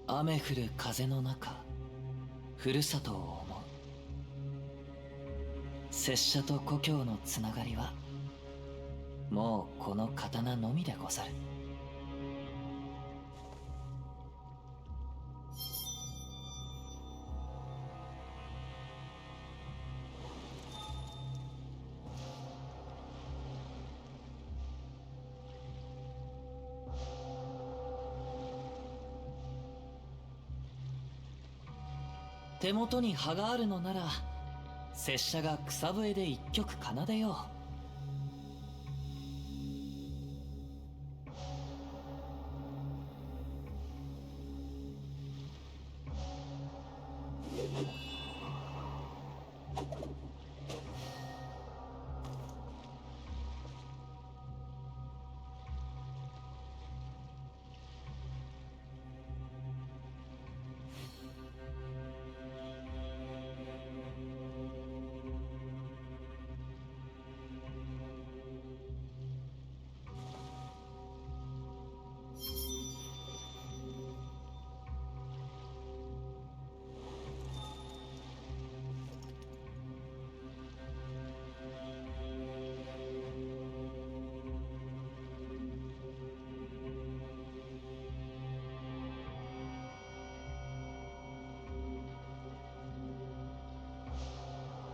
雨降る風の中、ふるさとを思う。拙者と故郷のつながりはもうこの刀のみでござる。手元に葉があるのなら拙者が草笛で一曲奏でよう。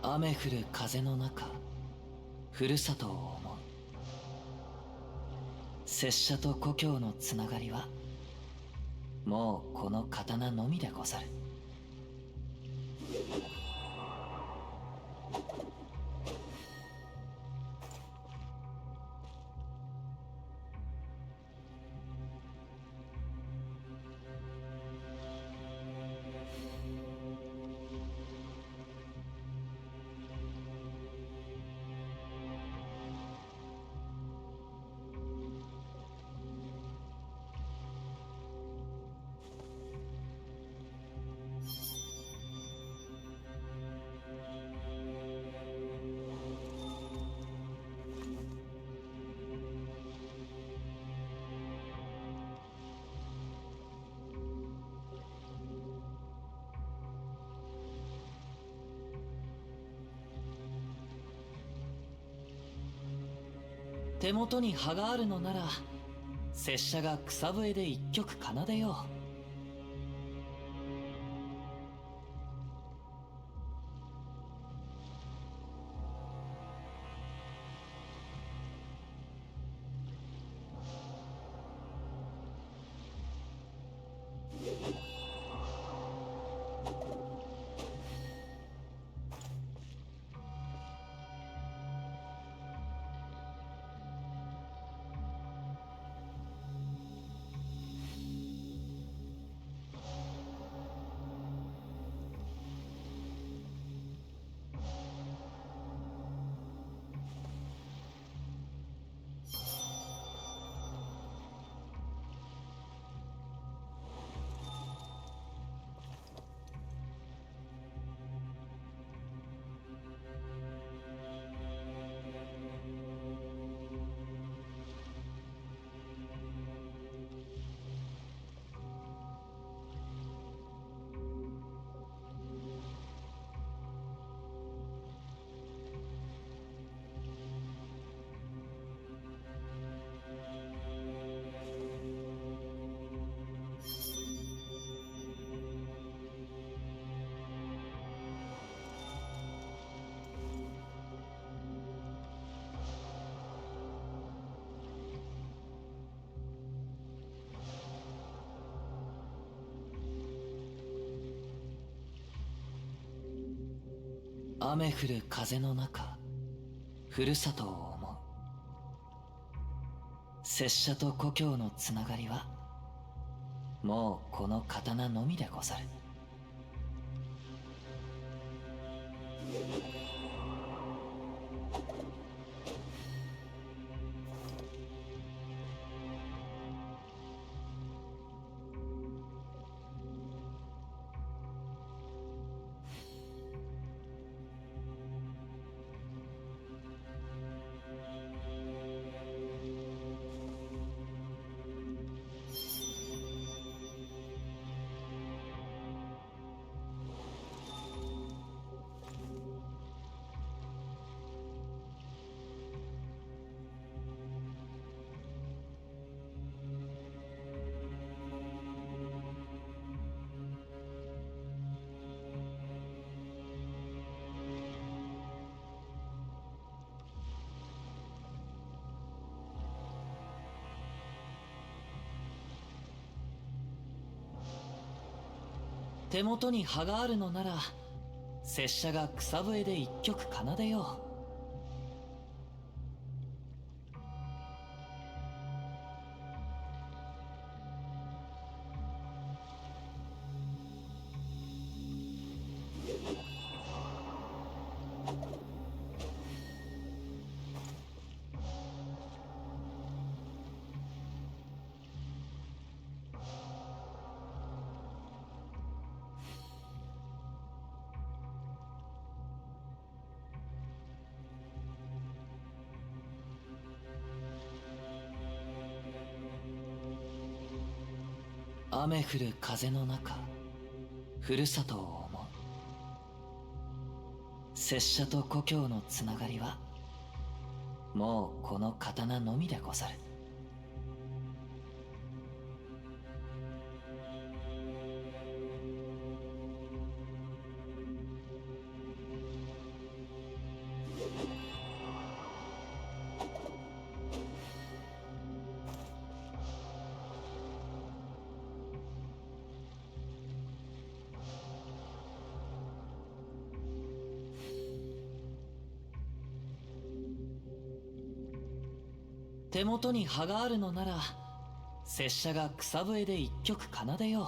雨降る風の中、ふるさとを思う。拙者と故郷のつながりはもうこの刀のみでござる。手元に葉があるのなら拙者が草笛で一曲奏でよう。雨降る風の中、ふるさとを思う。拙者と故郷のつながりはもうこの刀のみでござる。手元に葉があるのなら、拙者が草笛で一曲奏でよう。雨降る風の中、ふるさとを思う。拙者と故郷のつながりはもうこの刀のみでござる。手元に葉があるのなら、拙者が草笛で一曲奏でよう。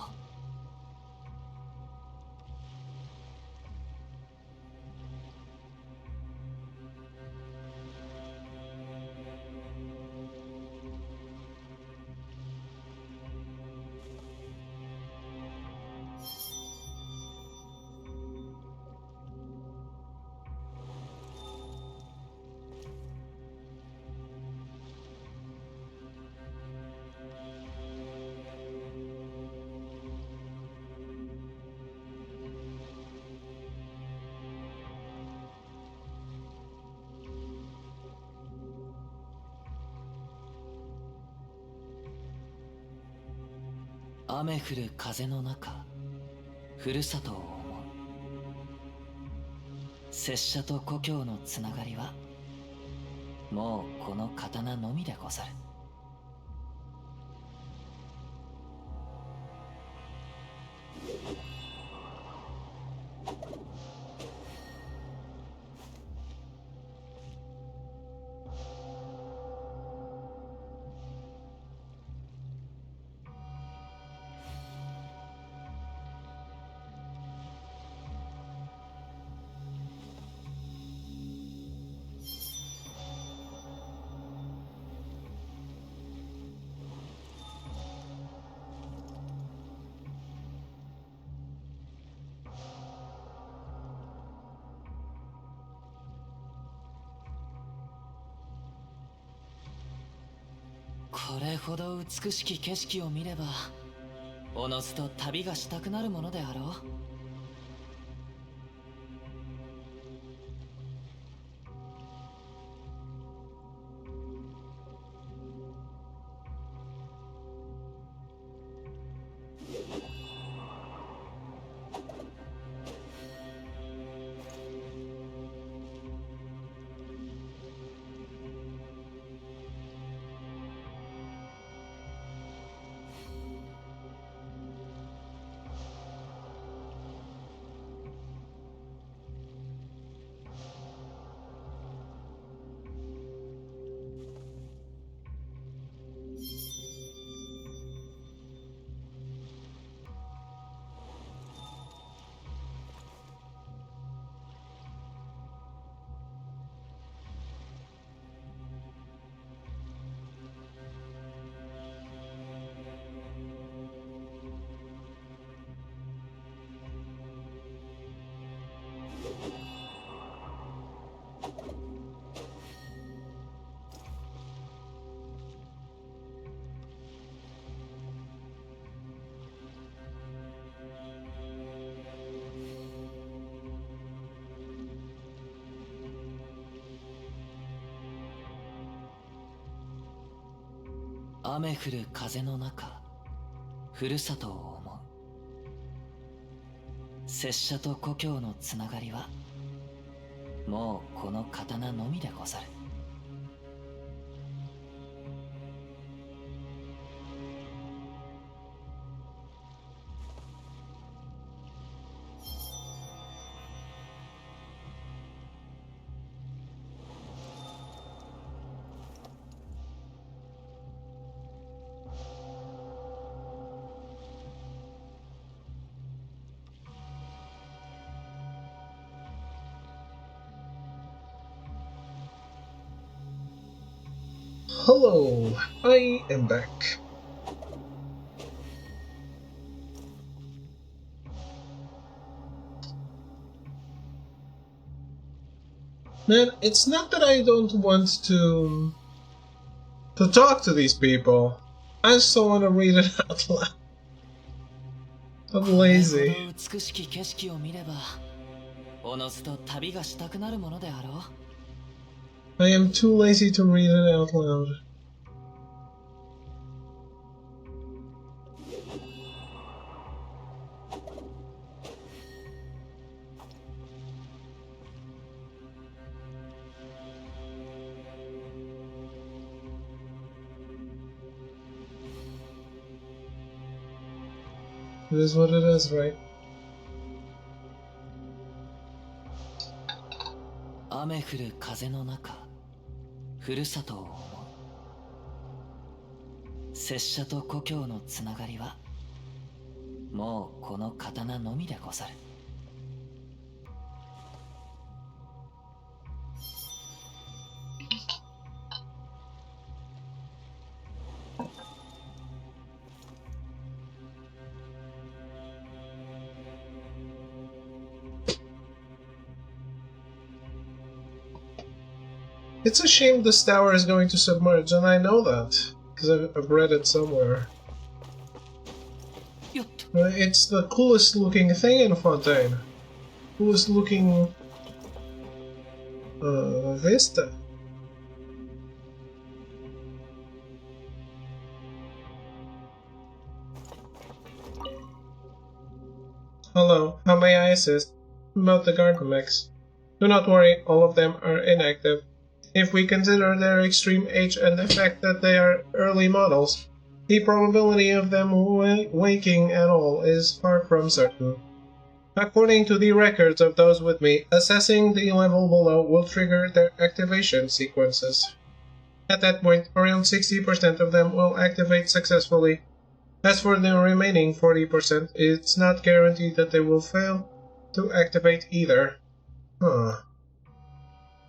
雨降る風の中、ふるさとを思う。拙者と故郷のつながりはもうこの刀のみでござる。これほど美しき景色を見れば、おのずと旅がしたくなるものであろう。雨降る風の中ふるさとを思う。拙者と故郷のつながりはもうこの刀のみでござる。Hello, I am back. Man, it's not that I don't want to talk to these people. I just don't want to read it out loud. I'm lazy. これほど美しき景色を見ればおのずと旅がしたくなるものであろう。I am too lazy to read it out loud. It is what it is, right? 雨降る風の中ふるさとを思う。拙者と故郷のつながりはもうこの刀のみでござる。It's a shame this tower is going to submerge, and I know that, because I've read it somewhere. It's the coolest looking thing in Fontaine. Coolest looking vista. Hello, how may I assist? About the garden mechs. Do not worry, all of them are inactive. If we consider their extreme age and the fact that they are early models, the probability of them waking at all is far from certain. According to the records of those with me, assessing the level below will trigger their activation sequences. At that point, around 60% of them will activate successfully. As for the remaining 40%, it's not guaranteed that they will fail to activate either. Huh.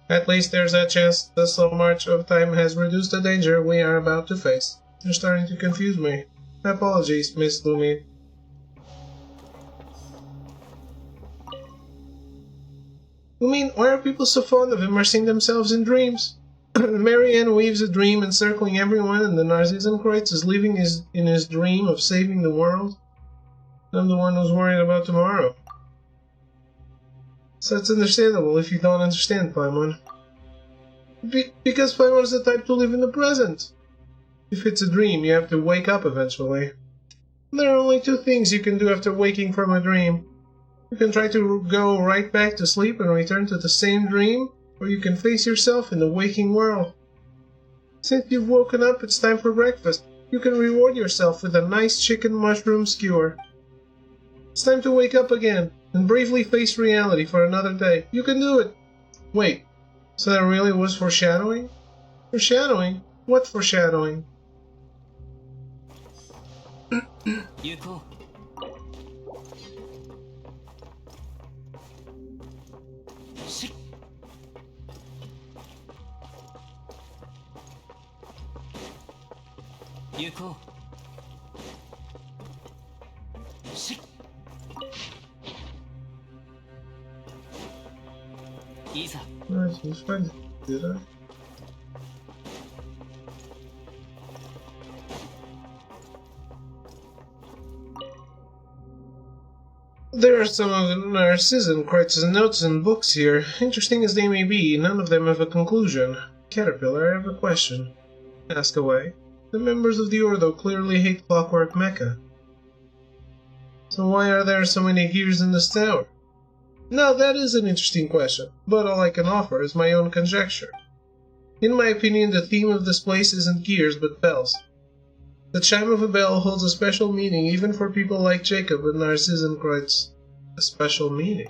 At least there's a chance the slow march of time has reduced the danger we are about to face. You're starting to confuse me. Apologies, Miss Lumi. You mean, why are people so fond of immersing themselves in dreams? Marianne weaves a dream encircling everyone, and the Narcissenkreuz is living in his dream of saving the world. I'm the one who's worried about tomorrow. So it's understandable if you don't understand, Paimon. Because Paimon is the type to live in the present. If it's a dream, you have to wake up eventually. There are only two things you can do after waking from a dream. You can try to go right back to sleep and return to the same dream, or you can face yourself in the waking world. Since you've woken up, it's time for breakfast. You can reward yourself with a nice chicken mushroom skewer. It's time to wake up again and bravely face reality for another day. You can do it! Wait, so that really was foreshadowing? Foreshadowing? What foreshadowing? 行こう。しっ。行こう。しっ。いざ。 Nice, you find it, did I? There are some of the Narcissenkreuz's notes and books here. Interesting as they may be, none of them have a conclusion. Caterpillar, I have a question. Ask away. The members of the Ordo clearly hate Clockwork Mecha. So why are there so many gears in this tower? Now that is an interesting question, but all I can offer is my own conjecture. In my opinion, the theme of this place isn't gears but bells. The chime of a bell holds a special meaning even for people like Jacob and Narcissenkreuz. A special meaning.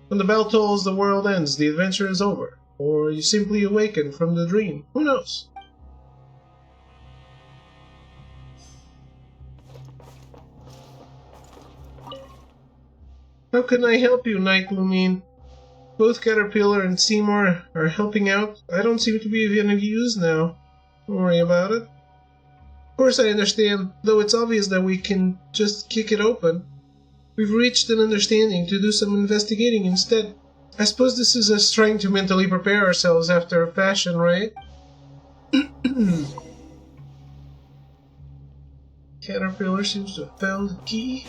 When the bell tolls, the world ends, the adventure is over. Or you simply awaken from the dream. Who knows? How can I help you, Knight Lumine? Both Caterpillar and Seymour are helping out. I don't seem to be of any use now. Don't worry about it. Of course I understand, though it's obvious that we can just kick it open. We've reached an understanding to do some investigating instead. I suppose this is us trying to mentally prepare ourselves after a fashion, right? Caterpillar seems to have found the key.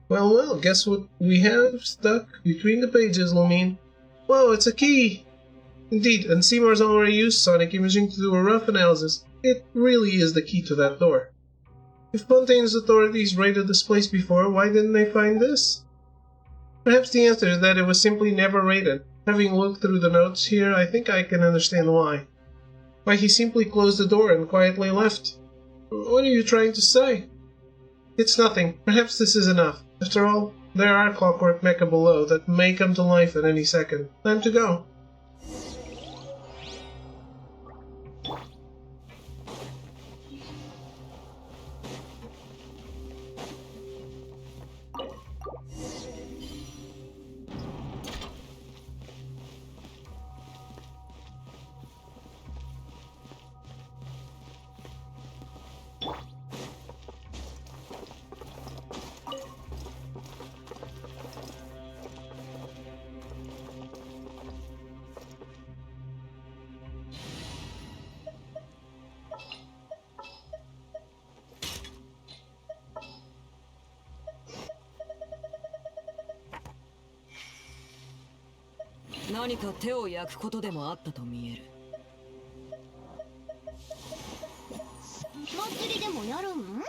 Well, guess what we have stuck between the pages, Lumine? Whoa, it's a key! Indeed, and Seymour's already used sonic imaging to do a rough analysis. It really is the key to that door. If Fontaine's authorities raided this place before, why didn't they find this? Perhaps the answer is that it was simply never raided. Having looked through the notes here, I think I can understand why. Why he simply closed the door and quietly left. What are you trying to say? It's nothing. Perhaps this is enough. After all, there are Clockwork Mecha below that may come to life at any second. Time to go.何か手を焼くことでもあったと見える。祭りでもやるん？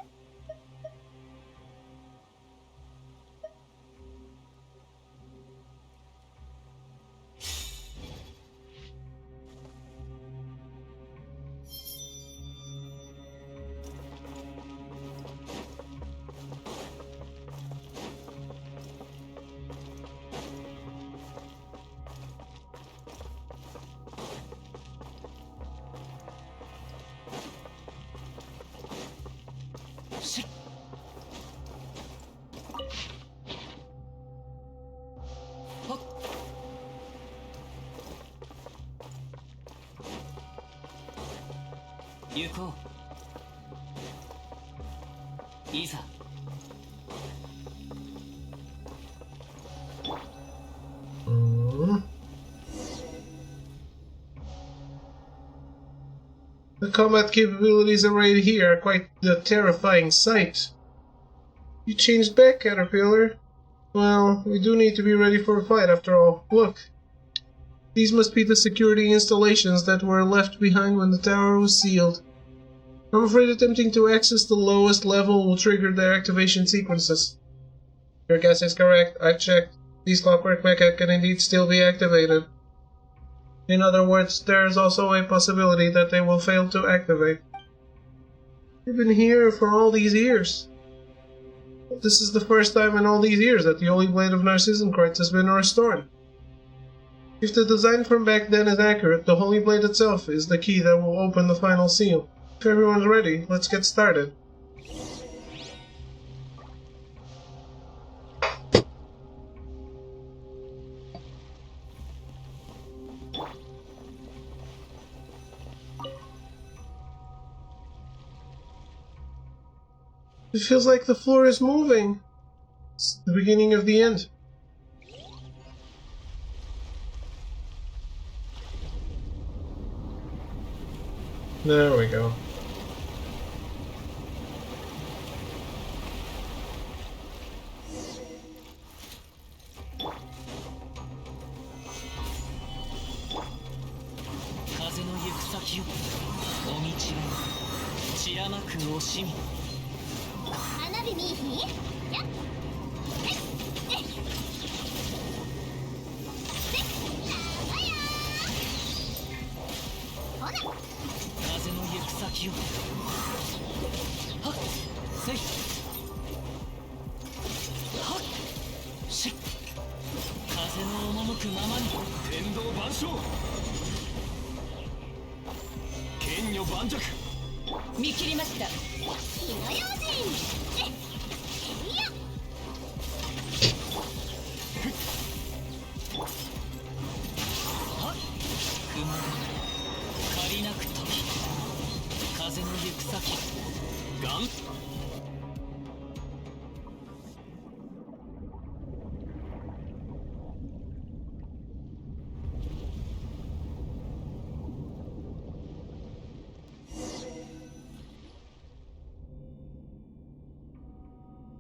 行こう。いざ。The combat capabilities arrayed here are quite the terrifying sight. You changed back, Caterpillar. Well, we do need to be ready for a fight after all. Look. These must be the security installations that were left behind when the tower was sealed. I'm afraid attempting to access the lowest level will trigger their activation sequences. Your guess is correct. I've checked. These Clockwork Mecha can indeed still be activated. In other words, there is also a possibility that they will fail to activate. We've been here for all these years. This is the first time in all these years that the Holy Blade of Narcissenkreuz has been restored. If the design from back then is accurate, the Holy Blade itself is the key that will open the final seal. If everyone's ready, let's get started. It feels like the floor is moving. It's the beginning of the end. There we go. お道は散らまく惜しみ。花火見いひんやっえっえっほな風の行く先を。はっせい。はっしっ。風の赴くままに。天道万象剣女盤石。見切りました。火の用心えっいやはっ熊が借りなく時。風の行く先。ガン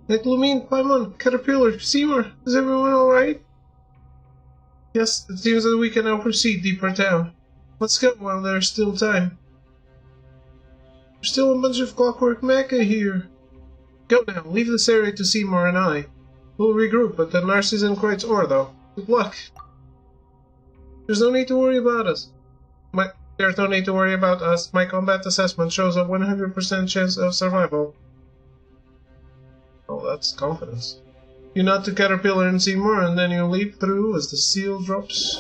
Hey, Lumine, Paimon, Caterpillar, Seymour, is everyone alright? Yes, it seems that we can now proceed deeper down. Let's go while there's still time. There's still a bunch of clockwork mecha here. Go now, leave this area to Seymour and I. We'll regroup at the Narcissan Kreutz Ore, though. Good luck. There's no need to worry about us. There's no need to worry about us. My combat assessment shows a 100% chance of survival. Oh, that's confidence. You nod to Caterpillar and Seymour, and then you leap through as the seal drops.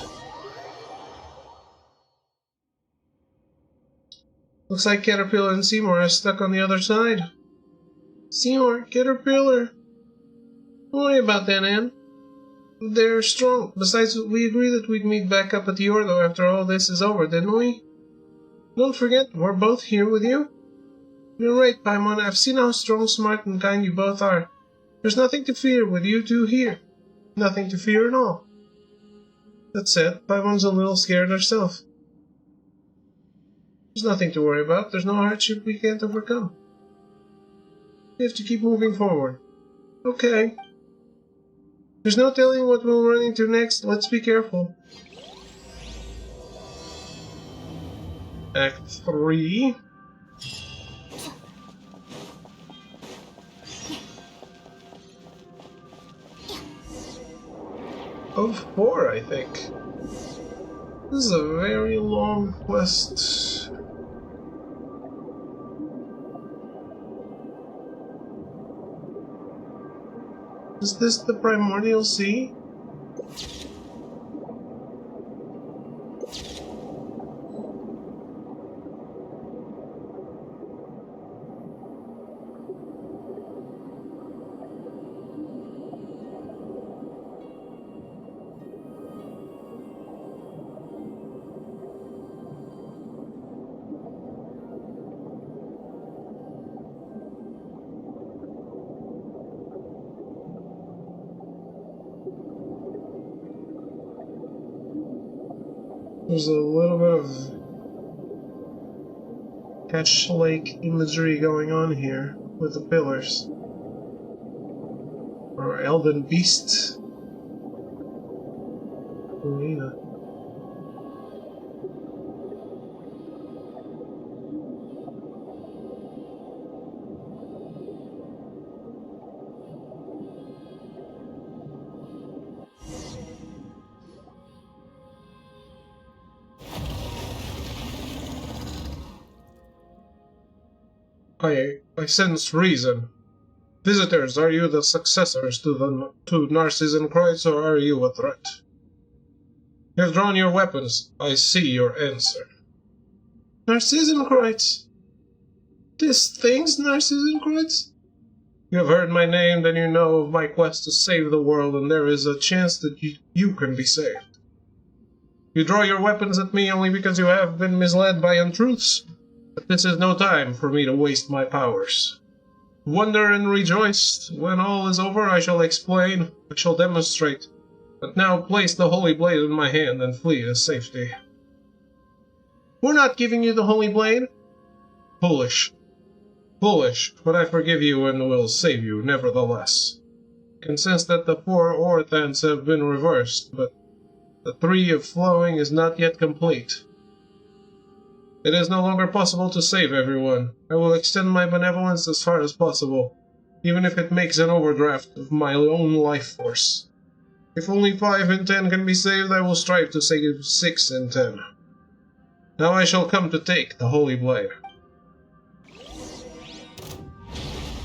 Looks like Caterpillar and Seymour are stuck on the other side. Seymour, Caterpillar. Don't worry about that, Anne. They're strong. Besides, we agreed that we'd meet back up at the Ordo after all this is over, didn't we? Don't forget, we're both here with you. You're right, Paimon. I've seen how strong, smart, and kind you both are. There's nothing to fear with you two here. Nothing to fear at all. That said, Paimon's a little scared herself. There's nothing to worry about. There's no hardship we can't overcome. We have to keep moving forward. Okay. There's no telling what we'll run into next. Let's be careful. Act 3. Of 4, I think. This is a very long quest. Is this the Primordial Sea? There's a little bit of Cache Lake imagery going on here with the pillars. Or Elden Beast. Oh, yeah. I sense reason. Visitors, are you the successors to Narcissan Kreutz, or are you a threat? You have drawn your weapons. I see your answer. Narcissan Kreutz? This thing's Narcissan Kreutz? You have heard my name, then you know of my quest to save the world, and there is a chance that you can be saved. You draw your weapons at me only because you have been misled by untruths. But this is no time for me to waste my powers. Wonder and rejoice. When all is over, I shall explain, I shall demonstrate. But now place the holy blade in my hand and flee to safety. We're not giving you the holy blade. Foolish. Foolish, but I forgive you and will save you nevertheless. I can sense that the 4 Orthans have been reversed, but the 3 of flowing is not yet complete. It is no longer possible to save everyone. I will extend my benevolence as far as possible, even if it makes an overdraft of my own life force. If only 5 in 10 can be saved, I will strive to save 6 in 10. Now I shall come to take the Holy Blade.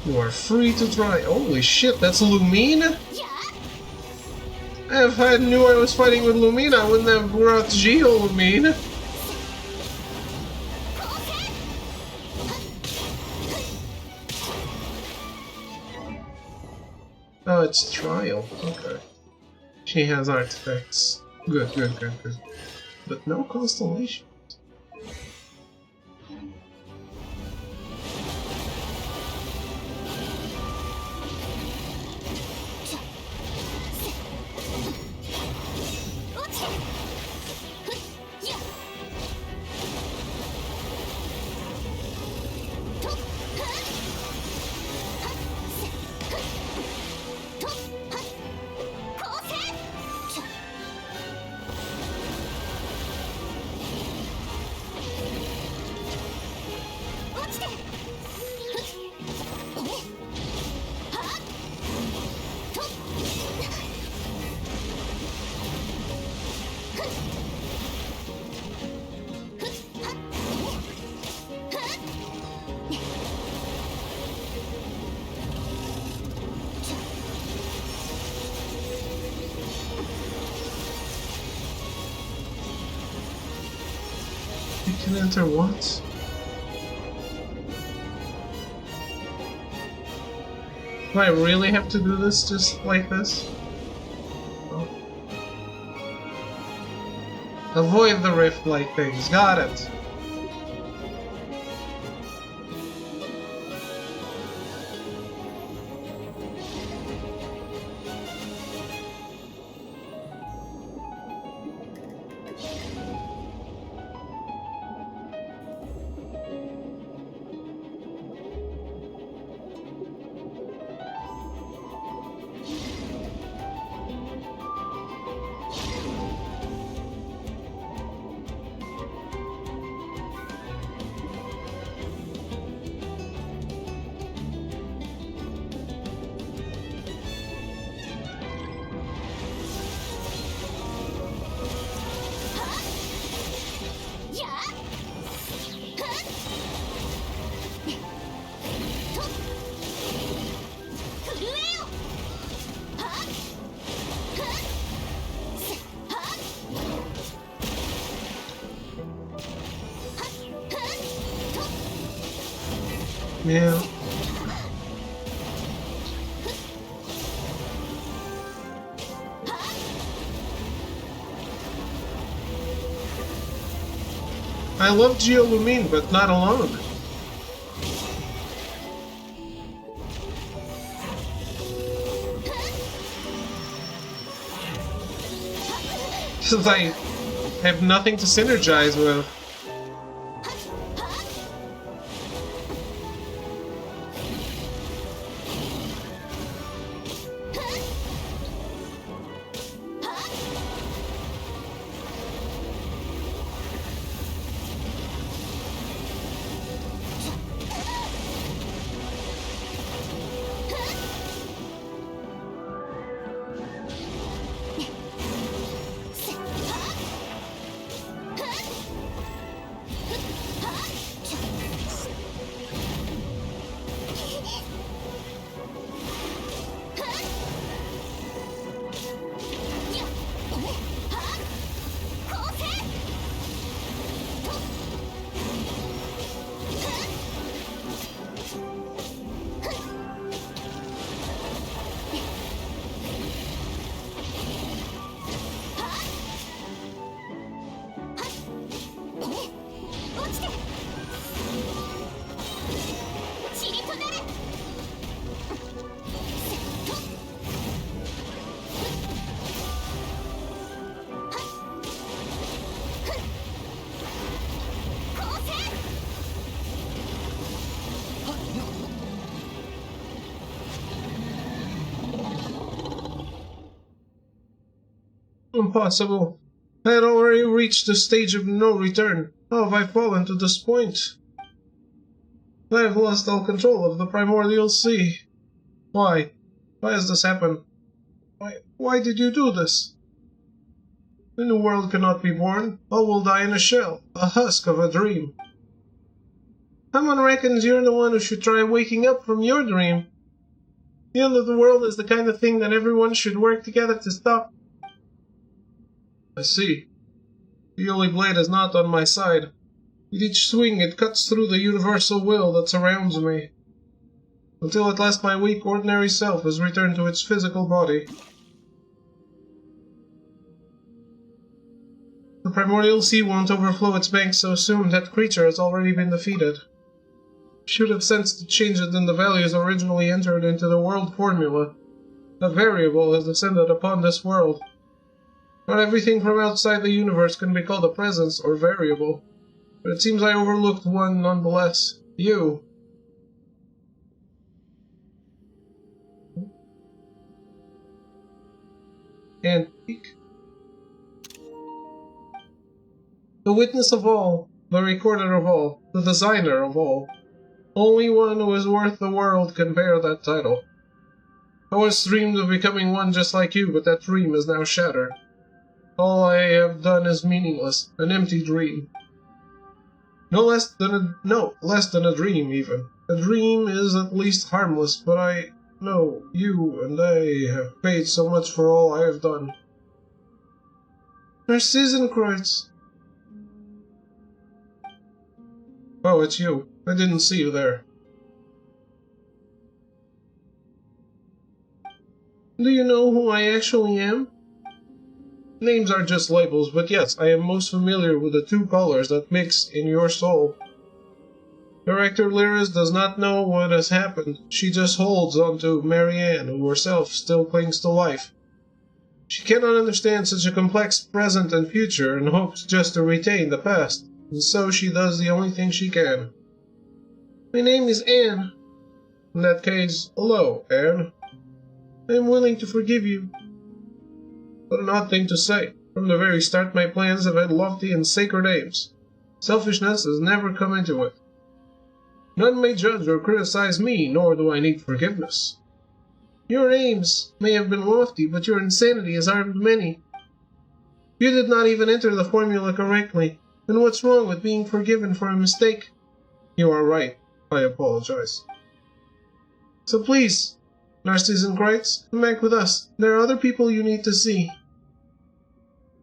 You are free to try. Holy shit, that's Lumine? If I knew I was fighting with Lumine, I wouldn't have brought Lumine. Oh, it's Trial. Okay. She has artifacts. Good, good, good, good. But no Constellation. You can enter what? Do I really have to do this just like this? Oh. Avoid the rift-like things. Got it. Yeah. I love Geolumine, but not alone. Since I have nothing to synergize with. Impossible. I had already reached the stage of no return. How have I fallen to this point? I have lost all control of the primordial sea. Why? Why has this happened? Why did you do this? The new world cannot be born. All will die in a shell, a husk of a dream. Someone reckons you're the one who should try waking up from your dream. The end of the world is the kind of thing that everyone should work together to stop. I see. The Holy Blade is not on my side. With each swing it cuts through the universal will that surrounds me, until at last my weak, ordinary self is returned to its physical body. The primordial sea won't overflow its banks so soon. That creature has already been defeated. Should have sensed the changes in the values originally entered into the world formula. A variable has descended upon this world. Not everything from outside the universe can be called a presence or variable, but it seems I overlooked one nonetheless. You. Antique. The witness of all, the recorder of all, the designer of all. Only one who is worth the world can bear that title. I once dreamed of becoming one just like you, but that dream is now shattered. All I have done is meaningless, an empty dream. No less than a dream, even. A dream is at least harmless, but I know you and I have paid so much for all I have done. Kreuz. Oh, it's you. I didn't see you there. Do you know who I actually am? Names are just labels, but yes, I am most familiar with the two colors that mix in your soul. Director Lyris does not know what has happened. She just holds on to Marianne, who herself still clings to life. She cannot understand such a complex present and future and hopes just to retain the past, and so she does the only thing she can. My name is Anne. In that case, hello, Anne. I am willing to forgive you. What an odd thing to say. From the very start my plans have had lofty and sacred aims. Selfishness has never come into it. None may judge or criticize me, nor do I need forgiveness. Your aims may have been lofty, but your insanity has harmed many. You did not even enter the formula correctly, and what's wrong with being forgiven for a mistake? You are right. I apologize. So please, Narcissus Kreuz, come back with us. There are other people you need to see.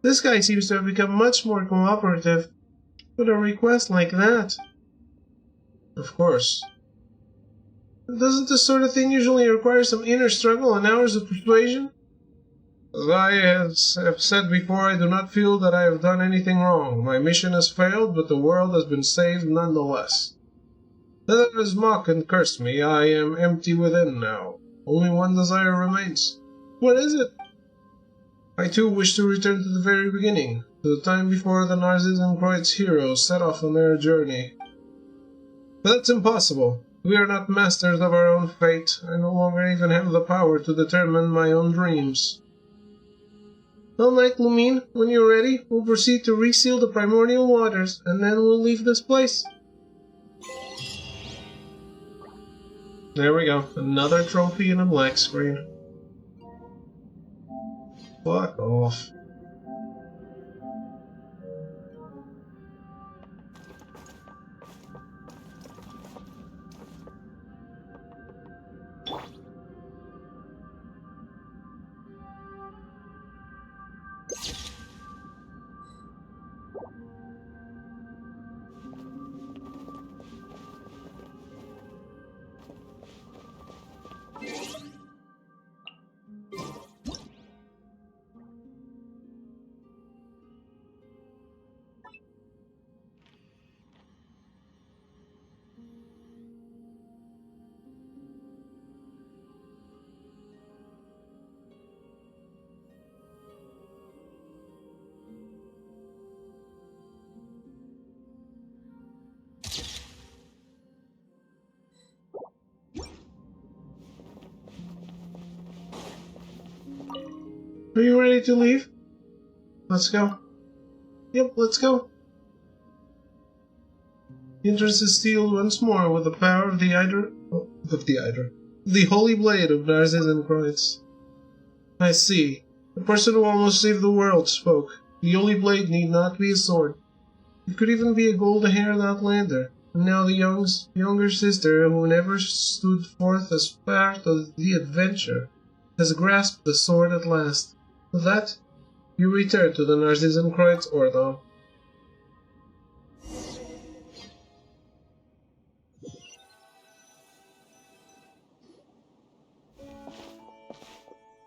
This guy seems to have become much more cooperative. With a request like that. Of course. Doesn't this sort of thing usually require some inner struggle and hours of persuasion? As I have said before, I do not feel that I have done anything wrong. My mission has failed, but the world has been saved nonetheless. Let others mock and curse me. I am empty within now. Only one desire remains. What is it? I too wish to return to the very beginning, to the time before the Narcissus Kreuz heroes set off on their journey. But that's impossible. We are not masters of our own fate. I no longer even have the power to determine my own dreams. All right, Lumine, when you're ready, we'll proceed to reseal the primordial waters, and then we'll leave this place. There we go. Another trophy in a black screen. Fuck off. Are you ready to leave? Let's go. Yep, let's go. The entrance is sealed once more with the power of the the holy blade of Narcissus Kreutz. I see. The person who almost saved the world spoke. The holy blade need not be a sword. It could even be a gold-haired outlander. And now the younger sister, who never stood forth as part of the adventure, has grasped the sword at last. With that, you return to the Narcissus Kreutz Ordo.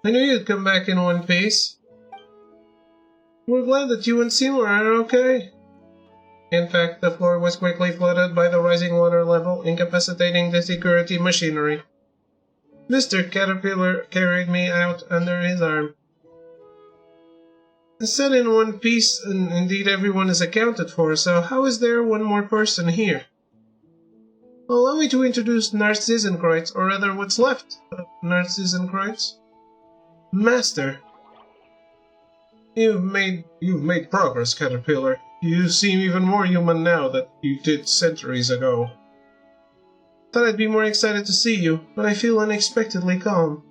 I knew you'd come back in one piece. We're glad that you and Seymour are okay. In fact, the floor was quickly flooded by the rising water level, incapacitating the security machinery. Mr. Caterpillar carried me out under his arm. I said in one piece, and indeed everyone is accounted for, so how is there one more person here? Allow me to introduce Narcissus Kreutz, or rather what's left of Narcissus Kreutz. Master. You've made progress, Caterpillar. You seem even more human now than you did centuries ago. Thought I'd be more excited to see you, but I feel unexpectedly calm.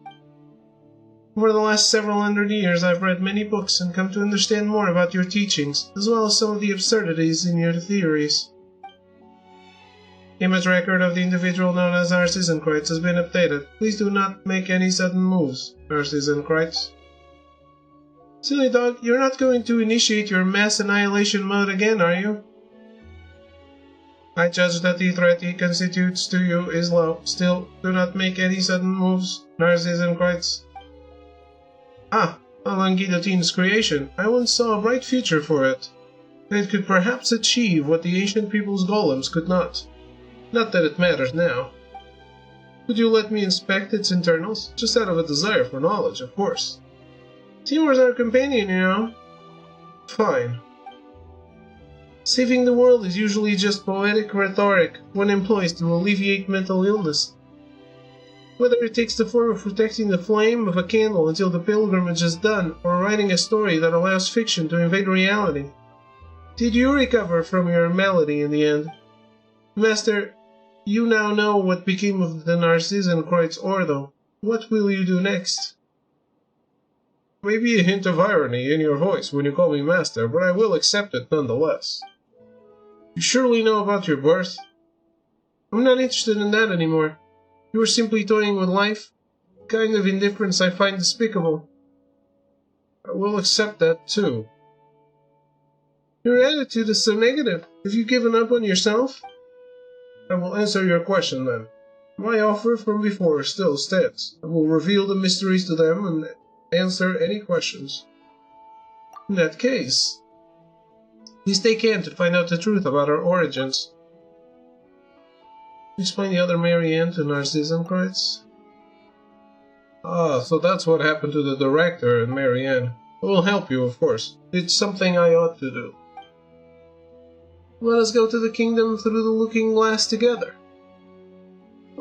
Over the last several hundred years, I've read many books and come to understand more about your teachings, as well as some of the absurdities in your theories. Image record of the individual known as Narcissus Kreutz has been updated. Please do not make any sudden moves, Narcissus Kreutz. Silly dog, you're not going to initiate your mass annihilation mode again, are you? I judge that the threat he constitutes to you is low. Still, do not make any sudden moves, Narcissus Kreutz. Ah, Alan Guillotine's creation. I once saw a bright future for it. It could perhaps achieve what the ancient people's golems could not. Not that it matters now. Would you let me inspect its internals? Just out of a desire for knowledge, of course. Seymour's our companion, you know. Fine. Saving the world is usually just poetic rhetoric one employs to alleviate mental illness. Whether it takes the form of protecting the flame of a candle until the pilgrimage is done, or writing a story that allows fiction to invade reality. Did you recover from your malady in the end? Master, you now know what became of the Narcissus Kreutz Ordo. What will you do next? Maybe a hint of irony in your voice when you call me Master, but I will accept it nonetheless. You surely know about your birth? I'm not interested in that anymore. You are simply toying with life. A kind of indifference I find despicable. I will accept that too. Your attitude is so negative. Have you given up on yourself? I will answer your question then. My offer from before still stands. I will reveal the mysteries to them and answer any questions. In that case, please take care to find out the truth about our origins. Explain the other Marianne to Narcissus Kreutz. Ah, so that's what happened to the director and Marianne. I will help you, of course. It's something I ought to do. Let us go to the kingdom through the looking glass together.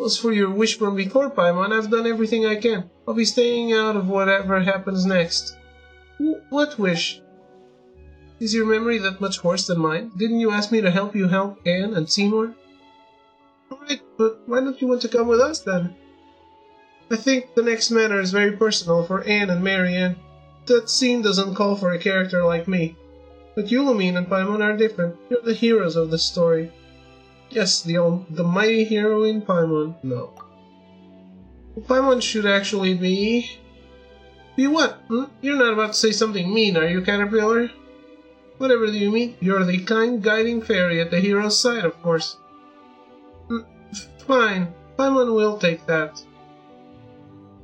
As for your wish from before, Paimon, I've done everything I can. I'll be staying out of whatever happens next. What wish? Is your memory that much worse than mine? Didn't you ask me to help you help Anne and Seymour? Alright, but why don't you want to come with us then? I think the next matter is very personal for Anne and Marianne. That scene doesn't call for a character like me. But Yulamine and Paimon are different. You're the heroes of the story. Yes, the mighty heroine Paimon. No. Paimon should actually be... Be what? You're not about to say something mean, are you, Caterpillar? Whatever do you mean? You're the kind guiding fairy at the hero's side, of course. Fine. Paimon will take that.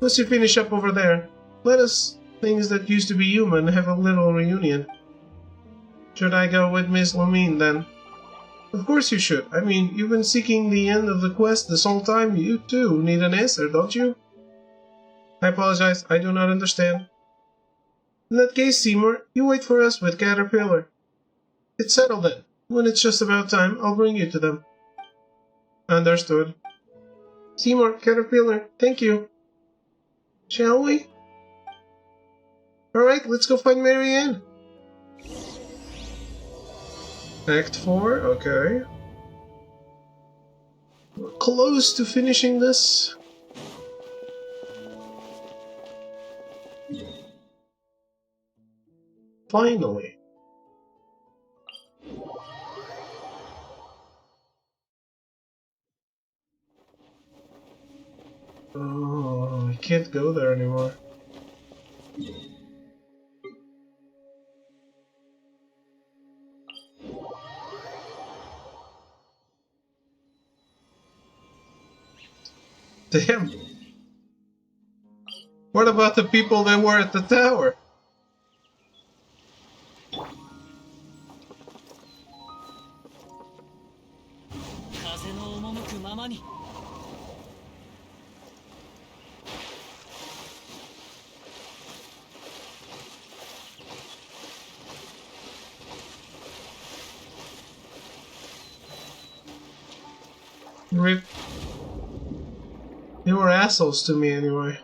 Once you finish up over there, let us, things that used to be human, have a little reunion. Should I go with Miss Lamine, then? Of course you should. I mean, you've been seeking the end of the quest this whole time. You, too, need an answer, don't you? I apologize. I do not understand. In that case, Seymour, you wait for us with Caterpillar. It's settled then. When it's just about time, I'll bring you to them. Understood. Seymour, Caterpillar, thank you. Shall we? Alright, let's go find Marianne. Act 4, okay. We're close to finishing this. Finally. Oh, I can't go there anymore. Damn. What about the people that were at the tower? Rip. They were assholes to me anyway.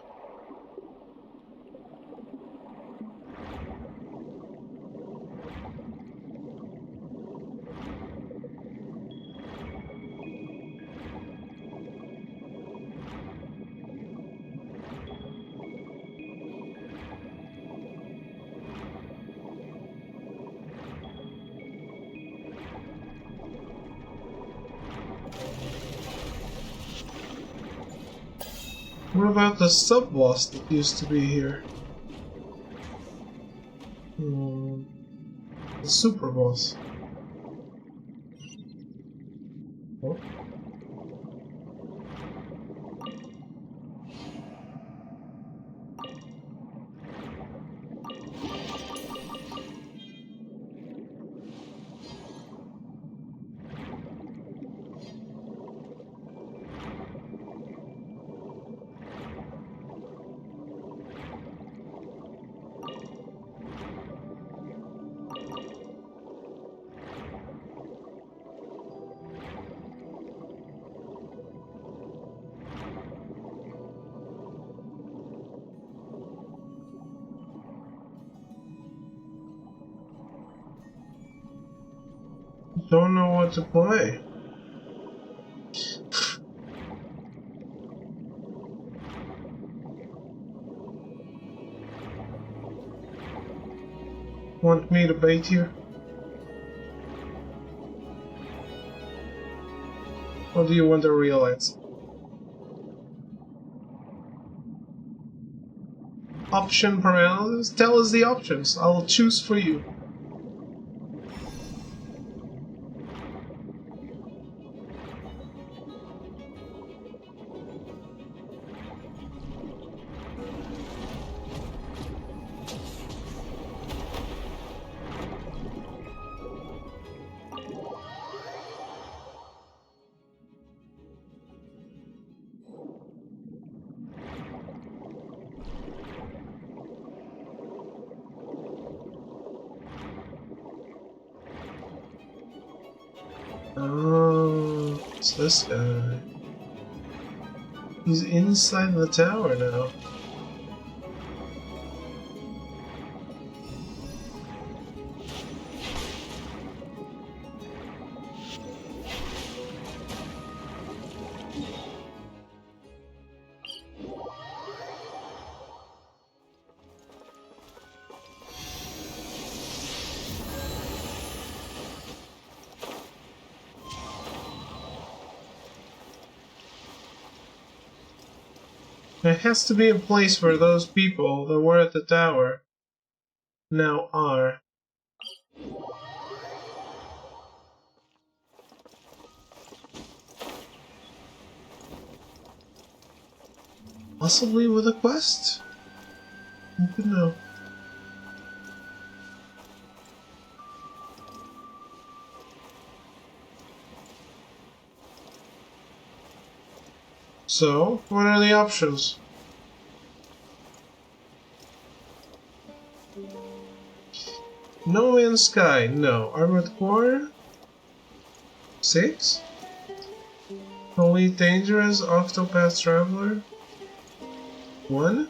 What about the sub-boss that used to be here? The super boss. Oh. Don't know what to play. Want me to bait you? Or do you want to realize? Option paralysis? Tell us the options. I'll choose for you. Oh, it's this guy. He's inside the tower now. There has to be a place where those people that were at the tower now are. Possibly with a quest? Who could know? So, what are the options? No Man's Sky, no. Armored Core? 6? Holy Dangerous Octopath Traveler? 1?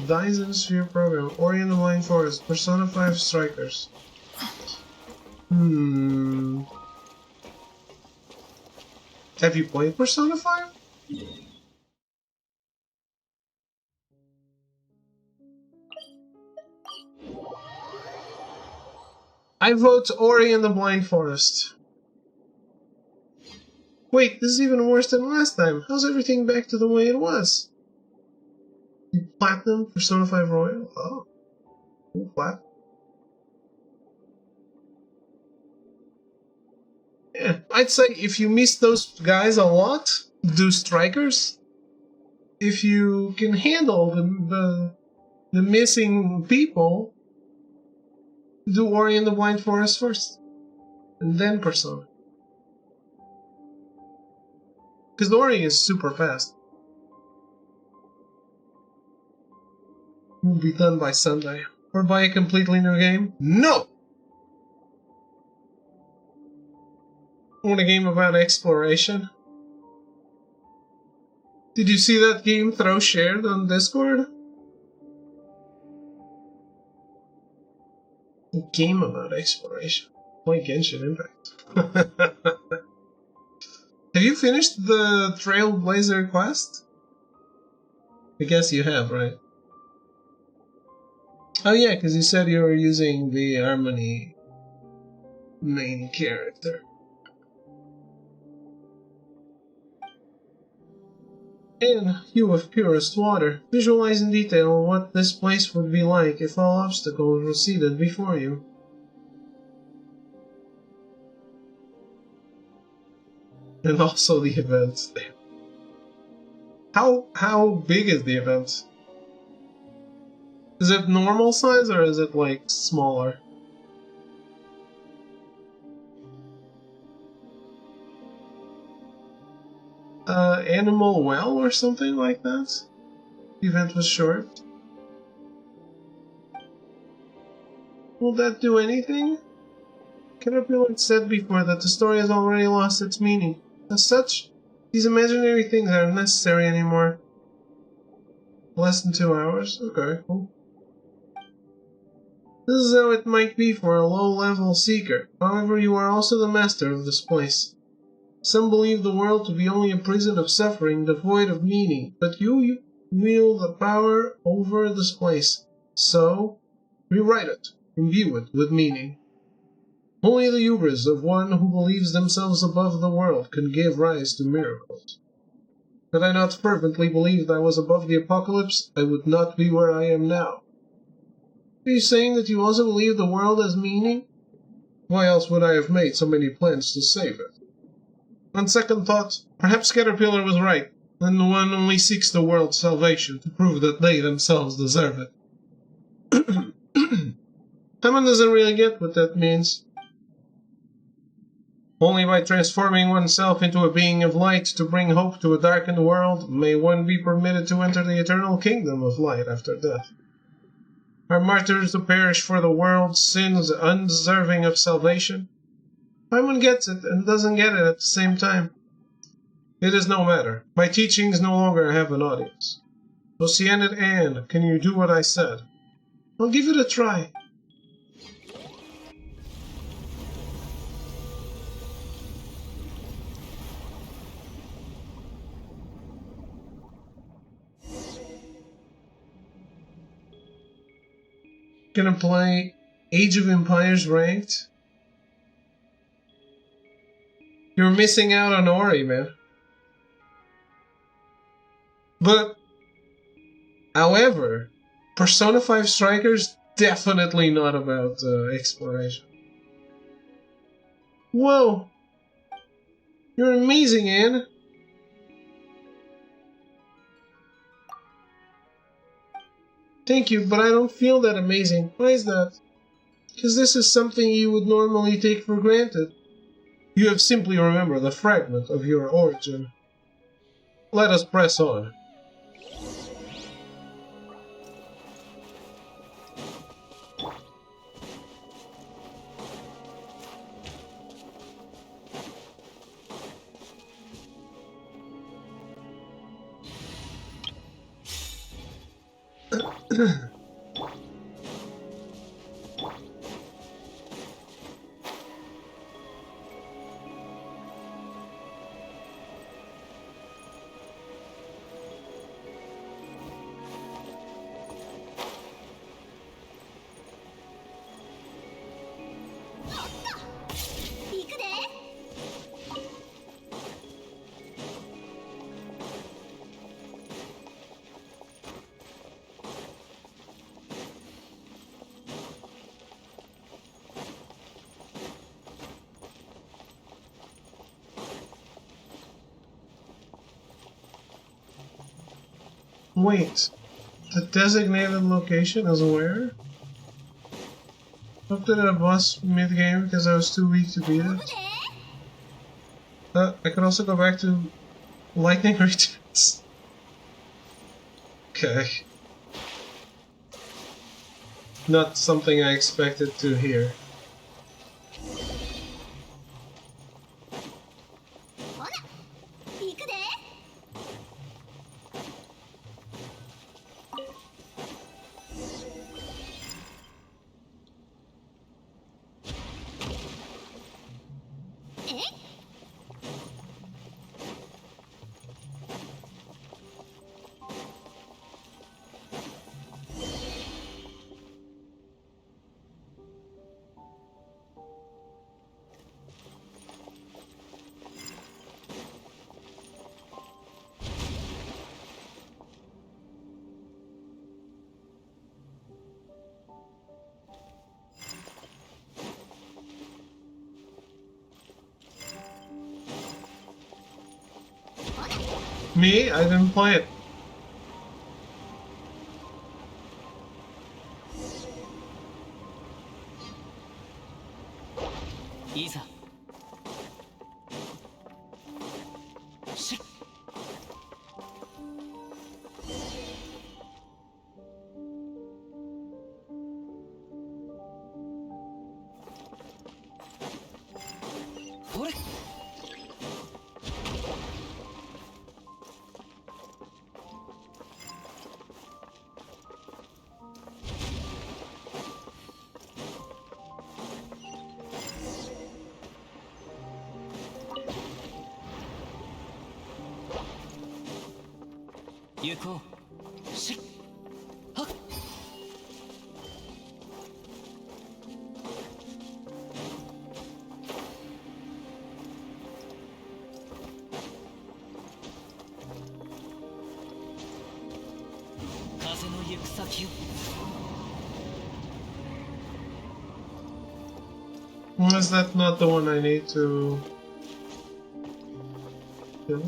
Dyson Sphere Program, Ori and the Blind Forest, Persona 5 Strikers. Have you played Persona 5? I vote Ori and the Blind Forest. Wait, this is even worse than last time. How's everything back to the way it was? You Platinum Persona 5 Royal? Oh. Ooh, Platinum. Yeah, I'd say if you miss those guys a lot, do Strikers. If you can handle the missing people, do Ori and the Blind Forest first. And then Persona. Because Ori is super fast. Will be done by Sunday. Or by a completely new game? No! Want a game about exploration? Did you see that game Throw shared on Discord? A game about exploration. Play Genshin Impact. Have you finished the Trailblazer quest? I guess you have, right? Oh yeah, because you said you were using the Harmony main character. And you of purest water, visualize in detail what this place would be like if all obstacles receded before you. And also the event. How big is the event? Is it normal size or is it like smaller? Animal Well or something like that? The event was short. Will that do anything? Caterpillar said before that the story has already lost its meaning. As such, these imaginary things aren't necessary anymore. Less than 2 hours? Okay, cool. This is how it might be for a low-level seeker. However, you are also the master of this place. Some believe the world to be only a prison of suffering, devoid of meaning, but you wield the power over this place. So, rewrite it, imbue it with meaning. Only the hubris of one who believes themselves above the world can give rise to miracles. Had I not fervently believed I was above the apocalypse, I would not be where I am now. Are you saying that you also believe the world has meaning? Why else would I have made so many plans to save it? On second thought, perhaps Caterpillar was right, and one only seeks the world's salvation to prove that they themselves deserve it. Someone doesn't really get what that means. Only by transforming oneself into a being of light to bring hope to a darkened world may one be permitted to enter the eternal kingdom of light after death. Are martyrs to perish for the world's sins undeserving of salvation? Paimon gets it and doesn't get it at the same time. It is no matter. My teachings no longer have an audience. Oceanic Anne, can you do what I said? I'll give it a try. Gonna play Age of Empires ranked? You're missing out on Ori, man. But, however, Persona 5 Strikers definitely not about exploration. Whoa! You're amazing, Anne! Thank you, but I don't feel that amazing. Why is that? Because this is something you would normally take for granted. You have simply remembered a fragment of your origin. Let us press on. Wait. The designated location is where? Looked at a boss mid-game because I was too weak to beat it. I could also go back to lightning returns. Okay. Not something I expected to hear. ほな行くで。え Me? I didn't play it. いざしっほれ行こうしっはっ風の行く先を Was that not the one I need to kill?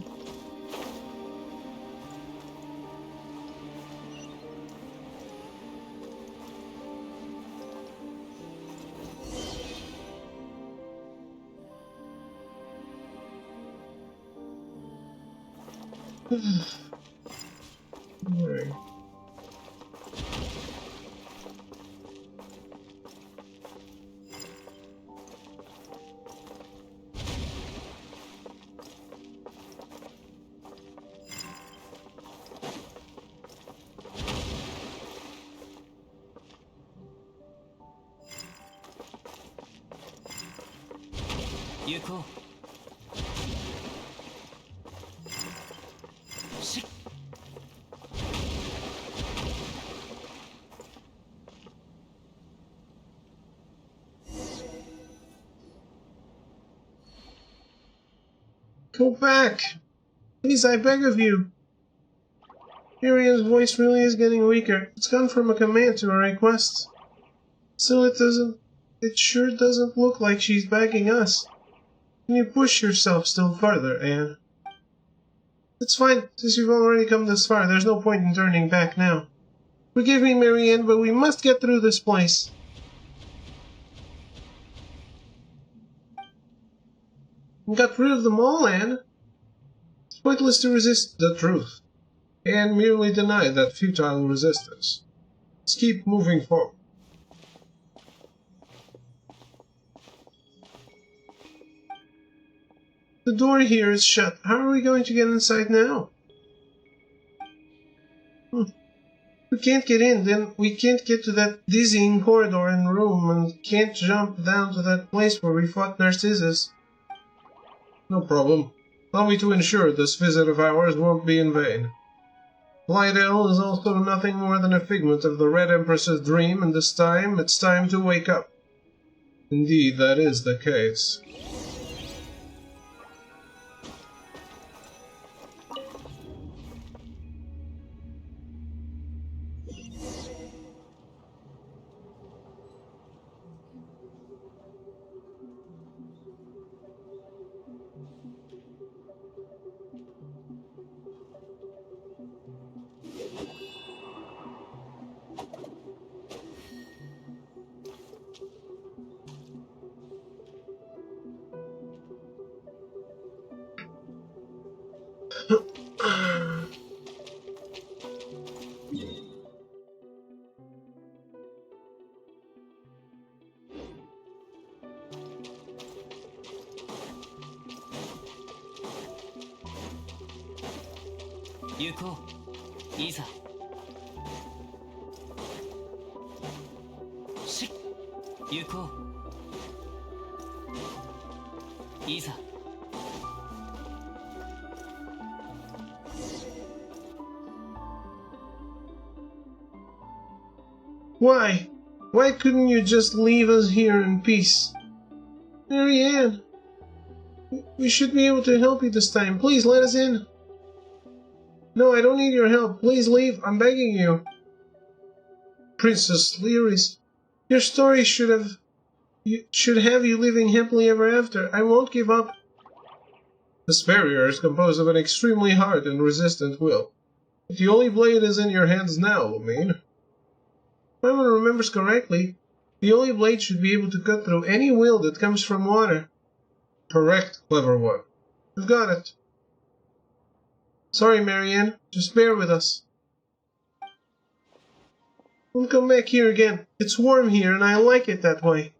Alright.行こうしっ Go back! Please, I beg of you! Miriam's voice really is getting weaker. It's gone from a command to a request. Still, it sure doesn't look like she's begging us. Can you push yourself still further, Anne? It's fine. Since you've already come this far, there's no point in turning back now. Forgive me, Marianne, but we must get through this place. We got rid of them all, Anne. It's pointless to resist the truth. Anne merely denied that futile resistance. Let's keep moving forward. The door here is shut. How are we going to get inside now? We can't get in, then we can't get to that dizzying corridor and room, and can't jump down to that place where we fought Narcissus. No problem. Allow me to ensure this visit of ours won't be in vain. Lydell is also nothing more than a figment of the Red Empress's dream, and this time it's time to wake up. Indeed, that is the case. 行こう。いざ。し行こう。いざ。Why? Why couldn't you just leave us here in peace? Marianne, we should be able to help you this time. Please let us in. No, I don't need your help. Please leave. I'm begging you. Princess Lyris, your story should have you living happily ever after. I won't give up. This barrier is composed of an extremely hard and resistant will. If the Holy Blade is in your hands now, Lumine. If everyone remembers correctly, the Holy Blade should be able to cut through any will that comes from water. Correct, clever one. You've got it. Sorry, Marianne. Just bear with us. Don't come back here again. It's warm here, and I like it that way.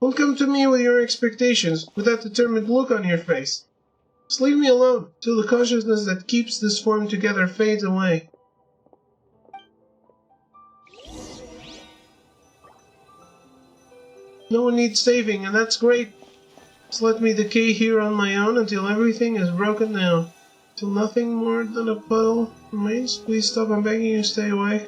Don't come to me with your expectations, with that determined look on your face. Just leave me alone, till the consciousness that keeps this form together fades away. No one needs saving, and that's great. Just let me decay here on my own until everything is broken down. Till nothing more than a puddle remains. Please stop, I'm begging you, stay away.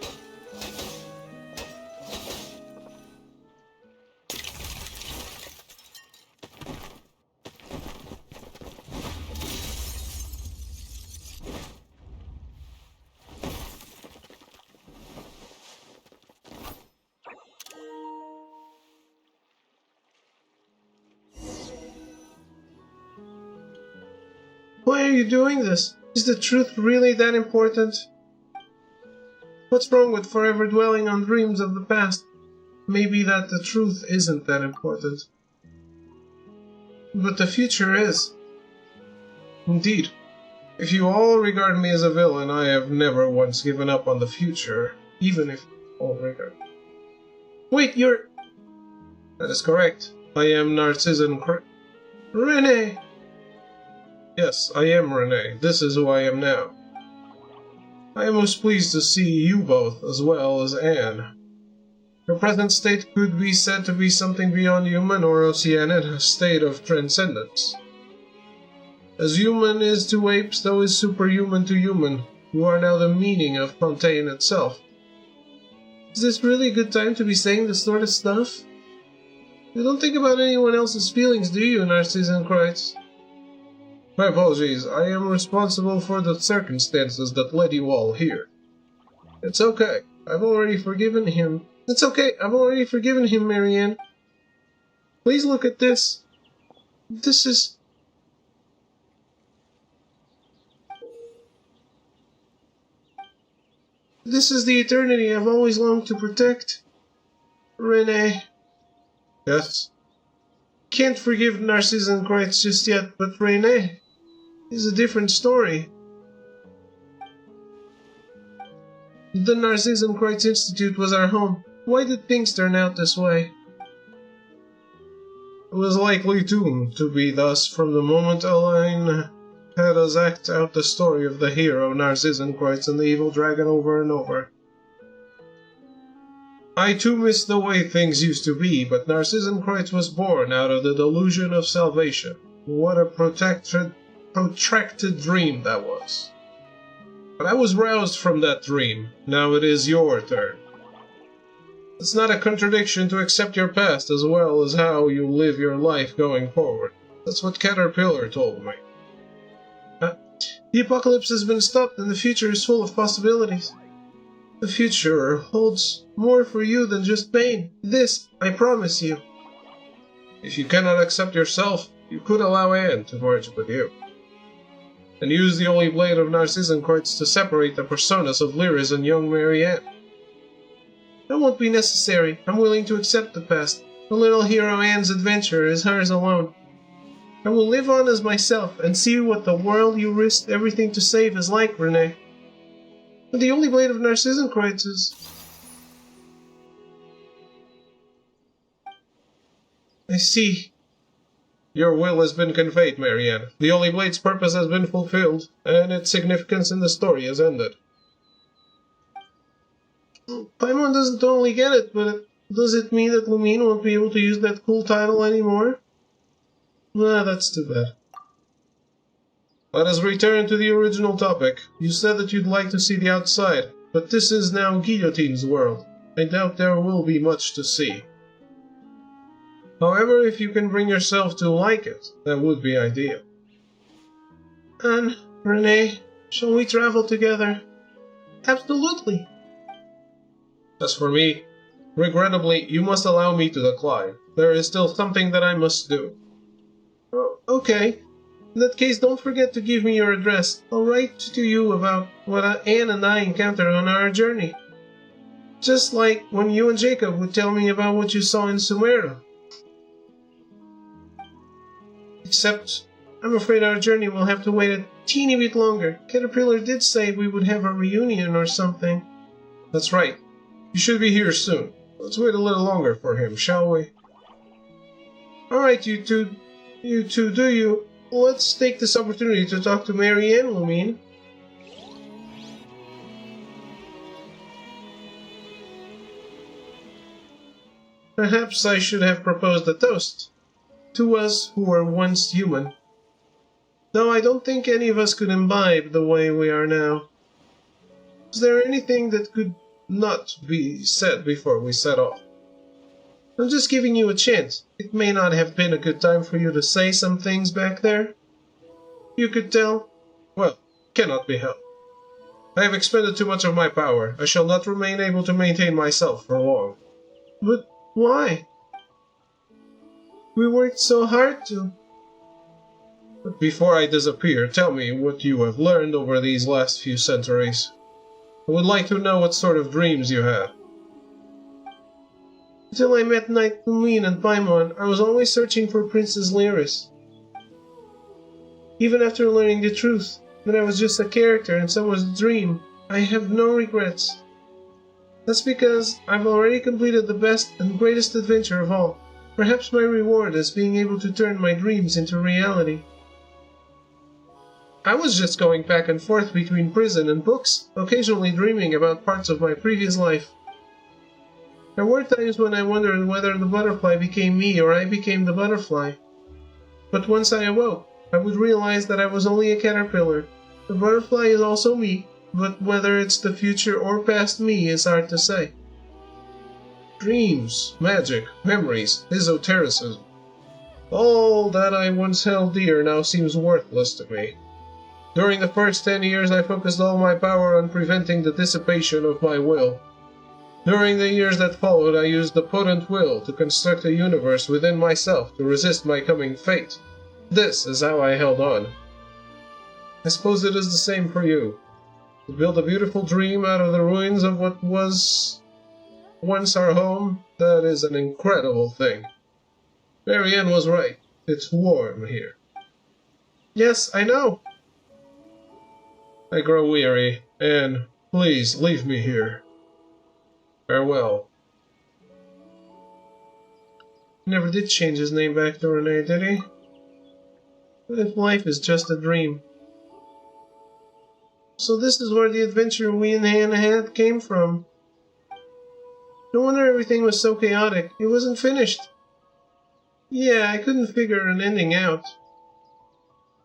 Why are you doing this? Is the truth really that important? What's wrong with forever dwelling on dreams of the past? Maybe that the truth isn't that important. But the future is. Indeed. If you all regard me as a villain, I have never once given up on the future, even if all regard. Wait, you're... That is correct. I am Narcissan Renee! Yes, I am Renee. This is who I am now. I am most pleased to see you both, as well as Anne. Your present state could be said to be something beyond human, or Oceanic, a state of transcendence. As human is to apes, so is superhuman to human. You are now the meaning of Fontaine itself. Is this really a good time to be saying this sort of stuff? You don't think about anyone else's feelings, do you, Narcissan Kreitz? My apologies, I am responsible for the circumstances that led you all here. It's okay, I've already forgiven him. It's okay, I've already forgiven him, Marianne. Please look at this. This is... This is the eternity I've always longed to protect. Renee. Yes? Can't forgive Narcissan Kreitz just yet, but Renee is a different story. The Narcissan Kreitz Institute was our home. Why did things turn out this way? It was likely doomed to be thus from the moment Elaine had us act out the story of the hero Narcissan Kreitz and the evil dragon over and over. I too miss the way things used to be, but Narcissan Kreitz was born out of the delusion of salvation. What a protracted dream that was. But I was roused from that dream. Now it is your turn. It's not a contradiction to accept your past as well as how you live your life going forward. That's what Caterpillar told me. The apocalypse has been stopped and the future is full of possibilities. The future holds more for you than just pain. This, I promise you. If you cannot accept yourself, you could allow Anne to merge with you. And use the Holy Blade of Narcissan Kreitz to separate the personas of Lyris and young Marianne. That won't be necessary. I'm willing to accept the past. The little hero Anne's adventure is hers alone. I will live on as myself and see what the world you risked everything to save is like, Renee. But the only blade of Narcissenkreuz is... I see. Your will has been conveyed, Marianne. The Holy Blade's purpose has been fulfilled, and its significance in the story has ended. Paimon doesn't totally get it, but does it mean that Lumine won't be able to use that cool title anymore? Ah, that's too bad. Let us return to the original topic. You said that you'd like to see the outside, but this is now Guillotine's world. I doubt there will be much to see. However, if you can bring yourself to like it, that would be ideal. And, Renee, shall we travel together? Absolutely. As for me, regrettably, you must allow me to decline. There is still something that I must do. Oh, okay. In that case, don't forget to give me your address. I'll write to you about what Anne and I encountered on our journey. Just like when you and Jacob would tell me about what you saw in Sumeru. Except, I'm afraid our journey will have to wait a teeny bit longer. Caterpillar did say we would have a reunion or something. That's right. You should be here soon. Let's wait a little longer for him, shall we? Alright, you two do you. Let's take this opportunity to talk to Marianne, Lumine. Perhaps I should have proposed a toast. To us who were once human. Though I don't think any of us could imbibe the way we are now. Is there anything that could not be said before we set off? I'm just giving you a chance. It may not have been a good time for you to say some things back there. You could tell. Well, cannot be helped. I have expended too much of my power. I shall not remain able to maintain myself for long. But why? We worked so hard to... But before I disappear, tell me what you have learned over these last few centuries. I would like to know what sort of dreams you had. Until I met Knight Lumine and Paimon, I was always searching for Princess Lyris. Even after learning the truth, that I was just a character in someone's dream, I have no regrets. That's because I've already completed the best and greatest adventure of all. Perhaps my reward is being able to turn my dreams into reality. I was just going back and forth between prison and books, occasionally dreaming about parts of my previous life. There were times when I wondered whether the butterfly became me or I became the butterfly. But once I awoke, I would realize that I was only a caterpillar. The butterfly is also me, but whether it's the future or past me is hard to say. Dreams, magic, memories, esotericism. All that I once held dear now seems worthless to me. During the first 10 years I focused all my power on preventing the dissipation of my will. During the years that followed I used the potent will to construct a universe within myself to resist my coming fate. This is how I held on. I suppose it is the same for you. To build a beautiful dream out of the ruins of what was once our home, that is an incredible thing. Marianne was right. It's warm here. Yes, I know. I grow weary, and please leave me here. Farewell. He never did change his name back to Renee, did he? What if life is just a dream? So this is where the adventure we and Hannah had came from. No wonder everything was so chaotic. It wasn't finished. Yeah, I couldn't figure an ending out.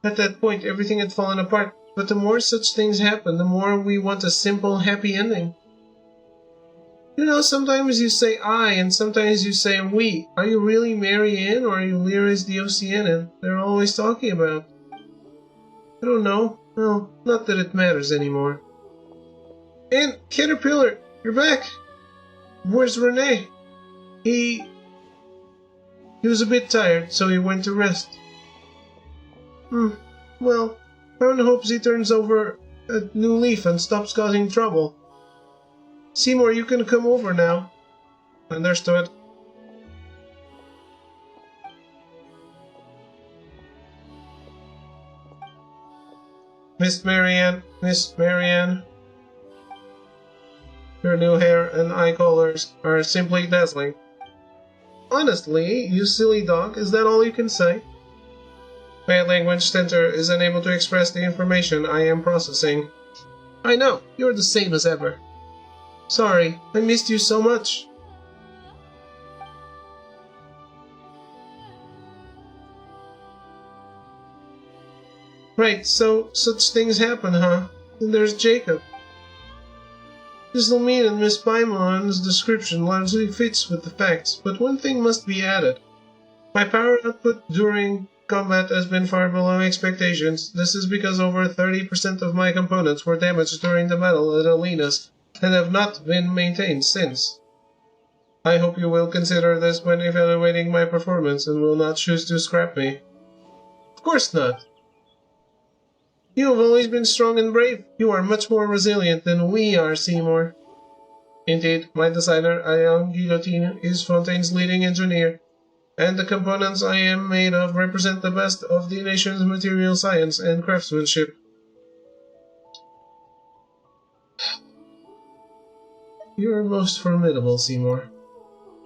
At that point, everything had fallen apart. But the more such things happen, the more we want a simple, happy ending. You know, sometimes you say I, and sometimes you say we. Are you really Marianne, or are you Lyris the Oceanian they're always talking about? I don't know. Well, not that it matters anymore. And, Caterpillar, you're back! Where's Renee? He was a bit tired, so he went to rest. Well, Paimon hopes he turns over a new leaf and stops causing trouble. Seymour, you can come over now. Understood. Miss Marianne, Miss Marianne. Your new hair and eye colors are simply dazzling. Honestly, you silly dog, is that all you can say? My language center is unable to express the information I am processing. I know, you're the same as ever. Sorry, I missed you so much. Right, so such things happen, huh? And there's Jacob. This'll and Miss Paimon's description largely fits with the facts, but one thing must be added. My power output during combat has been far below expectations. This is because over 30% of my components were damaged during the battle at Alina's and have not been maintained since. I hope you will consider this when evaluating my performance and will not choose to scrap me. Of course not. You have always been strong and brave. You are much more resilient than we are, Seymour. Indeed, my designer, Ayang Guillotine, is Fontaine's leading engineer, and the components I am made of represent the best of the nation's material science and craftsmanship. You are most formidable, Seymour.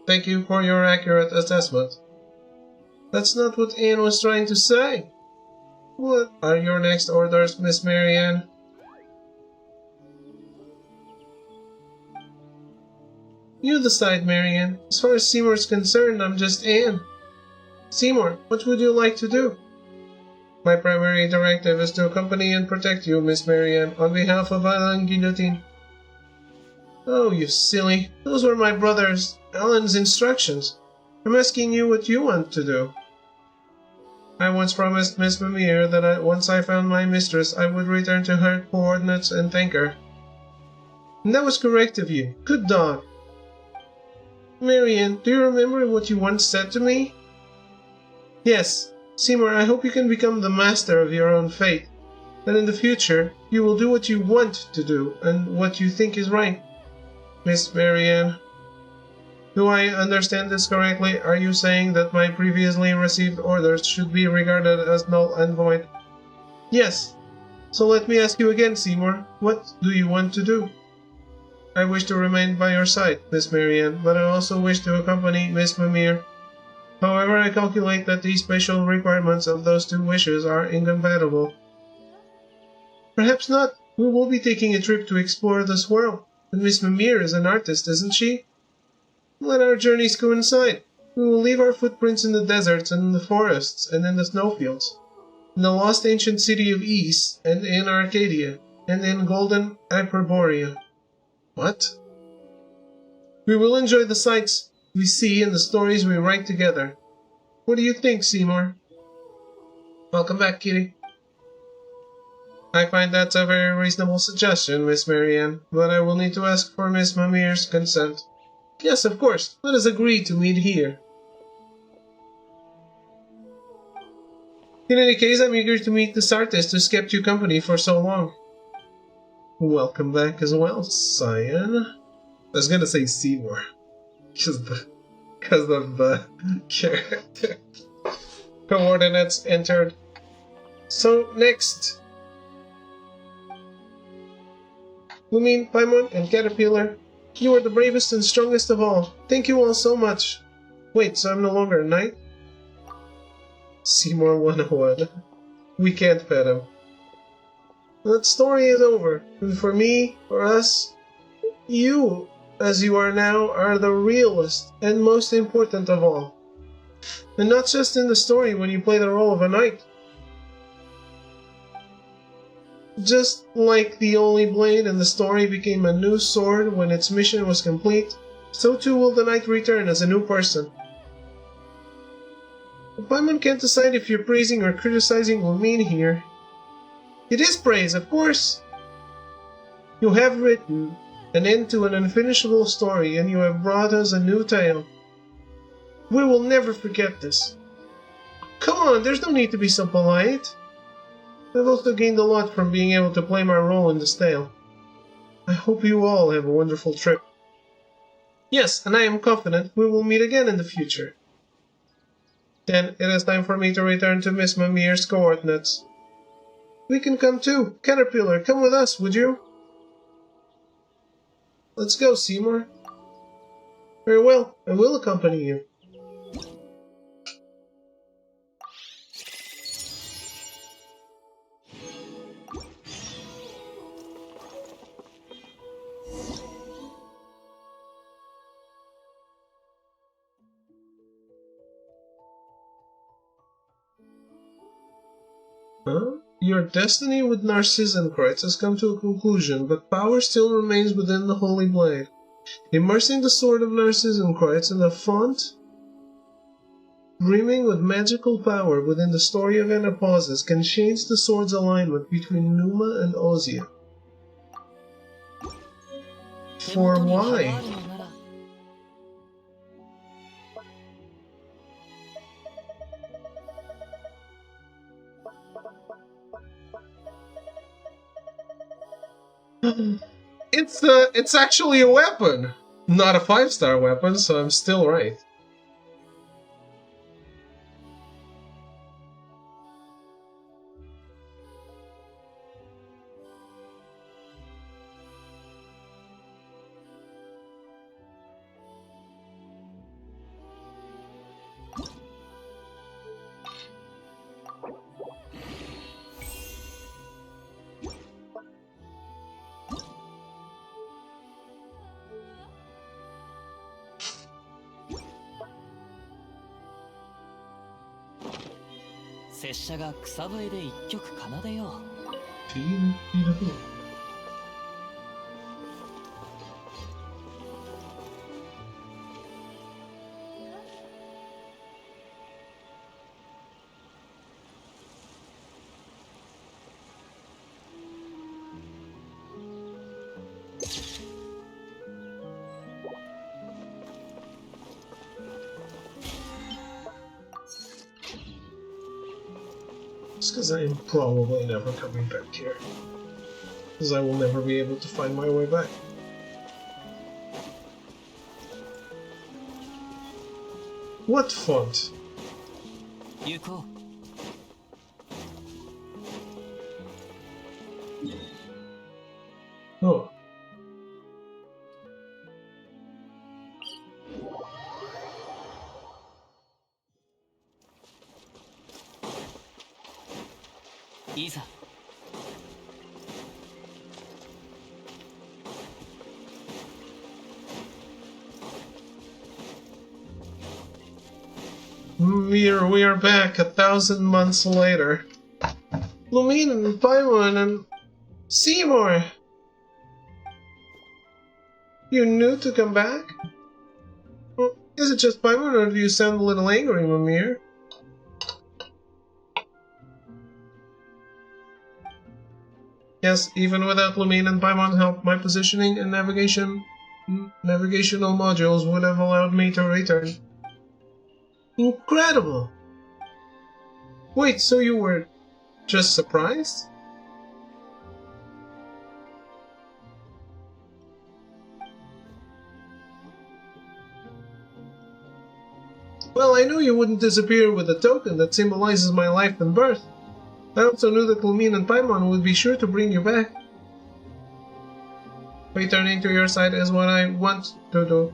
Thank you for your accurate assessment. That's not what Anne was trying to say. What are your next orders, Miss Marianne? You decide, Marianne. As far as Seymour's concerned, I'm just Anne. Seymour, what would you like to do? My primary directive is to accompany and protect you, Miss Marianne, on behalf of Alan Guillotine. Oh, you silly. Those were my brother's, Alan's instructions. I'm asking you what you want to do. I once promised Miss Mimir that once I found my mistress, I would return to her coordinates and thank her. And that was correct of you. Good dog. Marianne, do you remember what you once said to me? Yes. Seymour, I hope you can become the master of your own fate. That in the future, you will do what you want to do and what you think is right. Miss Marianne, do I understand this correctly? Are you saying that my previously received orders should be regarded as null and void? Yes. So let me ask you again, Seymour. What do you want to do? I wish to remain by your side, Miss Marianne, but I also wish to accompany Miss Mimir. However, I calculate that the spatial requirements of those two wishes are incompatible. Perhaps not. We will be taking a trip to explore this world. And Miss Mimir is an artist, isn't she? Let our journeys coincide. We will leave our footprints in the deserts and in the forests and in the snowfields, in the lost ancient city of Ys, and in Arcadia, and in golden Hyperborea. What? We will enjoy the sights we see and the stories we write together. What do you think, Seymour? Welcome back, Kitty. I find that's a very reasonable suggestion, Miss Marianne, but I will need to ask for Miss Mimir's consent. Yes, of course. Let us agree to meet here. In any case, I'm eager to meet this artist who's kept you company for so long. Welcome back as well, Cyan. I was gonna say Seymour, because of the character. Coordinates entered. So, next. Lumine, Paimon, and Caterpillar. You are the bravest and strongest of all. Thank you all so much. Wait, so I'm no longer a knight? Seymour 101. We can't pet him. That story is over. And for me, for us, you, as you are now, are the realest and most important of all. And not just in the story when you play the role of a knight. Just like the only blade in the story became a new sword when its mission was complete, so too will the knight return as a new person. Paimon can't decide if you're praising or criticizing Lumine here. It is praise, of course! You have written an end to an unfinishable story, and you have brought us a new tale. We will never forget this. Come on, there's no need to be so polite. I've also gained a lot from being able to play my role in this tale. I hope you all have a wonderful trip. Yes, and I am confident we will meet again in the future. Then it is time for me to return to Miss Mimir's coordinates. We can come too. Caterpillar, come with us, would you? Let's go, Seymour. Very well, I will accompany you. Huh? Your destiny with Narcissenkreuz has come to a conclusion, but power still remains within the Holy Blade. Immersing the sword of Narcissenkreuz in a font brimming with magical power within the story of Anapausis can change the sword's alignment between Numa and Ozia. For why? It's actually a weapon, not a 5-star weapon, so I'm still right. It's because I am probably never coming back here. Because I will never be able to find my way back. What font? Oh. We are back 1,000 months later. Lumine and Paimon and Seymour! You knew to come back? Well, is it just Paimon, or do you sound a little angry, Mimir? Yes, even without Lumine and Paimon's help, my positioning and navigational modules would have allowed me to return. Incredible! Wait, so you were just surprised? Well, I knew you wouldn't disappear with a token that symbolizes my life and birth. I also knew that Lumine and Paimon would be sure to bring you back. Returning to your side is what I want to do.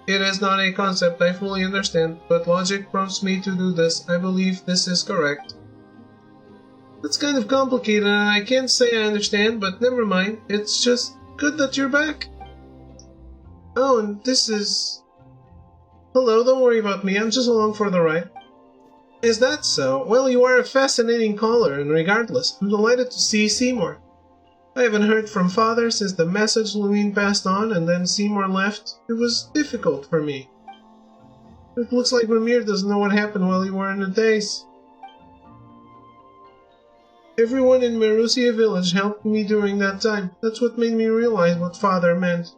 It is not a concept I fully understand, but logic prompts me to do this. I believe this is correct. It's kind of complicated and I can't say I understand, but never mind. It's just good that you're back. Oh, and this is... Hello, don't worry about me, I'm just along for the ride. Is that so? Well, you are a fascinating caller, and regardless, I'm delighted to see Seymour. I haven't heard from Father since the message Lumine passed on, and then Seymour left. It was difficult for me. It looks like Mimir doesn't know what happened while you were in the days. Everyone in Marussia village helped me during that time. That's what made me realize what Father meant.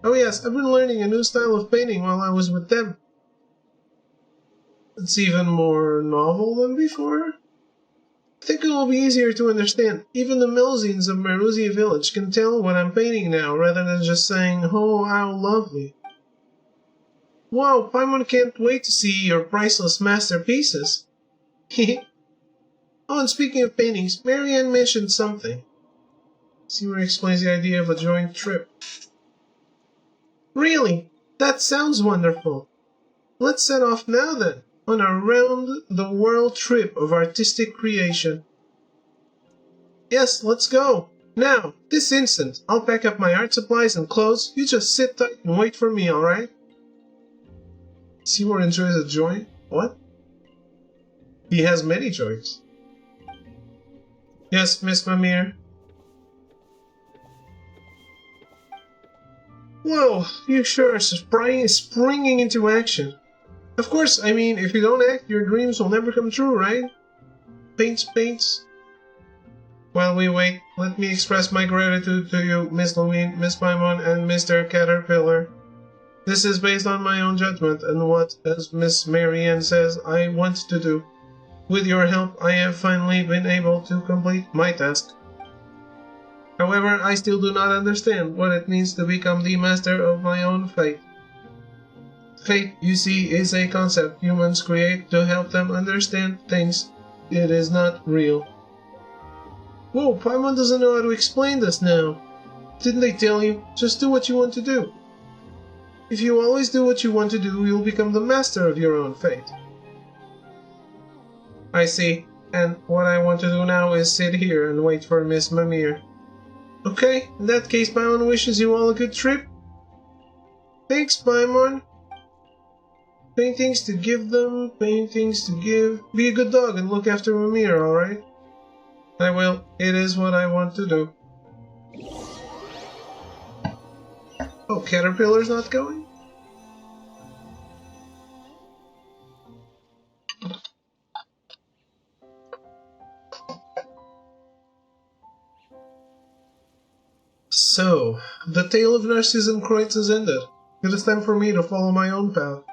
Oh yes, I've been learning a new style of painting while I was with them. It's even more novel than before. I think it will be easier to understand. Even the Melzines of Marussia village can tell what I'm painting now, rather than just saying, "Oh, how lovely." Wow, Paimon can't wait to see your priceless masterpieces. Oh, and speaking of paintings, Marianne mentioned something. Seymour explains the idea of a joint trip. Really? That sounds wonderful. Let's set off now then, on a round-the-world trip of artistic creation. Yes, let's go. Now, this instant. I'll pack up my art supplies and clothes. You just sit tight and wait for me, alright? Seymour enjoys a joint? What? He has many joints. Yes, Miss Mimir. Whoa, you sure are springing into action. Of course, I mean, if you don't act, your dreams will never come true, right? Paints. While we wait, let me express my gratitude to you, Miss Lumine, Miss Paimon, and Mr. Caterpillar. This is based on my own judgment and what, as Miss Marianne says, I want to do. With your help, I have finally been able to complete my task. However, I still do not understand what it means to become the master of my own fate. Fate, you see, is a concept humans create to help them understand things. It is not real. Whoa, Paimon doesn't know how to explain this now. Didn't they tell you? Just do what you want to do. If you always do what you want to do, you'll become the master of your own fate. I see, and what I want to do now is sit here and wait for Miss Mimir. Okay, in that case, Paimon wishes you all a good trip. Thanks, Paimon. Paintings to give them, paintings to give. Be a good dog and look after Mimir, alright? I will. It is what I want to do. Oh, Caterpillar's not going? So, the tale of Narcissus and Kreutz has ended. It is time for me to follow my own path.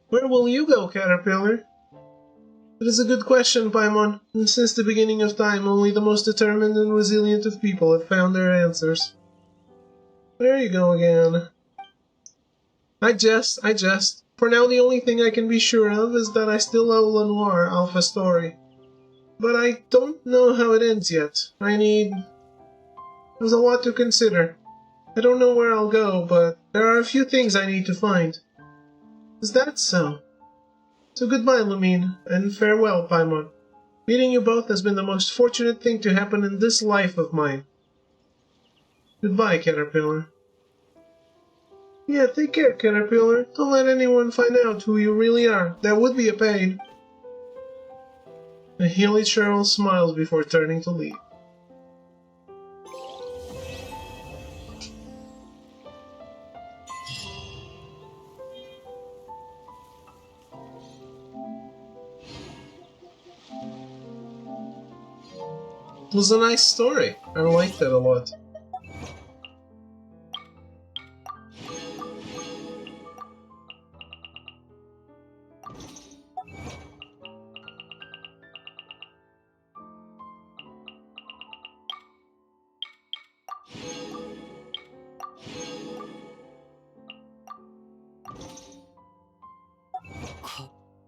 Where will you go, Caterpillar? It is a good question, Paimon, and since the beginning of time, only the most determined and resilient of people have found their answers. There you go again. I jest. For now, the only thing I can be sure of is that I still owe Lenoir Alpha Story. But I don't know how it ends yet. There's a lot to consider. I don't know where I'll go, but there are a few things I need to find. Is that so? So goodbye, Lumine, and farewell, Paimon. Meeting you both has been the most fortunate thing to happen in this life of mine. Goodbye, Caterpillar. Yeah, take care, Caterpillar. Don't let anyone find out who you really are. That would be a pain. And Healy Cheryl smiles before turning to leave. It was a nice story. I liked it a lot.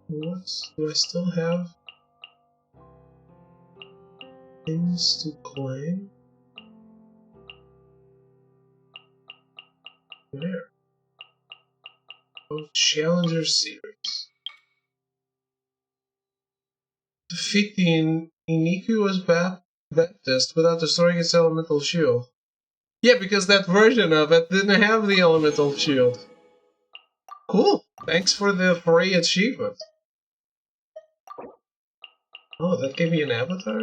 What? Do I still have things to claim? Where? Oh, Challenger Series. Defeat the Iniquitous Baptist without destroying its elemental shield. Yeah, because that version of it didn't have the elemental shield. Cool. Thanks for the free achievement. Oh, that gave me an avatar?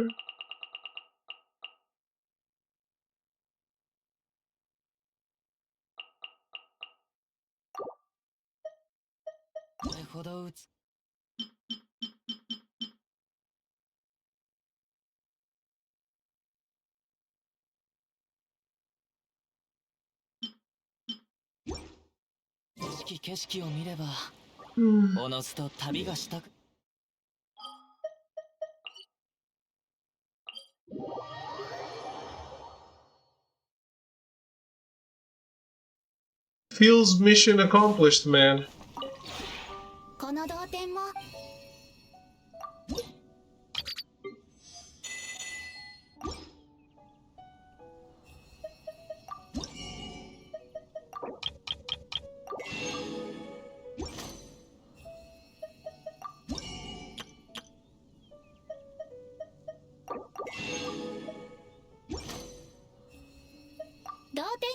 Feels mission accomplished, man. この同点も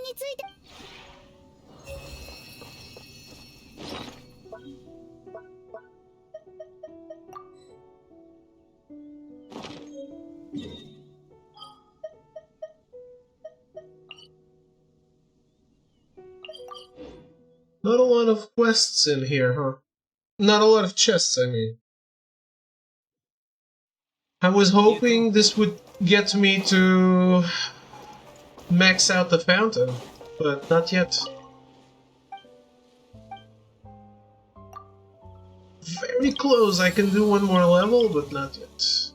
について。 Not a lot of quests in here, huh? Not a lot of chests, I mean. I was hoping this would get me to max out the fountain, but not yet. Very close, I can do one more level, but not yet.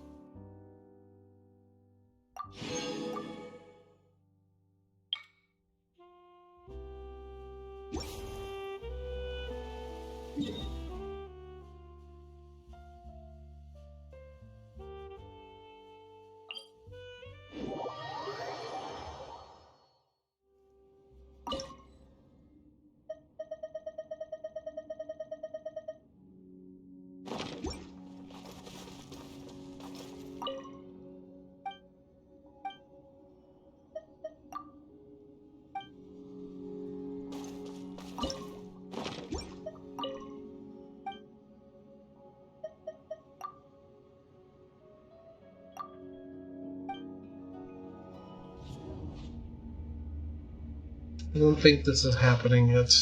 I don't think this is happening yet.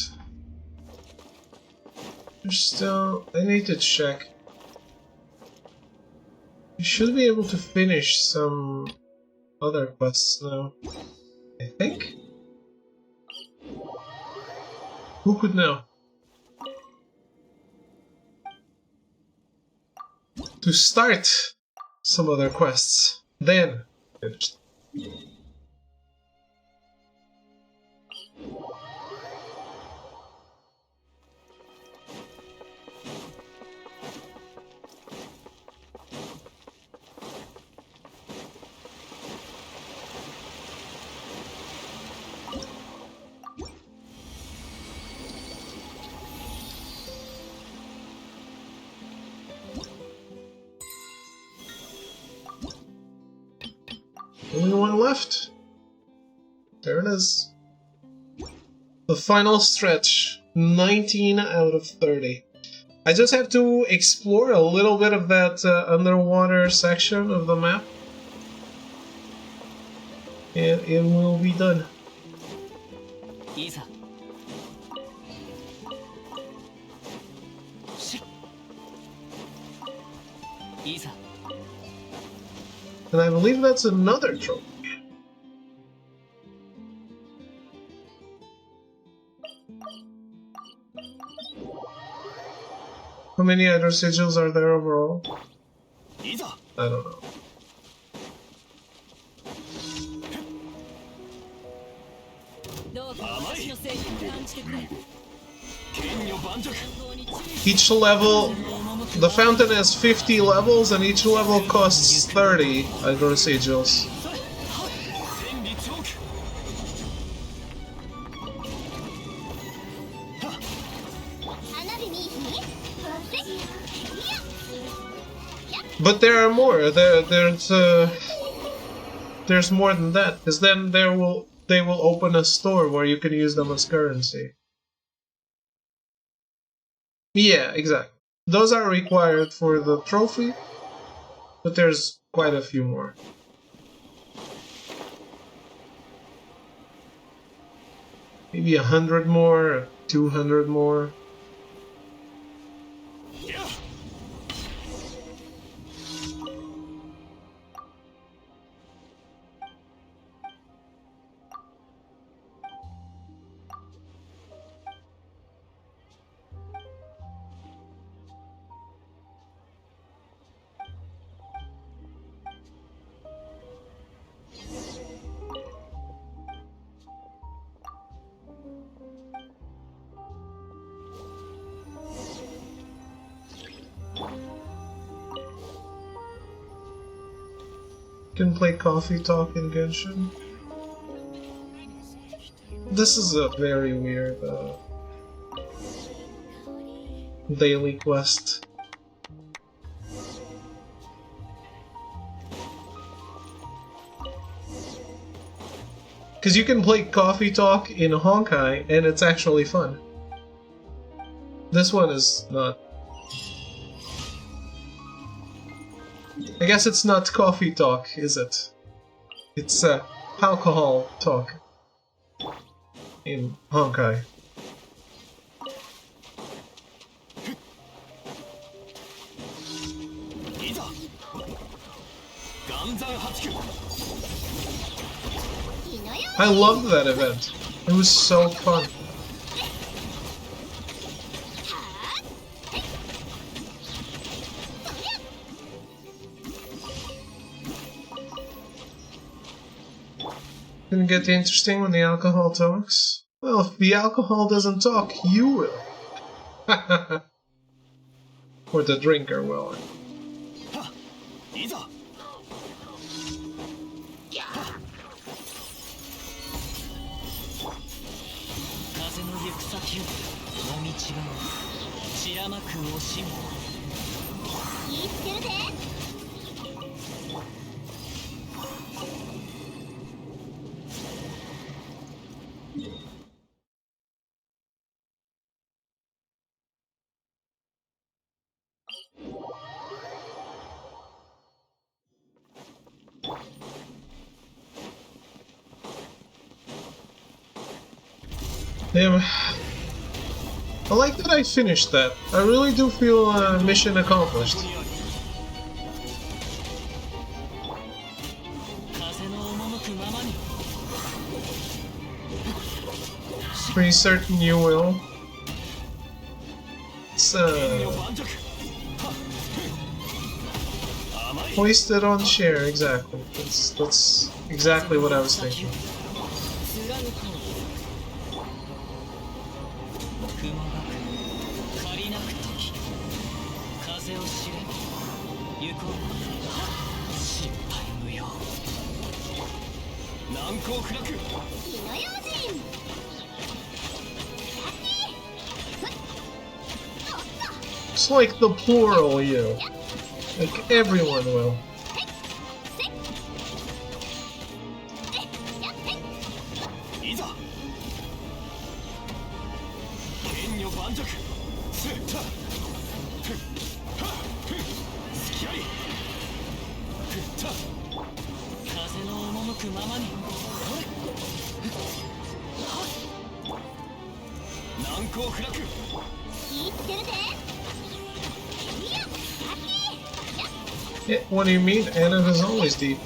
There's still... I need to check. You should be able to finish some other quests now. I think? Who could know? To start some other quests, then finish. Only one left. There it is. The final stretch. 19 out of 30. I just have to explore a little bit of that underwater section of the map. And it will be done. いざいざ And I believe that's another trophy. How many other sigils are there overall? いざ I don't know. どうか私の正義を感じてくれ。 剣女盤石 Each level, the fountain has 50 levels, and each level costs 30 other sigils. 千里チョーク 花火にBut there are more. There's more than that, because then they will open a store where you can use them as currency. Yeah, exactly. Those are required for the trophy, but there's quite a few more. Maybe 100 more, 200 more. Yeah. Can play Coffee Talk in Genshin. This is a very weird daily quest. Because you can play Coffee Talk in Honkai, and it's actually fun. This one is not. I guess it's not Coffee Talk, is it? It's alcohol talk in Honkai. I loved that event. It was so fun. Didn't get interesting when the alcohol talks? Well, if the alcohol doesn't talk, you will. Or the drinker will. Damn. I like that I finished that. I really do feel mission accomplished. Pretty certain you will. It's hoisted on share, exactly. That's exactly what I was thinking. It's like the plural you. Like everyone will. Yeah, what do you mean? Anna is always deep.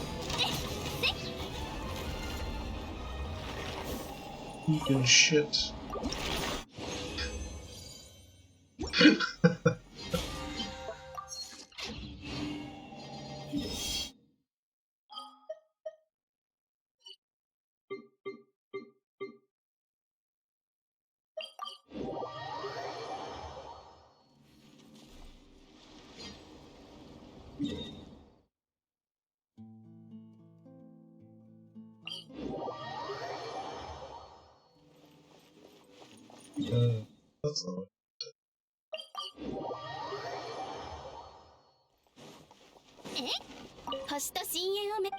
Eating shit. That's not it. 星と深淵をめ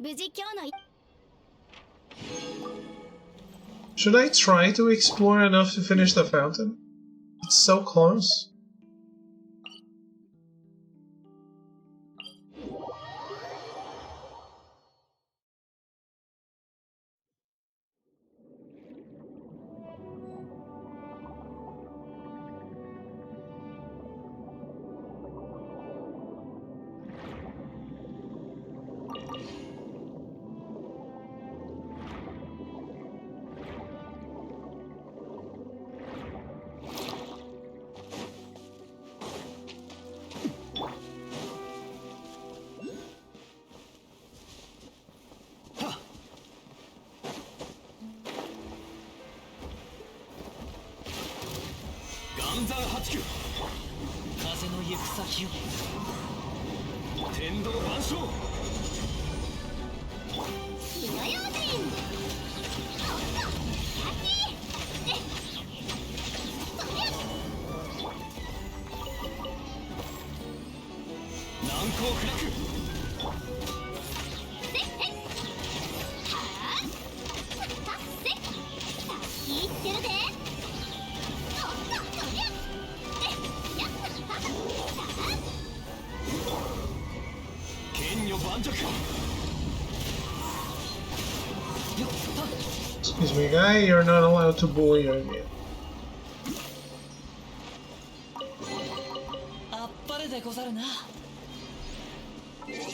無事今日の Should I try to explore enough to finish the fountain? It's so close. Excuse me, guy, you're not allowed to bully her again. あっぱれでござるな。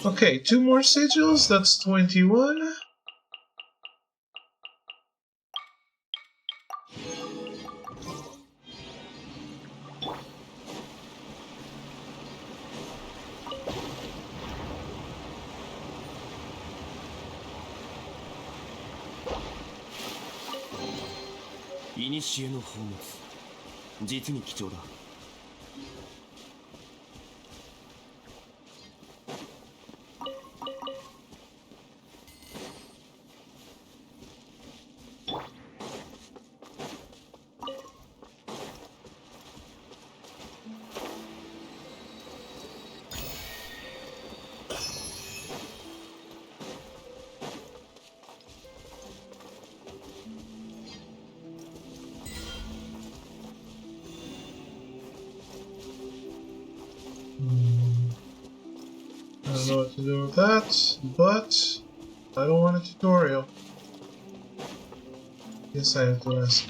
Okay, 2 more sigils, that's 21. ...古の宝物実に貴重だ。I don't know what to do with that, but I don't want a tutorial. Yes, I have to ask.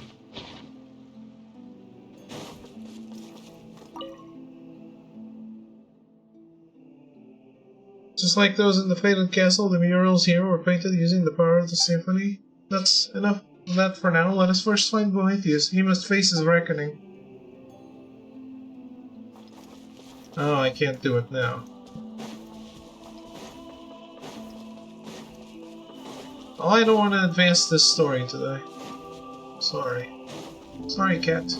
Just like those in the Fated Castle, the murals here were painted using the power of the symphony. That's enough of that for now. Let us first find Boethius. He must face his reckoning. Oh, I can't do it now. Oh, I don't want to advance this story today. Sorry. Sorry, cat.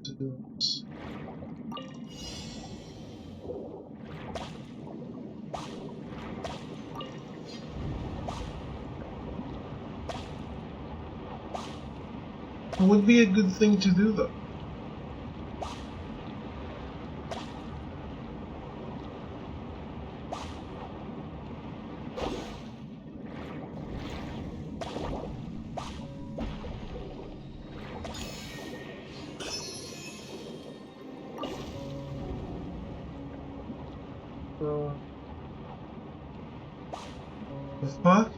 To do this. It would be a good thing to do, though. The fuck?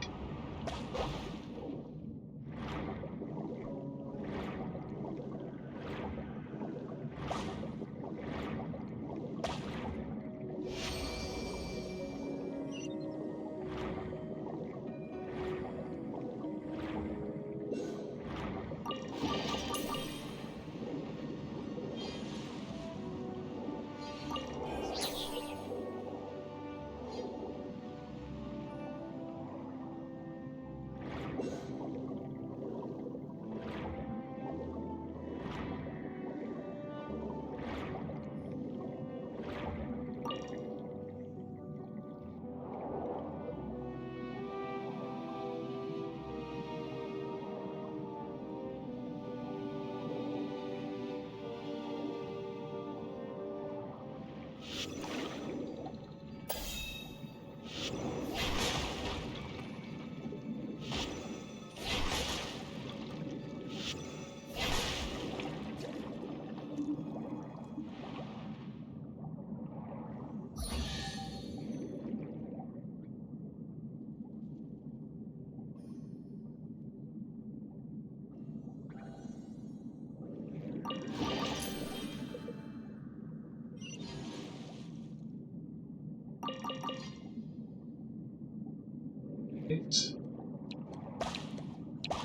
Right.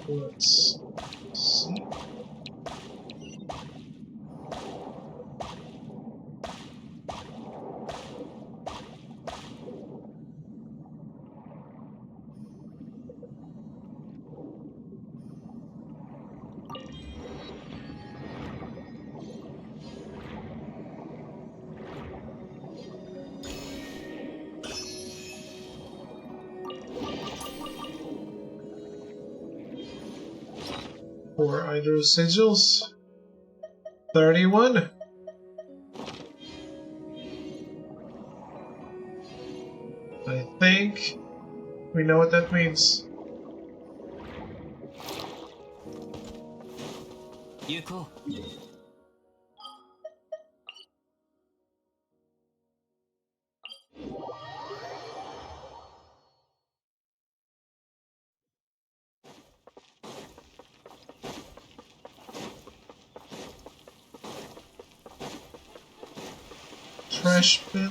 Let's see. Four hydro sigils. 31. I think we know what that means. 行こう。Trash bin.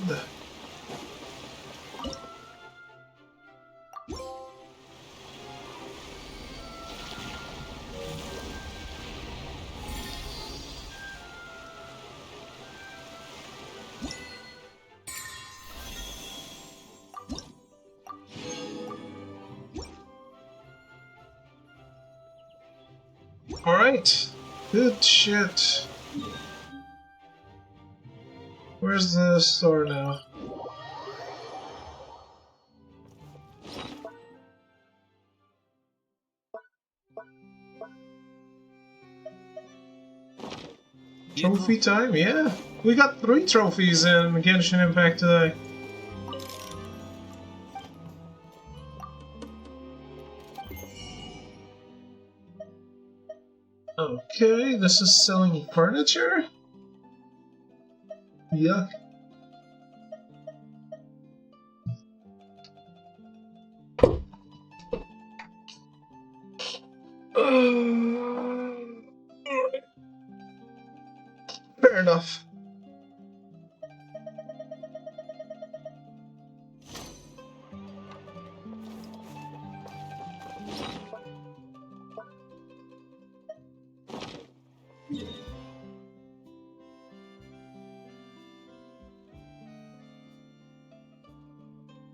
Alright. Good shit. Where's the store now? Trophy time? Yeah. We got 3 trophies in Genshin Impact today. Okay, this is selling furniture? Yuck. Fair enough.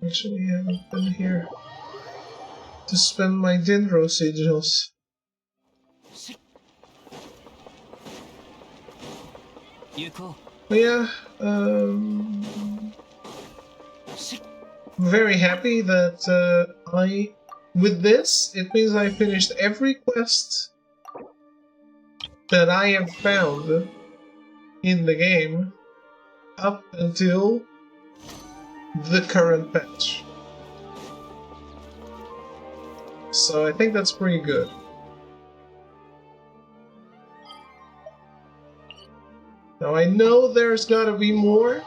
Actually, I haven't been here to spend my Dendro sigils. 行こ But yeah, very happy that with this, it means I finished every quest that I have found in the game up until the current patch. So I think that's pretty good. Now I know there's gotta be more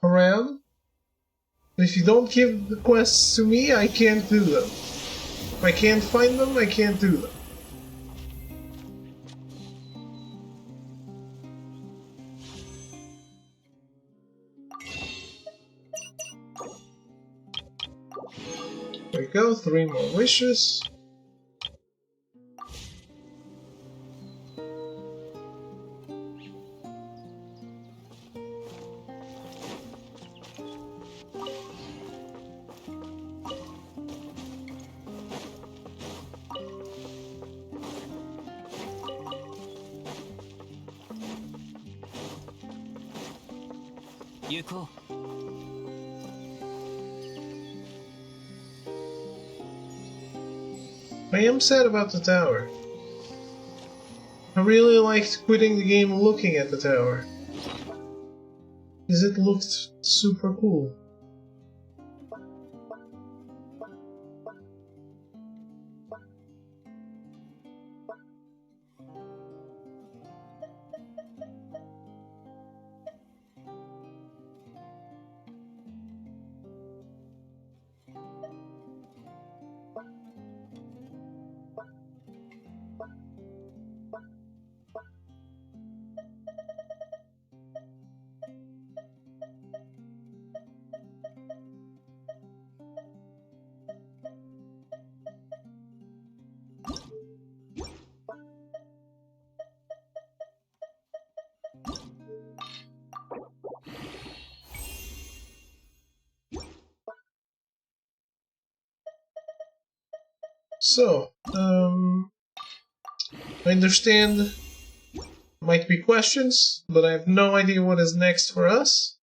around. If you don't give the quests to me, I can't do them. If I can't find them, I can't do them. There we go, 3 more wishes.う。行こう。 I am sad about the tower. I really liked quitting the game looking at the tower, because it looked super cool. So, I understand might be questions, but I have no idea what is next for us.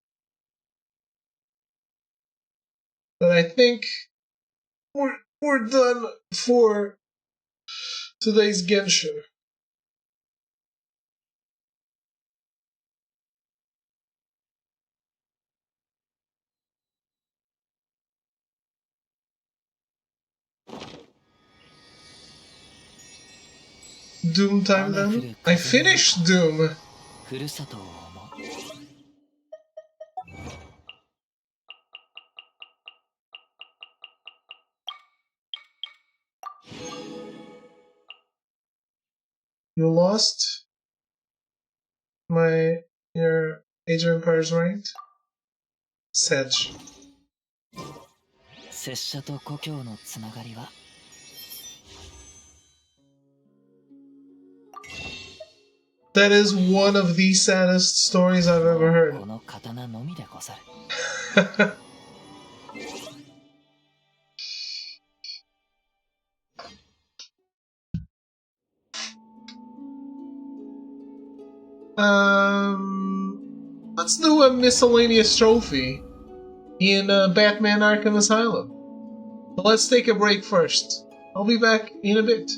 But I think we're done for today's Genshin. Doom time then? I finished Doom! ふるさとを思う You lost your Age of Empires ranked? Sedge. 拙者と故郷のつながりは That is one of the saddest stories I've ever heard. この刀のみでござる Let's do a miscellaneous trophy in Batman Arkham Asylum. But let's take a break first. I'll be back in a bit.